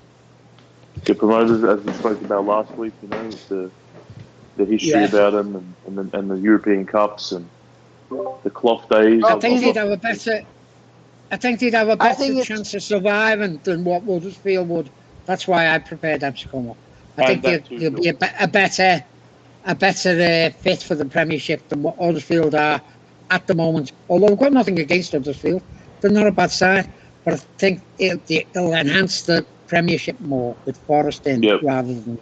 get promoted, as we spoke about last week. The history
Yeah.
about them and the European Cups and the cloth days.
I
Rob,
think
I'd
they'd
love,
have a better I think they'd have a
I
better
think it's
chance of surviving than what Huddersfield would. That's why I prepared them to come up. I
and
think
that too,
they'll be
Phil.
a better fit for the Premiership than what Huddersfield are at the moment. Although I've got nothing against Huddersfield, they're not a bad side, but I think it'll enhance the Premiership more with Forest in
Yep.
rather than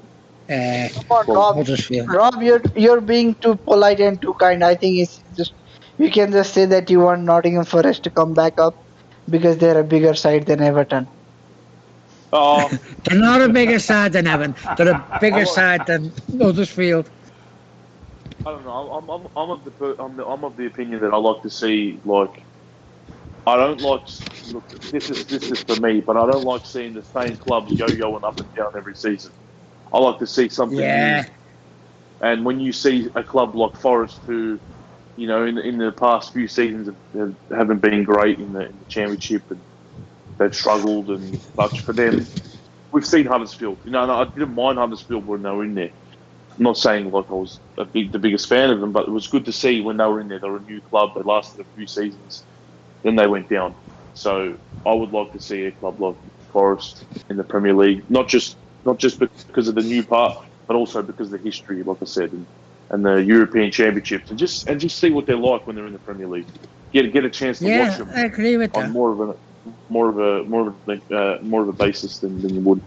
uh,
come on,
Well,
Rob.
Huddersfield.
Rob, you're being too polite and too kind. I think it's just you can just say that you want Nottingham Forest to come back up because they're a bigger side than Everton.
oh,
They're not a bigger side than Evan. They're a bigger
I'm,
side than Huddersfield.
I don't know. I'm of the opinion that I like to see, like, I don't like look. This is for me, but I don't like seeing the same clubs yo-yoing up and down every season. I like to see something new.
Yeah,
And when you see a club like Forest, who, in the past few seasons haven't been great in the championship, and they've struggled, but for them, we've seen Huddersfield. And I didn't mind Huddersfield when they were in there. I'm not saying like I was the biggest fan of them, but it was good to see when they were in there. They were a new club. They lasted a few seasons, then they went down. So I would like to see a club like Forest in the Premier League, not just because of the new part, but also because of the history, like I said, and the European Championships, and just see what they're like when they're in the Premier League. Get a chance to watch
yeah,
them
I agree with
on
that.
more of a basis than you would.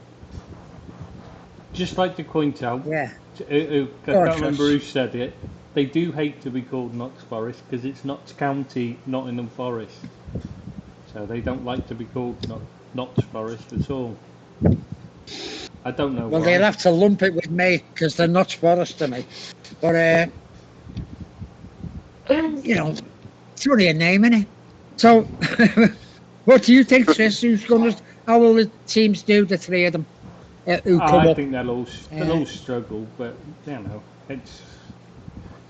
Just like to point out,
Yeah.
I
Go on,
can't remember
Chris.
who said it. They do hate to be called Notts Forest because it's Notts County, Nottingham Forest. So they don't like to be called Notts Forest at all. I don't know
Well, they'll
why.
have to lump it with me because they're not Forest to me. But, it's only a name, innit? So, what do you think, Chris? How will the teams do, the three of them who come
I
up?
think they'll all struggle, but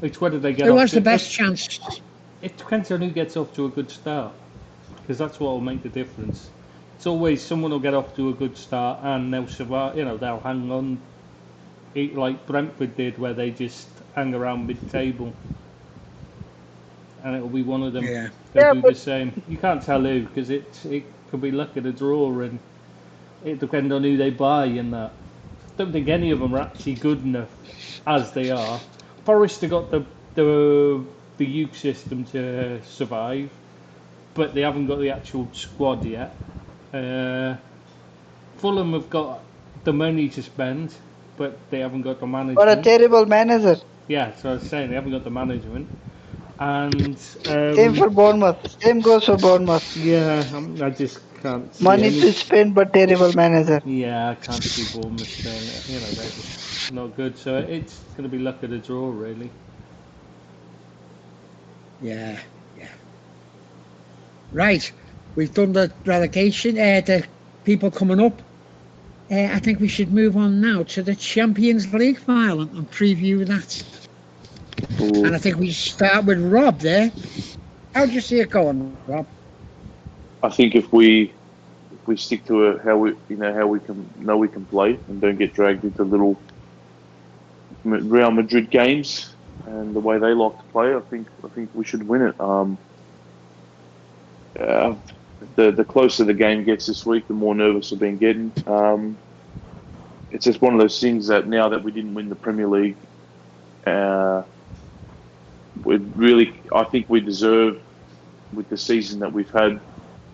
it's whether they get
Who
off
has the
to.
best chance?
It depends on who gets off to a good start, because that's what will make the difference. It's always someone will get off to a good start and they'll survive. They'll hang on, like Brentford did, where they just hang around mid-table, and it'll be one of them.
Yeah.
They'll
Yeah,
do the
but
same. You can't tell who because it could be luck of the draw, and it depends on who they buy and that. Don't think any of them are actually good enough as they are. Forest have got the youth system to survive, but they haven't got the actual squad yet. Fulham have got the money to spend, but they haven't got the
what a
management.
terrible manager.
Yeah, so I was saying they haven't got the management, and
Same for Bournemouth. Same goes for Bournemouth.
yeah, I just can't see
Money
any.
to spend, but terrible manager.
Yeah, I can't see Bournemouth staying. They're just not good. So it's going to be luck of the draw, really.
Yeah. Yeah. Right. We've done the relegation, the people coming up. I think we should move on now to the Champions League final and preview that. And I think we start with Rob there. How do you see it going, Rob?
I think if we stick to it, how we can play and don't get dragged into little Real Madrid games, and the way they like to play, I think we should win it. The closer the game gets this week, the more nervous I've been getting. It's just one of those things that now that we didn't win the Premier League, I think we deserve, with the season that we've had,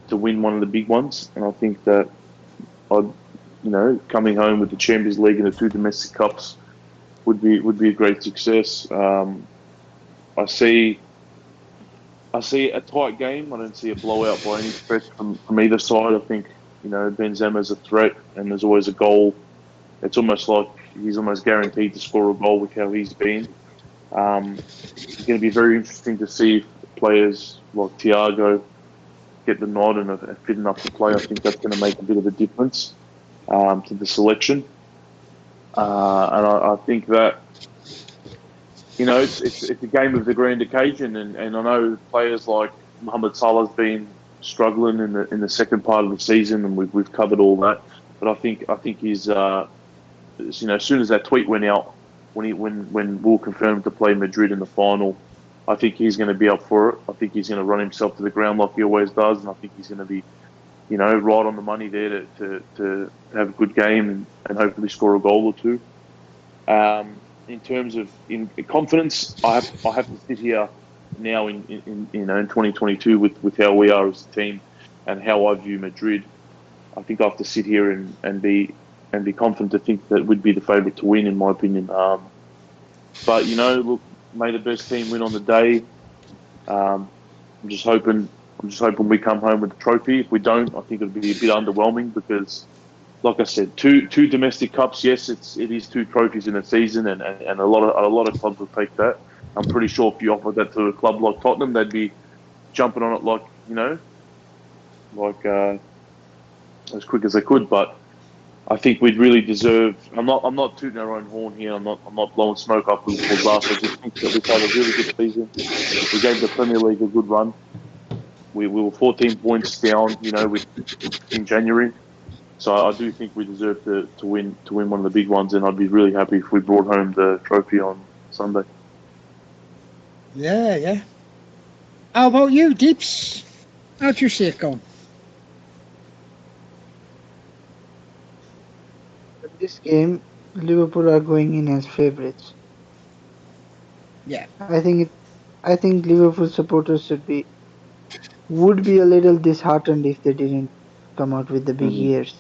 to win one of the big ones. And I think that, coming home with the Champions League and the 2 domestic cups would be a great success. I see a tight game. I don't see a blowout by any stretch from either side. I think, Benzema's a threat, and there's always a goal. It's almost like he's almost guaranteed to score a goal with how he's been. It's going to be very interesting to see if players like Thiago get the nod and are fit enough to play. I think that's going to make a bit of a difference to the selection. And I think that, it's a game of the grand occasion, and I know players like Mohamed Salah's been struggling in the second part of the season, and we've covered all that. But I think he's as soon as that tweet went out, when Will confirmed to play Madrid in the final, I think he's going to be up for it. I think he's going to run himself to the ground like he always does, and I think he's going to be, right on the money there to have a good game and hopefully score a goal or two. In terms of confidence, I have to sit here now in 2022 with how we are as a team and how I view Madrid. I think I have to sit here and be confident to think that we'd be the favourite to win, in my opinion. But look, may the best team win on the day. I'm just hoping we come home with the trophy. If we don't, I think it'll be a bit underwhelming because, like I said, two domestic cups. Yes, it is 2 trophies in a season, and a lot of clubs will take that. I'm pretty sure if you offered that to a club like Tottenham, they'd be jumping on it as quick as they could. But I think we'd really deserve. I'm not tooting our own horn here. I'm not blowing smoke up Liverpool's ass. I just think that we've had a really good season. We gave the Premier League a good run. We were 14 points down, in January. So I do think we deserve to win one of the big ones, and I'd be really happy if we brought home the trophy on Sunday.
Yeah. How about you, Deeps? How'd you see it going?
This game, Liverpool are going in as favourites.
Yeah.
I think Liverpool supporters would be a little disheartened if they didn't come out with the big years.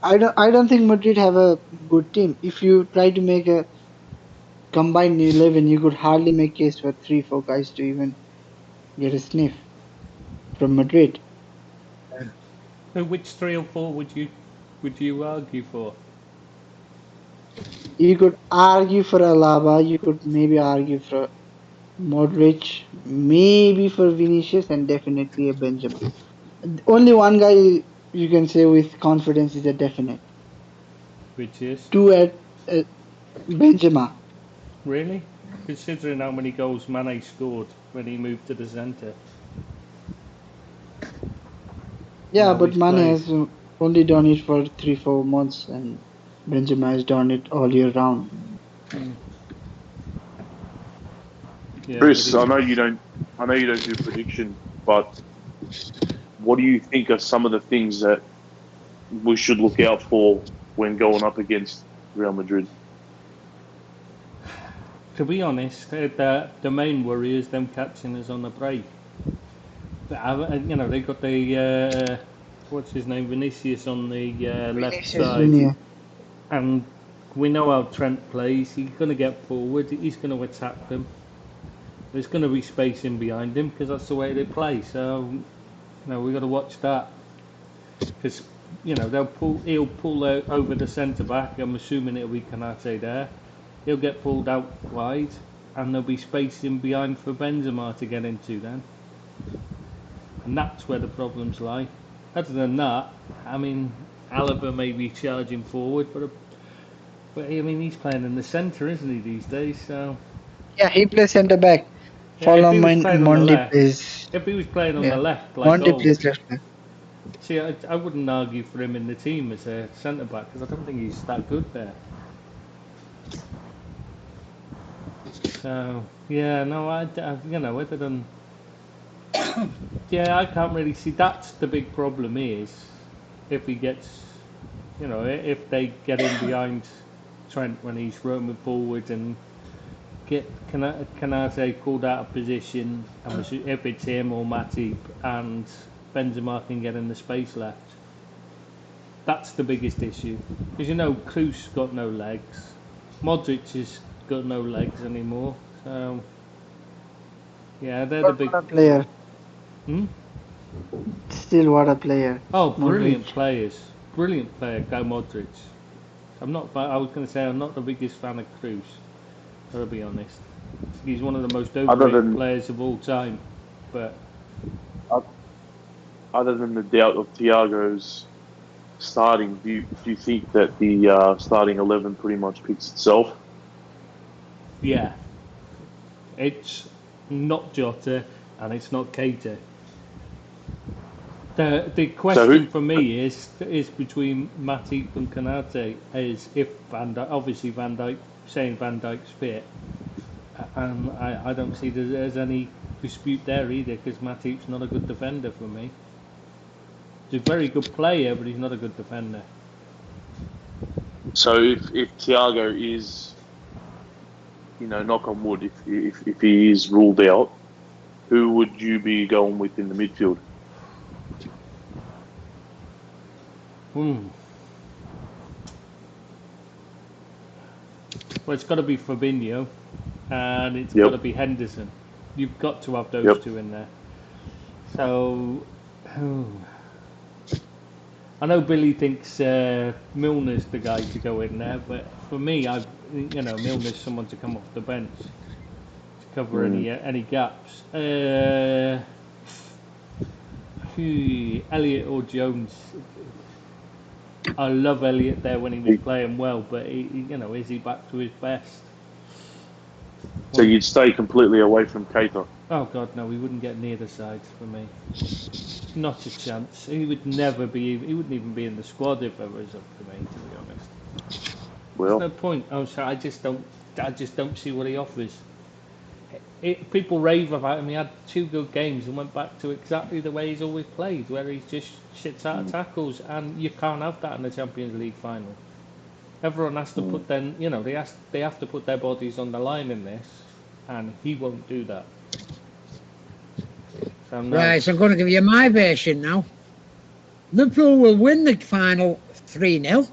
I don't think Madrid have a good team. If you try to make a combined 11, you could hardly make case for 3-4 guys to even get a sniff from Madrid.
So which 3 or 4 would you argue for?
You could argue for Alaba. You could maybe argue for Modric, maybe for Vinicius, and definitely a Benzema. Only one guy you can say with confidence is a definite.
Which is?
2 at Benzema.
Really? Considering how many goals Mane scored when he moved to the centre.
Yeah, but Mane has only done it for 3-4 months, and Benzema has done it all year round.
Yeah, Chris, I know you don't do prediction, but what do you think are some of the things that we should look out for when going up against Real Madrid?
To be honest, the main worry is them catching us on the break. They got the what's his name, Vinicius on the left side, and we know how Trent plays. He's going to get forward. He's going to attack them. There's going to be space in behind him because that's the way they play. So, we've got to watch that because he'll pull out over the centre back. I'm assuming it'll be Kanate there. He'll get pulled out wide, and there'll be space in behind for Benzema to get into then. And that's where the problems lie. Other than that, Alaba may be charging forward, but he's playing in the centre, isn't he, these days? So
yeah, he plays centre back. Monday plays.
If he was playing on the left,
Monday plays left back.
See, I wouldn't argue for him in the team as a centre back because I don't think he's that good there. So yeah, no, you know, other than yeah, I can't really see. That's the big problem is if he gets, you know, if they get in behind Trent when he's roaming forward and get Canate called out of position, and if it's him or Matip and Benzema can get in the space left. That's the biggest issue because you know Kroos got no legs, Modric has got no legs anymore. So yeah, they're the
But
big.
what a player.
Hmm?
Still, what a player.
Oh, brilliant
Modric.
players, brilliant player, Guy Modric. I'm not. I was going to say I'm not the biggest fan of Kroos. Gotta be honest. He's one of the most
Other
overrated
than
players of all time. But
other than the doubt of Thiago's starting, do you think that the starting 11 pretty much picks itself?
yeah, it's not Jota and it's not Keita. The
So
question
who?
for me is between Matip and Kanate is if Van Dijk, obviously Van Dijk, saying Van Dijk's fit, and I don't see there's any dispute there either because Matip's not a good defender for me. He's a very good player, but he's not a good defender.
So if Thiago is, knock on wood, if he is ruled out, who would you be going with in the midfield?
Hmm. Well, it's got to be Fabinho, and it's got to be Henderson. You've got to have those two in there. So, I know Billy thinks Milner's the guy to go in there, but for me, Milner's someone to come off the bench to cover any gaps. Elliott or Jones. I love Elliott there when he was playing well, but is he back to his best?
So you'd stay completely away from Keita?
Oh God, no, he wouldn't get near the side for me. Not a chance. He would never be. He wouldn't even be in the squad if it was up to me, to be honest.
Well,
There's no point. Oh, sorry, I just don't see what he offers. People rave about him. He had 2 good games and went back to exactly the way he's always played, where he just shits out of tackles, and you can't have that in the Champions League final. Everyone has to put they have to put their bodies on the line in this, and he won't do that. So no.
Right, so I'm going to give you my version now. Liverpool will win the final 3-0.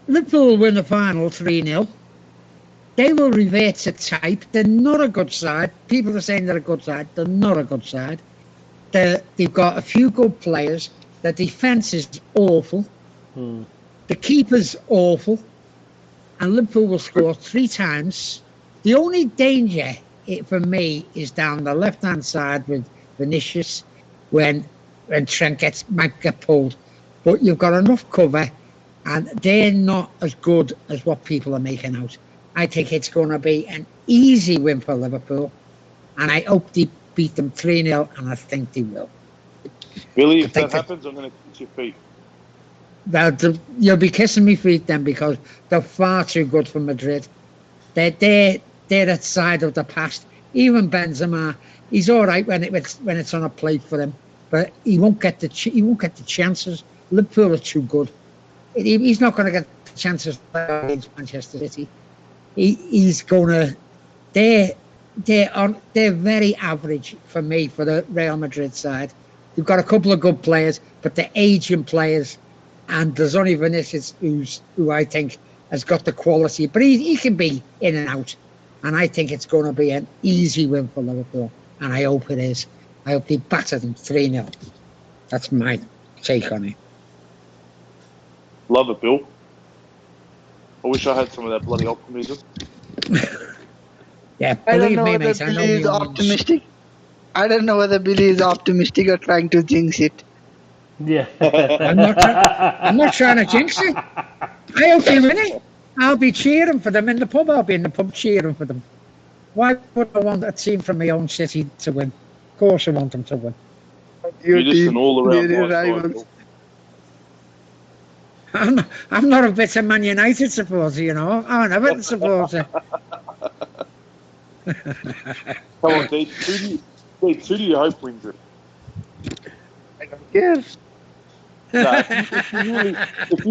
Liverpool will win the final 3-0. They will revert to type. They're not a good side. People are saying they're a good side. They're not a good side. They've got a few good players. The defence is awful. The keeper's awful. And Liverpool will score 3 times. The only danger for me is down the left-hand side with Vinicius when Trent might get pulled. But you've got enough cover, and they're not as good as what people are making out. I think it's going to be an easy win for Liverpool, and I hope they beat them 3-0, and I think they will.
Billy, if that happens, I'm going to kiss your feet.
Well, you'll be kissing me feet then because they're far too good for Madrid. They're a side of the past. Even Benzema, he's all right when it's on a plate for him, but he won't get the chances. Liverpool are too good. He's not going to get the chances against Manchester City. He's going to. They're very average for me for the Real Madrid side. You've got a couple of good players, but they're aging players, and there's only Vinicius who I think has got the quality, but he can be in and out. And I think it's going to be an easy win for Liverpool, and I hope it is. I hope they batter them 3-0. That's my take on it.
Love it, Bill. I wish I had some of that bloody optimism.
Yeah,
I don't
believe
know
me,
whether
mate. I know
Billy is
you
optimistic. I don't know whether Billy is optimistic or trying to jinx it.
Yeah.
I'm not trying to jinx it. I hope they win it. I'll be cheering for them in the pub. I'll be in the pub cheering for them. Why would I want a team from my own city to win? Of course I want them to win.
You're just an all-around nice guy,
rivals.
Bill.
I'm not a bitter Man United supporter, you know. I'm an Everton supporter.
Come on, Dave. Who do you hope wins it?
I don't care.
Nah, if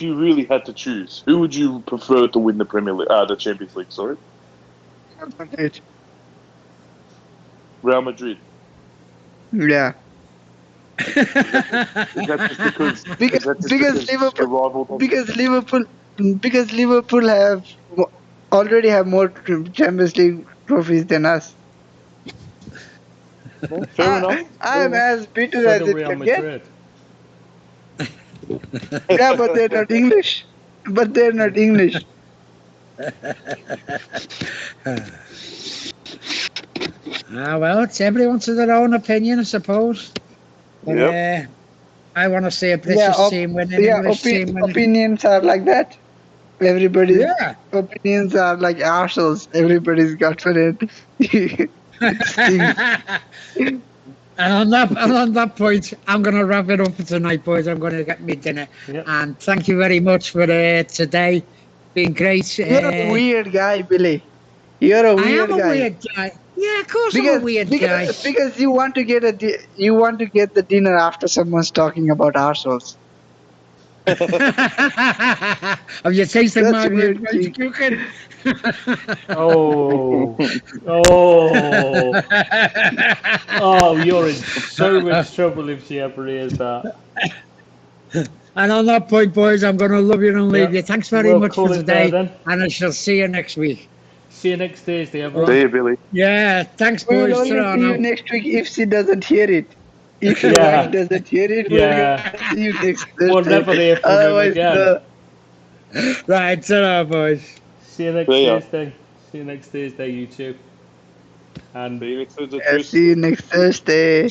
you really had to choose, who would you prefer to win the Premier League, the Champions League? Sorry, Real Madrid.
Yeah.
Is that just because?
Because
the rival
because Liverpool already have more Champions League trophies than us.
Fair enough.
I am as bitter
So
as
do
it
Real
can get.
Madrid.
Yeah, but they're not English.
Well, it's everyone to their own opinion, I suppose. But
Yep.
I want to see a British team win an English team win.
Opinions are like that. Everybody's
Yeah.
opinions are like arseholes. Everybody's got for it.
And on that point, I'm going to wrap it up for tonight, boys. I'm going to get me dinner.
Yep.
And thank you very much for today. Been great.
You're a weird guy, Billy. You're a
I
weird
am a
guy.
weird guy. Yeah, of course I'm a weird guy.
Because you want to get the dinner after someone's talking about arseholes.
Have you tasted my
weird,
French cooking?
Oh, you're in so much trouble if she ever hears that.
And on that point, boys, I'm going to love you and leave
Yeah.
you. Thanks very
We'll
much
call
for
it
today.
there, then.
And I shall see you next week.
See you next Thursday, everyone.
See you, Billy.
Yeah, thanks,
We'll
boys.
only see
Ta-ra
you
now.
next week if she doesn't hear it. If your
Yeah.
wife doesn't hear it,
Yeah.
we'll see you next Thursday.
We'll never hear from him
Otherwise,
again.
Right, ta-ra, boys.
See you next
See ya.
Thursday. See you next Thursday, YouTube. And
See you next Thursday.
See you next Thursday.